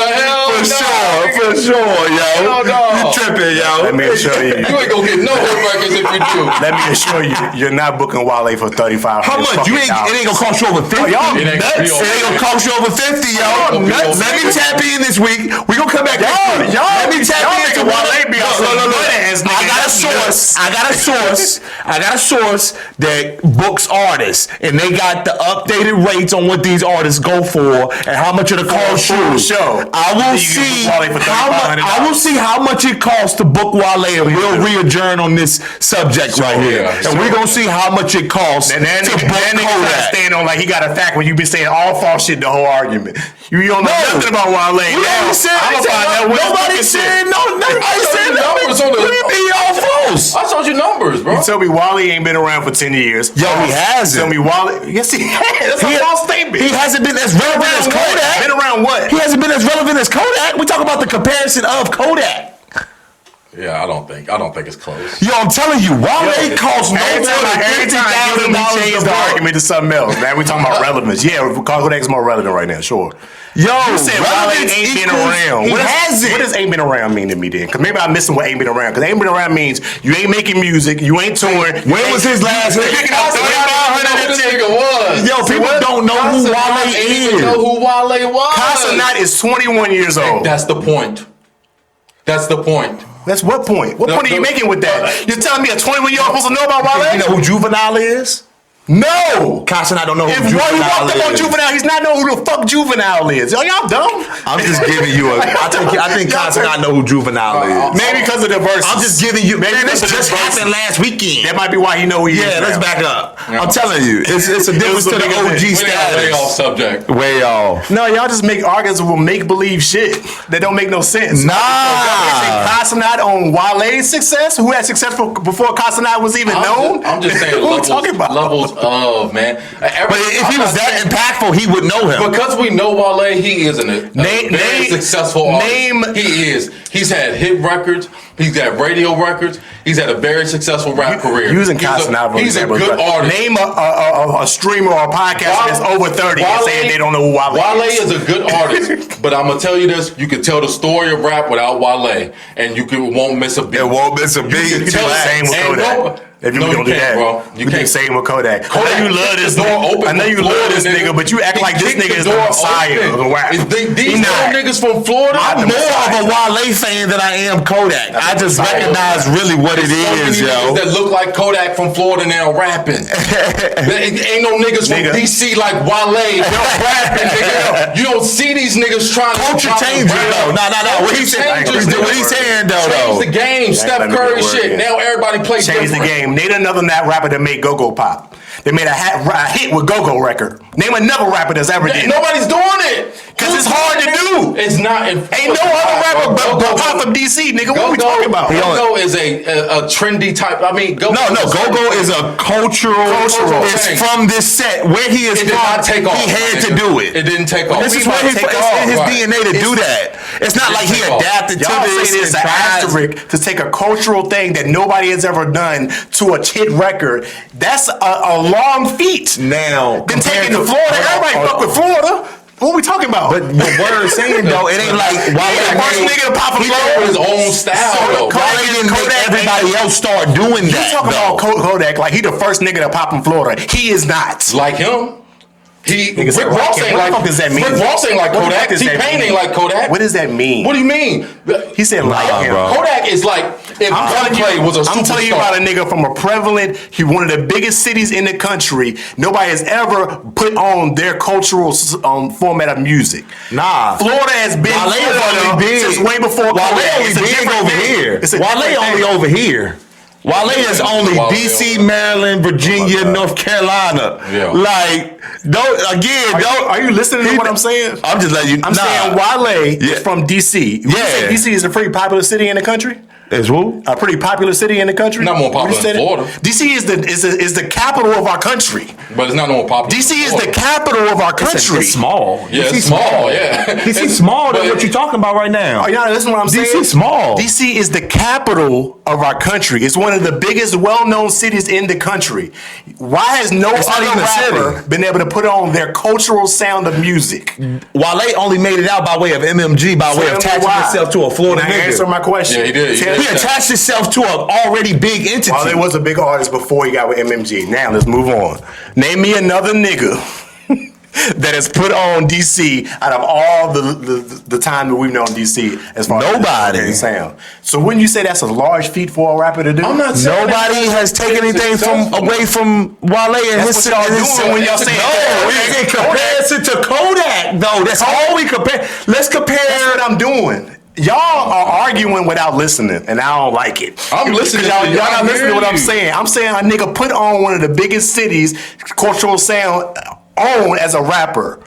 For sure, yo. You tripping, yo. Let me assure you. You ain't gonna get no records if you do. Let me assure you, you're not booking Wale for $3,500. How much? It ain't gonna cost you over 50. Y'all It ain't gonna cost you over 50, yo. Let me tap in this week. We gonna come back next week. Let me tap in to Wale. I got a source that books artists, and they got the updated rates on what these artists go for and how much it'll cost you. I will see how much it costs to book Wale, and we'll re-adjourn on this subject right here. And we're gonna see how much it costs to book Kodak. Stand on like he got a fact when you been saying all false shit the whole argument. You don't know nothing about Wale. Nobody said numbers on the. What do you mean all false? I told you numbers, bro. You tell me Wale ain't been around for 10 years. Yo, he hasn't. Tell me Wale. Yes, he has. That's a false statement. He hasn't been as relevant as Kodak. Been around what? He hasn't been as relevant as Kodak. We talk about the comparison of Kodak. Yeah, I don't think it's close. Yo, I'm telling you, Wale costs no more than $50,000 we change the argument to something else. Man, we talking about relevance. Yeah, Kodak's more relevant right now. Sure. Yo, you said Wale ain't been around. What does ain't been around mean to me then? Because maybe I'm missing what ain't been around. Because ain't been around means you ain't making music, you ain't touring. When was his last hit? Yo, people don't know who Wale is. Know who Wale was. Casanat is 21 years old. That's the point. That's what point? What point are you making with that? You're telling me a 21-year-old supposed to know about Wale? You know who Juvenile is? No! Casanat don't know who If Juvenile is. If he walked up on Juvenile, he's not know who the fuck Juvenile is. Yo, y'all dumb? I'm just giving you I think Casanat know who Juvenile is. Maybe because of the verses. I'm just giving you. Man, this just happened last weekend. That might be why he know who he is. Yeah, let's back up. I'm telling you, it's a difference to the OG status. Way off subject. Way off. No, y'all just make arguments with make-believe shit that don't make no sense. Nah. Casanat on Wale's success? Who had success before Casanat was even known? I'm just saying levels of, man. But if he was that impactful, he would know him. Because we know Wale, he is a very successful artist. He is. He's had hit records. He's got radio records. He's had a very successful rap career. Using Casanat, he's a good artist. Name a streamer or a podcast that's over 30 and saying they don't know who Wale is. Wale is a good artist, but I'm gonna tell you this: you can tell the story of rap without Wale, and won't miss a beat. It won't miss a beat. You can tell the same with Kodak. If you don't do that, bro. You can't say with Kodak. I know you love this nigga. I know you love this nigga, but you act like this nigga is the messiah of the rap. These niggas from Florida. I'm more of a Wale fan than I am Kodak. I just recognize really what it is, yo. That look like Kodak from Florida now rapping. Ain't no niggas from DC like Wale rapping, nigga. You don't see these niggas trying to culture changes though. No. What he's saying though. Change the game. Steph Curry shit. Now everybody plays change the game. Name another rapper that made go-go pop. They made a hit with go-go record. Name another rapper that's ever did. Nobody's doing it. Because it's hard to do. It's not. Ain't no other rapper but pop from DC, nigga. What are we talking about? Go-go is a trendy type. I mean, go-go is a cultural. It's from this set. Where he is from, he had to do it. It didn't take off. This is where it's in his DNA to do that. It's not like he adapted to this. It's an asterisk to take a cultural thing that nobody has ever done to a hit record. That's a long feat. Now, then taking to Florida, everybody fuck with Florida. What we talking about? But what Word's saying though, it ain't like Wale first nigga to pop a He did his own style. Wale didn't make everybody else start doing You that. talking about Kodak like he the first nigga to pop in Florida. He is not. Like him. Rick said, Ross ain't what the like fuck does that mean? Rick Ross ain't like What the Kodak. fuck does that T-Pain mean? ain't like Kodak. What does that mean? What do you mean? He said like him. bro. Kodak is like if Gunplay was a superstar. I'm telling you about a nigga from a prevalent, one of the biggest cities in the country. Nobody has ever put on their cultural format of music. Nah. Florida has been Wale is only big. since way before Wale Kodak. only It's a big different over thing. here. It's a Wale different only thing. over here. Wale is only Wale DC, over. Maryland, Virginia, North Carolina. Yeah. Like, Are you listening to what I'm saying? I'm just letting you. I'm saying Wale Yeah. is from DC. Would you say DC is a pretty popular city in the country? Is who? A pretty popular city in the country. Not more Would you popular say than that? Florida. DC is the capital of our country. But it's not no more popular. DC is the capital of our country. It's small. Yeah, DC it's small. Yeah, DC smaller than but- what you're talking about right now. Are y'all listening to what I'm saying? DC small. DC is the capital of our country. It's one of the biggest, well-known cities in the country. Why has no It's not other even a rapper city. been able to put on their cultural sound of music? Wale only made it out by way of MMG, by way of attaching Why? himself to a Florida Can I answer nigga. my question? Yeah, he did. Tell He me- attached himself to an already big entity. Wale was a big artist before he got with MMG. Now let's move on. Name me another nigga that has put on DC out of all the time that we've known DC as far Nobody. as sound. So when you say that's a large feat for a rapper to do, I'm not saying Nobody that- has taken anything successful. away from Wale and That's his. what y'all his- doing when y'all saying no, that. in comparison to Kodak, though. That's all we compare. Let's compare. That's what I'm doing. Y'all are arguing without listening, and I don't like it. I'm listening Y'all, to you. y'all not I'm listening to what hearing I'm you. saying. I'm saying a nigga put on one of the biggest cities cultural sound on as a rapper.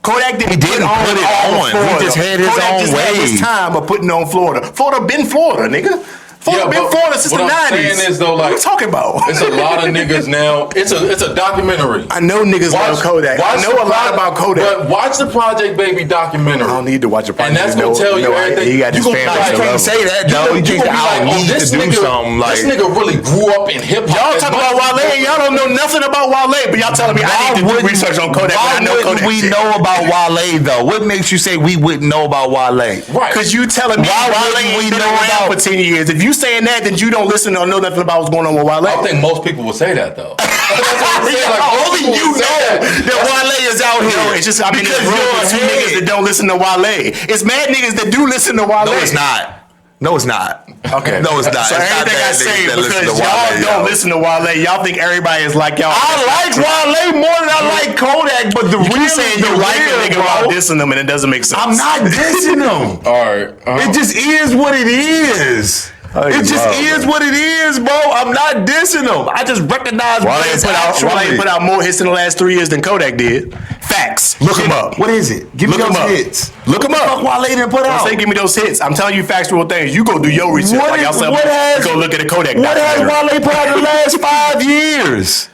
Kodak didn't He didn't put it all of on. He Florida. just had his Kodak own just had his wave. time of putting on Florida. Florida been Florida, nigga. Florida been but Florida since what the I'm 90s. saying is though, like, what are you talking about? It's a lot of niggas now. It's a documentary. I know niggas love Kodak. I know a lot about Kodak. But watch the Project Baby documentary. I don't need to watch a And that's gonna tell you everything. He got his gonna family be like, to can't love say him. that though. You think gonna be I don't need this to do nigga, something like. this nigga really grew up in hip hop. Y'all talking about Wale and y'all don't know nothing about Wale, but y'all telling me I need to do research on Kodak. Why But I know wouldn't Kodak we shit. know about Wale though? What makes you say we wouldn't know about Wale? Right. Because you telling me Why Wale wouldn't we ain't been know around about- for 10 years. If you saying that, then you don't listen or know nothing about what's going on with Wale. I think most people would say that though. That's what I'm saying. Like, most Only people you would say know that. that Wale is out here. No, it's just, I mean, because it's room you're for two ahead. niggas that don't listen to Wale. It's mad niggas that do listen to Wale. No, it's not. No, it's not. Okay. No, it's not. So It's not everything I bad say, niggas that because listen to y'all Wale, don't yo. listen to Wale, y'all think everybody is like y'all. I like Wale more than I like Kodak, but the You real keep saying is you the like a real, nigga bro. while dissing them, and it doesn't make sense. I'm not dissing them. All right. It just is what it is. Oh, you It just love, is bro. what it is, bro. I'm not dissing them. I just recognize what it's actually. Wale put out more hits in the last 3 years than Kodak did. Facts. Look him up. What is it? Give me Look those 'em up. hits. Look him What the up. fuck Wale didn't put out? Don't say give me those hits. I'm telling you factual things. You go do your research. What Like is- y'all said, what has- go look at the Kodak What has documentary. Wale put out the last 5 years?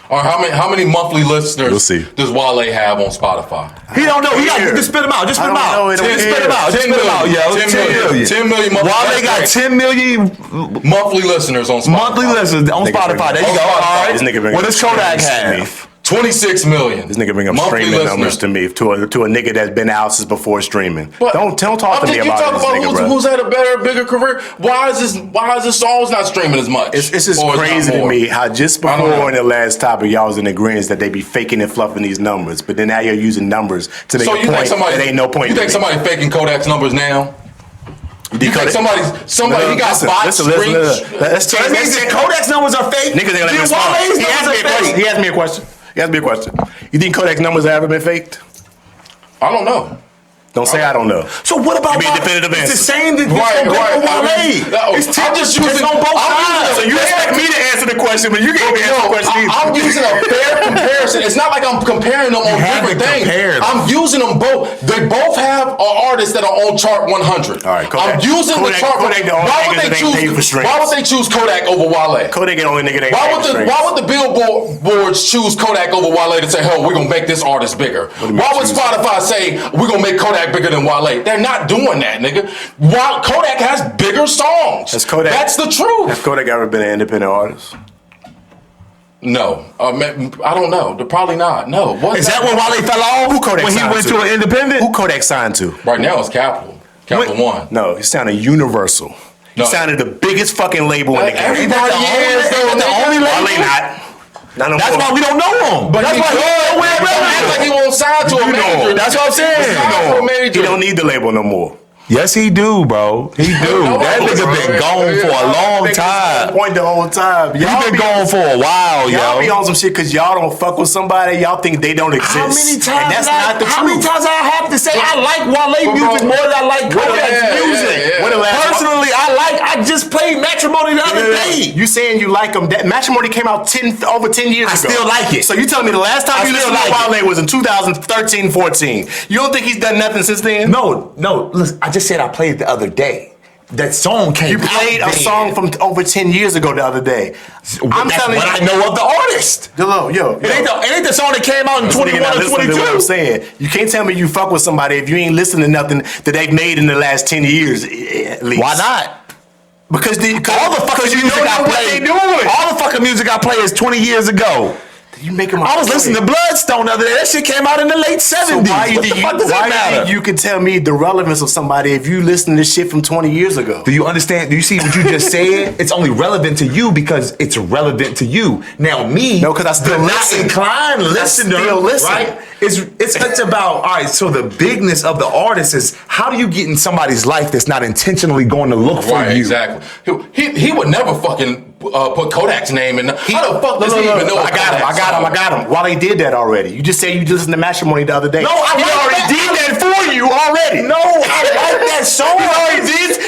Or how many monthly listeners We'll see. does Wale have on Spotify? He don't know. He got care. just spit him out. Just I spit him don't know. out. It don't Just spit care. him out. Just 10 spit him out, yo. 10 10 million. 10 million monthly. Wale That's got great. 10 million monthly listeners on Spotify. monthly listeners on Nigga Spotify. There you on go. Spotify. All right. This nigga bring What up does Kodak streams to me. have? 26 million. This nigga bring up monthly streaming listeners. numbers to me to a nigga that's been out since before streaming. But Don't talk to me you about talk this about nigga, bro. who's had a better, bigger career. Why is this songs not streaming as much? It's just Or crazy not to more? me how just I don't know. before in the last topic y'all was in agreement that they be faking and fluffing these numbers, but then now you're using numbers to make So a you think point somebody? that ain't no point. You to think me. somebody faking Kodak's numbers now? You think Kodak- somebody he got Listen, bot listen, streaks? Let's So that change means that that. Kodak's numbers are fake. Niggas ain't let me Then respond. Wale's He asked numbers me a are question. fake. He asked me a question. He asked me a question. You think Kodak's numbers have ever been faked? I don't know. Don't say I don't know. So what about Give me a Wale? definitive It's the answer. same that Right. Wale. I mean, no, It's I'm just using on both I'm sides. using So you expect me to answer the question, but you can't even answer the question either. I'm using a fair comparison. It's not like I'm comparing them on haven't different things. compared them. I'm using them both. They both have artists that are on chart 100. All right, Kodak. I'm using Kodak- the chart. Kodak the only Why nigga would they that ain't paid for choose? streams. Why would they choose Kodak over Wale? Kodak the only nigga that ain't Why paying would the strings. why would the Billboards choose Kodak over Wale to say, hell, we're gonna make this artist bigger? do you mean Why would choose? Spotify say we're gonna make Kodak bigger than Wale? They're not doing that, nigga. While Kodak has bigger songs. Has Kodak- That's the truth. Has Kodak ever been an independent artist? No, I don't know. Probably not. No. Is that when Wale fell off? Who Kodak when he signed went to? to an independent? Who Kodak signed to? Right now it's Capital One. No, he signed to Universal. He signed to the biggest fucking label in the game. Everybody is the only label. Wale not no That's more. why we don't know him. But that's he why could. he Act like he won't sign to a major. That's what I'm saying. To a major. He don't need the label no more. Yes, he do, bro. He do. That nigga been gone for a long time. Point the whole time. He been gone for a while, Y'all be yo. on some shit because y'all don't fuck with somebody. Y'all think they don't exist. How many times? And that's not the how many truth. times I have to say I like Wale music more than I like Kodak's music? When the last- Personally, I just played Matrimony the other day. You saying you like them? That Matrimony came out over 10 years ago. I still like it. So you telling me the last time I you still listened like to Wale was in 2013, 14? You don't think he's done nothing since then? No. Listen, I just said I played it the other day. That song came. You played a song from over 10 years ago the other day. I'm That's telling what you. I know of the artist. Yo. It ain't the song that came out in 21 or Listen to what 22. I'm saying. You can't tell me you fuck with somebody if you ain't listening to nothing that they've made in the last 10 years at least. Why not? Because All the fucking music I what play, they doing. all the fucking music I play is 20 years ago. You make them. I was listening to Bloodstone the other day. That shit came out in the late 70s. So why you What the fuck does that matter? you can tell me the relevance of somebody if you listen to shit from 20 years ago? Do you understand? Do you see what you just said? It's only relevant to you because it's relevant to you. Now me, No, 'cause I still the listen. not inclined listener, still listen. right? It's about, all right, so the bigness of the artist is how do you get in somebody's life that's not intentionally going to look for Right, you? exactly. He would never fucking put Kodak's name in. How the fuck does he even know? I got him. Wale did that already. You just said you listened to Matrimony the other day. No, he already did that for you already. No, I like that song.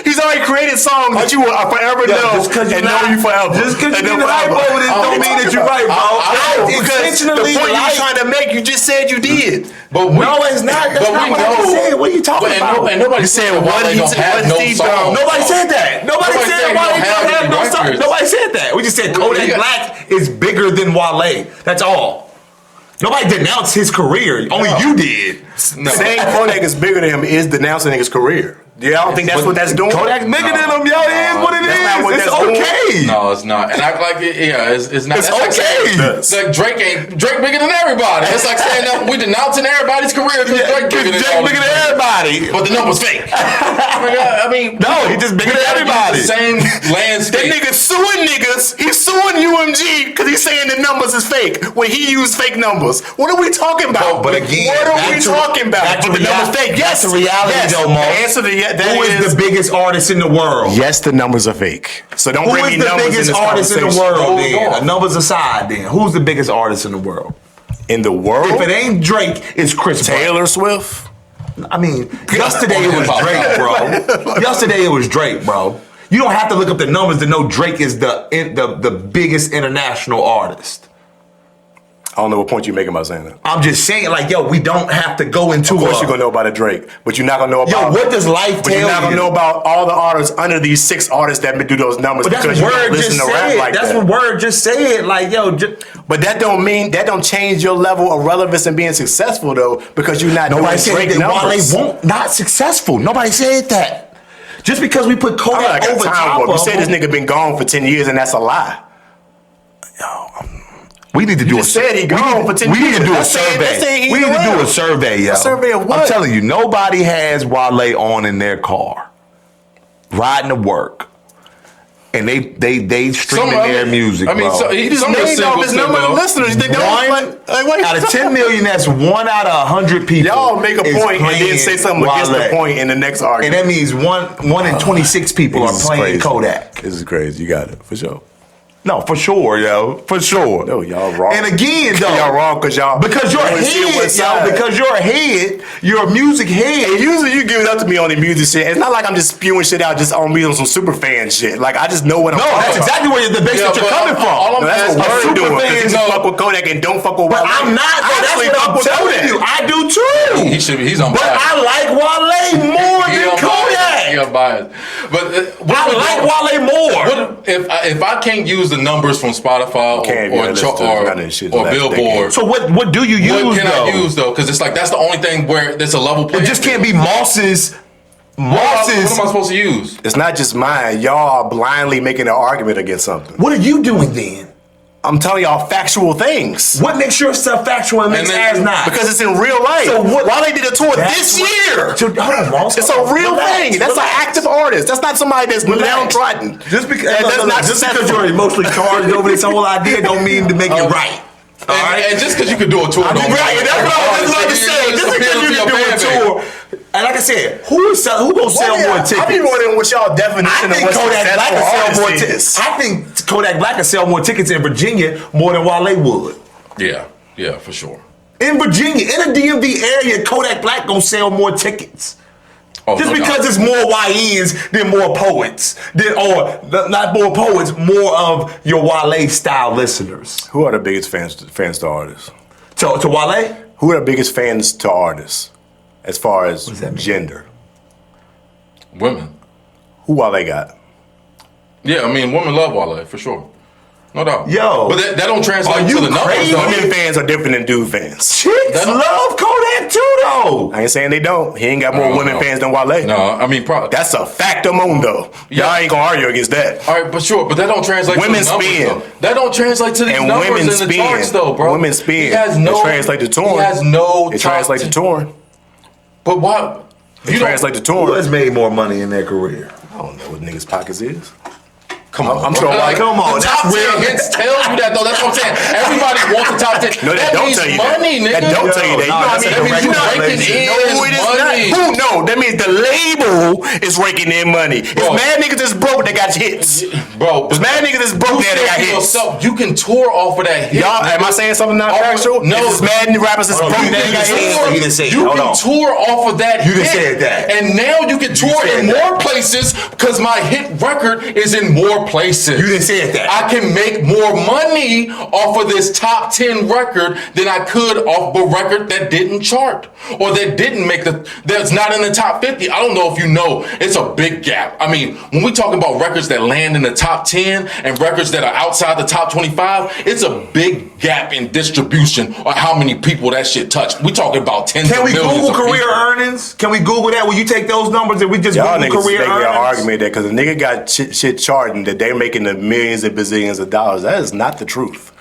He's already created songs that you will forever know and know you forever. Just because you And get then hype forever. over this don't mean that you're right, bro. I know, because intentionally the point like. you're trying to make, you just said you did. But No, it's not. That's not what I said. What are you talking about? And nobody You said said what Wale he don't said, have what no Steve songs. Dog. Nobody said that. Nobody Nobody said said Wale he don't don't have have no any songs. records. Nobody said that. We just said Kodak Yeah. Black is bigger than Wale. That's all. Nobody denounced his career. Only you did. No. Saying Kodak is bigger than him is denouncing his career. Yeah, I don't think that's what that's doing. Kodak's bigger than him, yo. It is what it That's not is. what It's that's doing. okay. No, it's not. And act like it. Yeah, it's not. It's that's like okay. saying- it's like Drake bigger than everybody. It's like saying that we denouncing everybody's career because Drake bigger than Drake all bigger these than people. everybody. But the number's fake. I mean, No, he just bigger we than gotta use everybody. The same That landscape. nigga suing niggas. He's suing UMG because he's saying the numbers is fake when he used fake numbers. What are we talking about? But again, what are we that's talking about? that's But the numbers fake. Yes, That's the reality, yes. though, Mo. The answer to that Who is the biggest artist in the world? yes. The numbers are fake. So don't Who bring is me the numbers in biggest this artist in the conversation. world? Hold Then on. the numbers aside, then who's the biggest artist in the world? In the world, If it ain't Drake, it's Chris Brown. Taylor Swift. I mean, yesterday it was Drake, bro. Yesterday it was Drake, bro. You don't have to look up the numbers to know Drake is the biggest international artist. I don't know what point you're making by saying that. I'm just saying, like, yo, we don't have to go into. Of course, you're gonna know about a Drake, but you're not gonna know about. Yo, what does life But tell you're not gonna you? know about all the artists under these 6 artists that do those numbers But that's because what you don't Word just listen to rap said. like That's that. what Word just said. Like, yo, But that don't change your level of relevance and being successful though, because you're not nobody doing said Drake that numbers. Wale won't not successful. Nobody said that. Just because we put I Kodak got over time top for it. You of say this him, nigga been gone for 10 years and that's a lie. we need to do You a just said he gone for 10 We need years. to do a That's saying- that's saying survey. he We need to do a around. survey, yo. A survey of what? I'm telling you, nobody has Wale on in their car, riding to work, and they streaming their music. I mean, bro. so he Just some of the named off his singles number of though. listeners. You think they don't like what out of 10 million, that's 1 out of 100 people. Y'all make a is point and then playing say something against the Wale. point in the next And argument. that means one in 26 people are This is playing crazy. Kodak. This is crazy. You got it for sure. No, for sure, yo. For sure. No, y'all wrong. And again, though. Y'all wrong because y'all Because you're a only see one head, yo. side. Because you're a head. You're a music head. And usually you give it up to me on the music shit. It's not like I'm just spewing shit out just on me on some super fan shit. Like I just know what I'm No, talking that's about. exactly where the base Yeah, that you're but coming from. all I'm No, that's asking- what a Word super doing. fan Because is- you fuck with Kodak and don't fuck with But Wale. I'm not, I though. That's actually what fuck I'm with telling Kodak. you. I do too. He should be. He's on. But I like Wale more He than unbiased. He Kodak. unbiased. But I like Wale more. What if I can't use the numbers from Spotify Can't, or yeah, listen to none of this shit the or last Billboard? decade. So what do you use, What can though? I use though? Because it's like that's the only thing where there's a level playing. It just can't be Moss's. What am I Moss's. supposed to use? It's not just mine. Y'all are blindly making an argument against something. What are you doing then? I'm telling y'all factual things. What makes your stuff factual and makes as not? Because it's in real life. So what? Wale did a tour this year. It's a real thing. That's an active artist. That's not somebody that's downtrodden. Just because you're you're emotionally charged over this whole idea don't mean to make it right. All right? And just because you could do a tour, don't right. That's what I was about to say. Just because you can do a tour. And like I said, who gonna sell more tickets? I be wondering what y'all definition of what's Kodak Black will sell more tickets. I think Kodak Black will sell more tickets in Virginia more than Wale would. Yeah, for sure. In Virginia, in the DMV area, Kodak Black gonna sell more tickets. Just because it's more YNs than more poets, not more poets, more of your Wale style listeners. Who are the biggest fans to artists? To Wale? Who are the biggest fans to artists as far as gender? Women. Who Wale got? Yeah, I mean, women love Wale for sure. No doubt. Yo. But that don't translate to the numbers, though. Women fans are different than dude fans. Chicks love Kodak too, though. I ain't saying they don't. He ain't got more women fans than Wale. No, I mean, that's a factamundo. Y'all ain't gonna argue against that. All right, but sure, but that don't translate to the numbers, though. That don't translate to the numbers in the charts, though, bro. Women spin. It translates to touring. He has no. It translates to touring. But what? It translates to touring. Who has made more money in their career? I don't know what niggas' pockets is. Come on, I'm sure. Come on, the top 10 hits tells you that though. That's what I'm saying. Everybody wants the top 10. No, that don't tell you money, that. Nigga. That don't tell you that. That means you raking in money. Who? No, that means the label is raking in money. It's mad niggas that's broke that got hits. Bro, it's mad niggas that's broke that got hits. You can tour off of that hit. Y'all, am I saying something not factual? No, it's mad rappers that's broke that got hits. You didn't say it. You can tour off of that. You didn't say that. And now you can tour in more places because my hit record is in more places. You didn't say that. I can make more money off of this top 10 record than I could off a record that didn't chart or that didn't make that's not in the top 50. I don't know if you know, it's a big gap. I mean, when we talk about records that land in the top 10 and records that are outside the top 25, it's a big gap in distribution or how many people that shit touched. We talking about tens of millions. Can we Google career earnings? Can we Google that? Will you take those numbers and we just Y'all Google career earnings? Y'all niggas making an argument that because a nigga got shit charting that they're making the millions and bazillions of dollars. That is not the truth.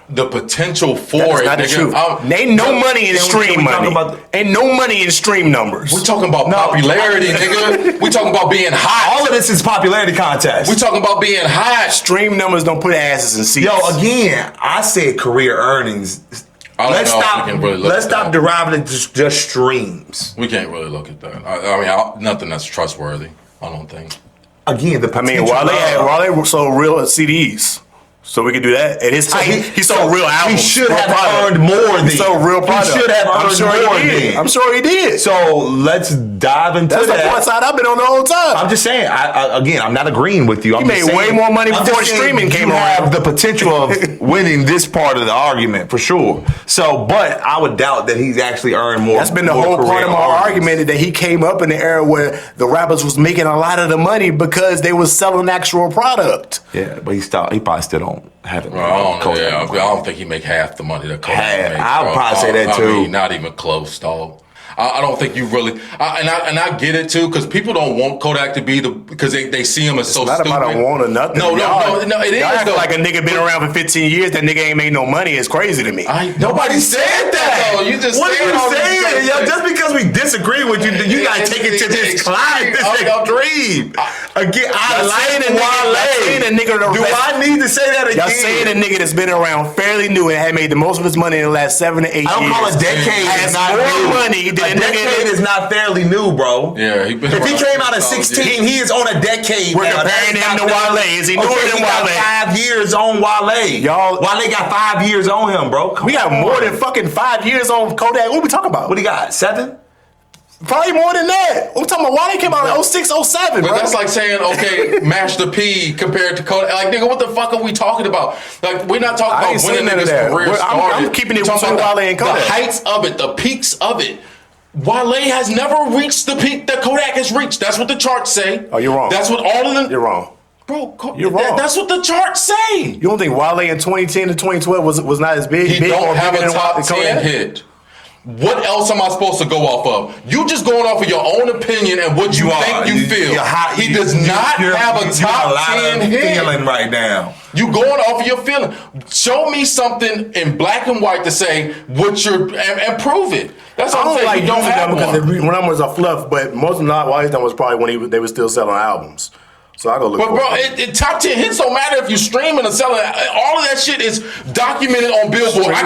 The potential for that is it, not the truth. Ain't no money in stream money. Ain't no money in stream numbers. We're talking about popularity, nigga. We talking about being hot. All of this is popularity contest. We talking about being hot. Stream numbers don't put asses in seats. Yo, again, I said career earnings. Let's stop deriving it to just streams. We can't really look at that. I mean, nothing that's trustworthy. I don't think. Again, Wale sold real CDs. So we can do that. At his height, he sold real albums. He should have earned more than. He sold real product. He should have earned more than. I'm sure he did. So let's dive into that. That's the one side I've been on the whole time. I'm just saying, again, I'm not agreeing with you. He made way more money before streaming came around. You have the potential of winning this part of the argument for sure. So, but I would doubt that he's actually earned more. That's been the whole part of my argument, that he came up in the era where the rappers was making a lot of the money because they was selling actual product. Yeah, but he probably still don't have it. I don't think he make half the money that Kodak makes. I would probably say that too. I mean, not even close, dog. I don't think you really, and I get it too, because people don't want Kodak to be because they see him as so stupid. It's not about a want or nothing. No, it is. Y'all acting like a nigga been around for 15 years, that nigga ain't made no money. It's crazy to me. Nobody said that. You just what are you saying? Yo, just because we disagree with you, you gotta take it to this climb, this extreme. Again, I like Wale. Do I need to say that again? Y'all saying a nigga that's been around fairly new and had made the most of his money in the last 7 to 8 years. I don't call a decade has more money than a decade is not fairly new, bro. Yeah, if he came out at 16, he is on a decade. We're comparing him to Wale. Is he newer than Wale? He got 5 years on Wale. Wale got 5 years on him, bro. We got more than fucking 5 years on Kodak. What are we talking about? What he got? 7? Probably more than that. We're talking about Wale came out in 06, 07, but bro. that's like saying, okay, Master P compared to Kodak. Like, nigga, what the fuck are we talking about? Like, we're not talking about when a nigga's career started. I'm keeping it between Wale and Kodak. The heights of it, the peaks of it. Wale has never reached the peak that Kodak has reached. That's what the charts say. Oh, you're wrong. That's what all of them. You're wrong. Bro, you're wrong. That's what the charts say. You don't think Wale in 2010 to 2012 was not as big? He don't have a top 10 hit. What else am I supposed to go off of? You just going off of your own opinion and what you think you feel. He does not have a top 10 hit. Feeling right now. You going off of your feeling. Show me something in black and white to say what you're and prove it. That's all I'm saying. Like You don't have because one. the numbers are fluff, but most of not why done was probably when they were still selling albums. So I go look. But bro, top 10 hits don't matter if you're streaming or selling. All of that shit is documented on Billboard. I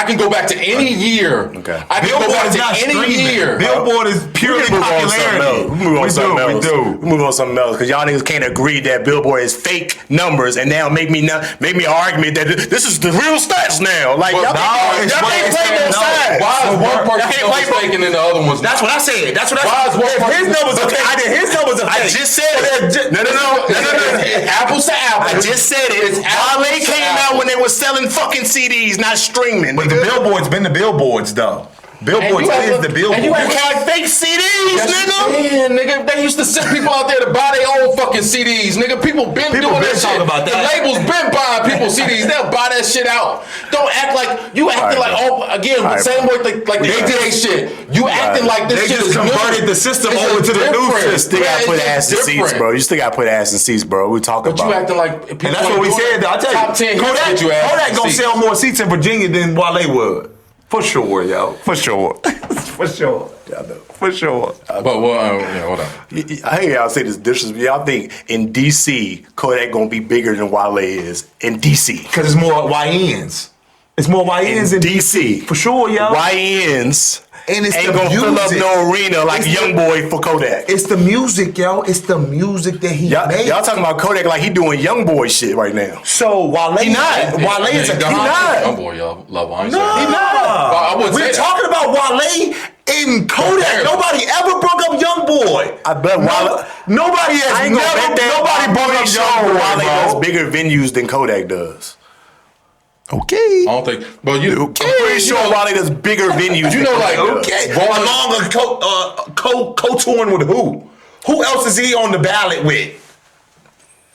can go back to any year. Okay. I can go back to any year. Billboard is purely popularity. We move on to something else because y'all niggas can't agree that Billboard is fake numbers and now make me an argument that this is the real stats now. Like y'all can't play both sides. Why is one person mistaken and the other one's not? That's what I said. Why is one person? His numbers are fake. His numbers are fake. I just said it. No. Apples to apples. I just said it. Wale came out when they were selling fucking CDs, not streaming. But the Billboard's been the Billboards though. Billboards is the Billboard. And you have fake CDs, nigga. Nigga, they used to send people out there to buy their own fucking CDs, nigga. People been doing that shit. About that. The labels been buying people CDs. They'll buy that shit out. Don't act like you acting like same way like they did shit. You acting like this shit is new. They just converted the system over to the new system. You still gotta put ass in seats, bro. You still gotta put ass in seats, bro. We talking about. But you acting like and that's what we said. I tell you, top 10 Kodak gonna sell more seats in Virginia than Wale would. For sure, yo. For sure. For sure. Yeah, I know. For sure. But hold on. I hear y'all say this disrespect. Y'all think in DC, Kodak gonna be bigger than Wale is in DC. Because it's more YNs. It's more YNs in DC. For sure, yo. YNs and it's ain't gonna fill up no arena like YoungBoy for Kodak. It's the music, yo. It's the music that he made. Y'all talking about Kodak like he doing YoungBoy shit right now. So Wale, he not. Wale is a YoungBoy, y'all love. I ain't saying he not. We're talking about Wale in Kodak. Nobody ever broke up YoungBoy. I bet Wale. Nobody has nobody broke up YoungBoy. Wale does bigger venues than Kodak does. Okay. I don't think, but I'm pretty sure Wale does bigger venues. You know, like along a co-touring with who? Who else is he on the ballot with?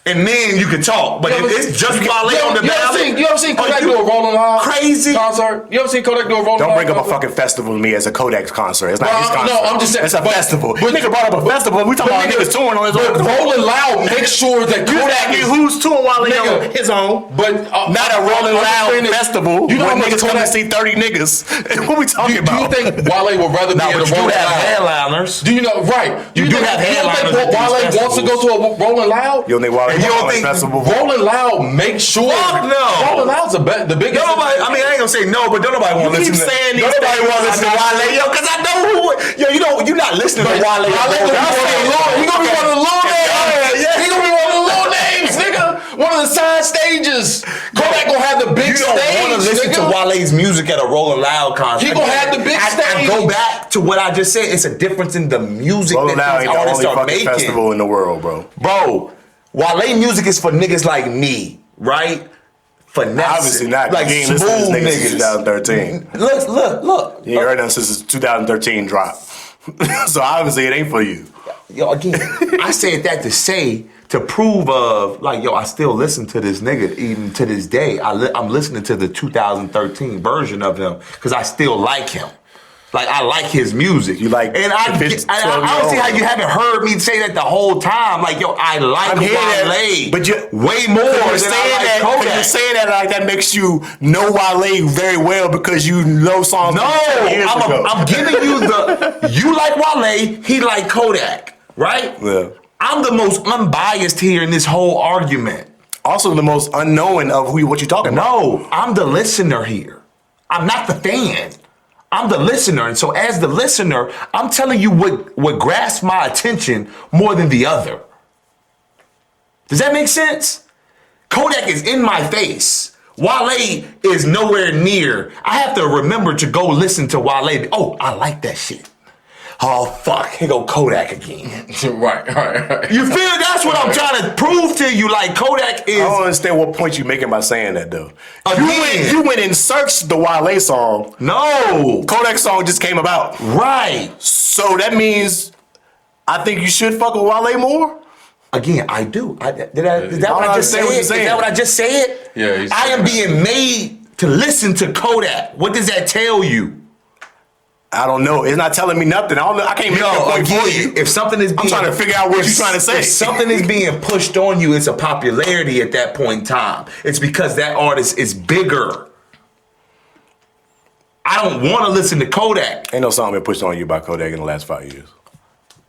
And then you can talk. But if it's just Wale on the ballot. You ever seen Kodak do a Rolling Loud concert? You ever seen Kodak do a Rolling Loud? Don't bring up a fucking festival to me as a Kodak concert. It's not his concert. No, I'm just saying. It's a festival. Nigga brought up a festival. We talking about niggas touring on his own. Rolling Loud makes sure that Kodak is. Who's touring Wale on his own? But not a Rolling Loud festival. You know how much Kodak see 30 niggas. What we talking about? Do you think Wale would rather be in a Rolling Loud? Headliners. Do you know? Right. You do have headliners. Do you think Wale wants to go to a Rolling Loud? You don't think Wale festival? Rolling Loud make sure. Fuck no. Rolling Loud's the biggest. Nobody. I mean, I ain't gonna say no, but don't nobody want to listen. Nobody want to listen to Wale, yo, because I know who. Yo, you're not listening to Wale. He gonna be one of the little names. He gonna be one of the little names, nigga. One of the side stages. Kodak gonna have the big stage. You don't want to listen to Wale's music at a Rolling Loud concert. He gonna have the big stage. I go back to what I just said. It's a difference in the music Rolling that these artists are making. Festival in the world, bro. Wale music is for niggas like me, right? Finesse. Obviously not. Like you ain't smooth listened to this niggas. since 2013. Look. You ain't heard them since 2013 drop. So obviously it ain't for you. Yo, again, I said that to prove of, like, yo, I still listen to this nigga even to this day. I'm listening to the 2013 version of him because I still like him. Like, I like his music. You like, and I don't see how you haven't heard me say that the whole time. Like, yo, I like Wale, but way more than I like Kodak. You're saying that like that makes you know Wale very well because you know songs. No, I'm giving you you like Wale, he like Kodak, right? Yeah. I'm the most unbiased here in this whole argument. Also, the most unknowing of what you're talking about. No, I'm the listener here. I'm not the fan. I'm the listener. And so as the listener, I'm telling you what grasps my attention more than the other. Does that make sense? Kodak is in my face. Wale is nowhere near. I have to remember to go listen to Wale. Oh, I like that shit. Oh, fuck. Here go Kodak again. Right. You feel that's what I'm trying to prove to you. Like, Kodak is... I don't understand what point you're making by saying that, though. You went and searched the Wale song. No. Kodak song just came about. Right. So that means I think you should fuck with Wale more? Again, I do. Is that what I just said? Is that what I just said? Yeah. I am being made to listen to Kodak. What does that tell you? I don't know. It's not telling me nothing. I don't know. I can't make a point for you. If something is being, I'm trying to figure out what you're trying to say. If something is being pushed on you, it's a popularity at that point in time. It's because that artist is bigger. I don't want to listen to Kodak. Ain't no song been pushed on you by Kodak in the last 5 years.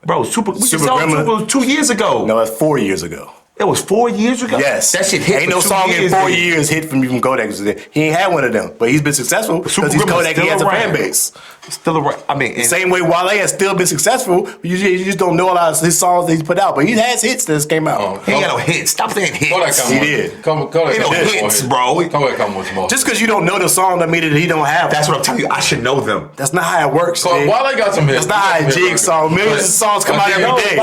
Bro, Super Gremlin was 2 years ago. No, that's 4 years ago. It was 4 years ago? Yes. That shit hit Ain't for no 2 song years, in 4 dude. years hit from Kodak. He ain't had one of them, but he's been successful because he's Kodak. He has a fan base. Still around. I mean, The same way Wale has still been successful. You just don't know a lot of his songs that he's put out, but he has hits that came out. he ain't got no hits. Stop saying hits. He did. Kodak Ain't no hits, bro. Kodak come with more. Just because you don't know the song doesn't mean that he don't have. That's what I'm telling you. I should know them. That's not how it works. Jig. Wale got some hits. That's not how a Jigsaw. Millions of songs come out every day.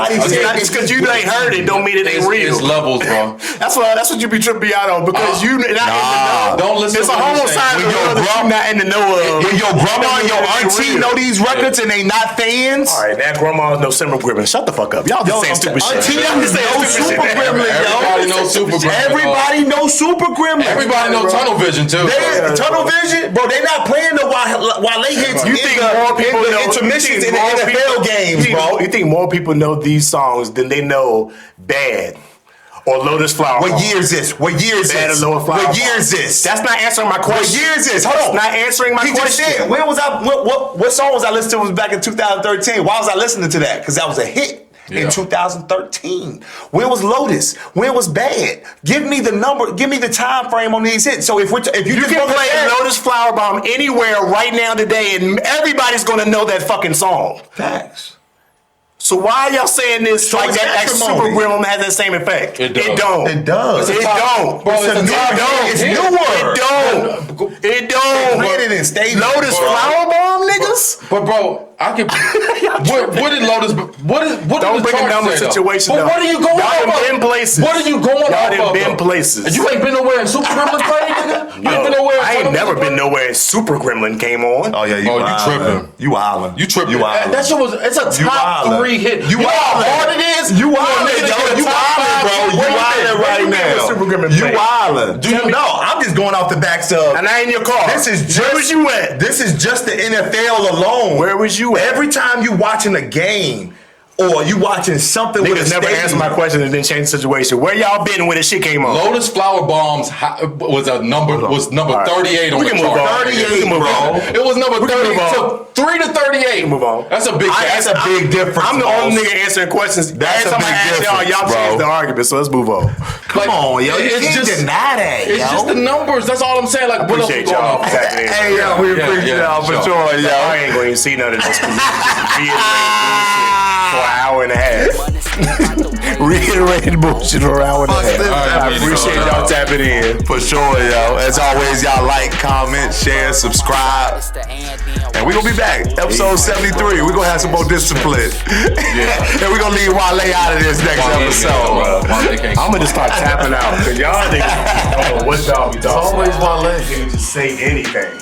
Just because you ain't heard it, don't mean it ain't real. It's levels, bro. That's what you be tripping out on because you not in the know. Don't listen. It's to a what whole he's side saying. of the world that you not in the know of. When your grandma and your auntie know these records and they not fans. All right, that grandma knows Super Gremlin. Shut the fuck up. Y'all just saying stupid shit. Auntie knows Super Gremlin, yo. Everybody knows Super Gremlin. Everybody knows Super Gremlin. Everybody knows Tunnel Vision too. Tunnel Vision, bro. They not playing the Wale hits. You think more people know intermissions in the NFL games, bro? You think more people know these songs than they know Bad or Lotus Flower? What year is this? What year is Bad this? or Lotus Flower? What year is this? That's not answering my question. What year is this? Hold on. That's not answering my He just question. said, when was I? What song was I listening to? Was back in 2013. Why was I listening to that? Because that was a hit. In 2013. When was Lotus? When was Bad? Give me the number, give me the time frame on these hits. So if you just can play Bad, Lotus Flower Bomb anywhere right now today and everybody's gonna know that fucking song. facts. So why are y'all saying this So like it's that Super acrimony. Gremlin has that same effect? It does. don't. It does. It don't. Bro, it's a top It's hit. newer. It don't. It don't. Playing it in stadiums, Lotus bro. Flower Bomb, niggas? But bro, I can. What did Lotus? What Don't did the bring a chart number say, though? situation But up. what are you going Y'all off done of? been places. What are you going Y'all off done of? been though? places. And you ain't been nowhere in Super Gremlin played, nigga. You ain't been nowhere. I ain't never been nowhere. nowhere Super Gremlin came on. Oh yeah, you Oh, you wildin'. tripping. You wildin'. You tripping? You wildin'. That shit was. It's a You top wildin'. 3 hit. You know how wildin'. hard it is. You for a wildin', nigga to yo. get a You top wildin', 5 bro. hit. You Where wildin' been? right Where you been with now. Super Gremlin You play? wildin'. Do you know? I'm just going off the backs of. And I ain't in your car. This is Where just, was you at? This is just the NFL alone. Where was you at? Every time you watching a game or you watching something with a Niggas never stadium, answer my question and then change the situation. Where y'all been when the shit came on? Lotus Flower Bombs was number All right. 38 on We the can move chart. on. 38, We can move bro. on. It was number We can 30. move on. So 3 to 38. Move on. That's a big. That's a big difference. I'm the boss. only nigga answering questions. That's Every a time I big ask y'all, difference, y'all bro. change the argument. So let's move on. Come on, yo. You It's can't just- deny that, It's yo. just the numbers. That's all I'm saying. Like, what else Appreciate is going y'all on? tapping in. Hey, yo, we Yeah, appreciate yeah, y'all for sure. sure, yo. I ain't going to see none of this. For an hour and a half. Reiterated bullshit for an hour and a half. I appreciate y'all tapping in. For sure, yo. As always, y'all like, comment, share, subscribe. And we're going to be back. Episode 73. We're going to have some more discipline. Yeah. And we're going to leave Wale out of this next episode. I'm going to just start tapping out. Because y'all niggas, I don't know what y'all be talking about. Always Wale. You can just say anything.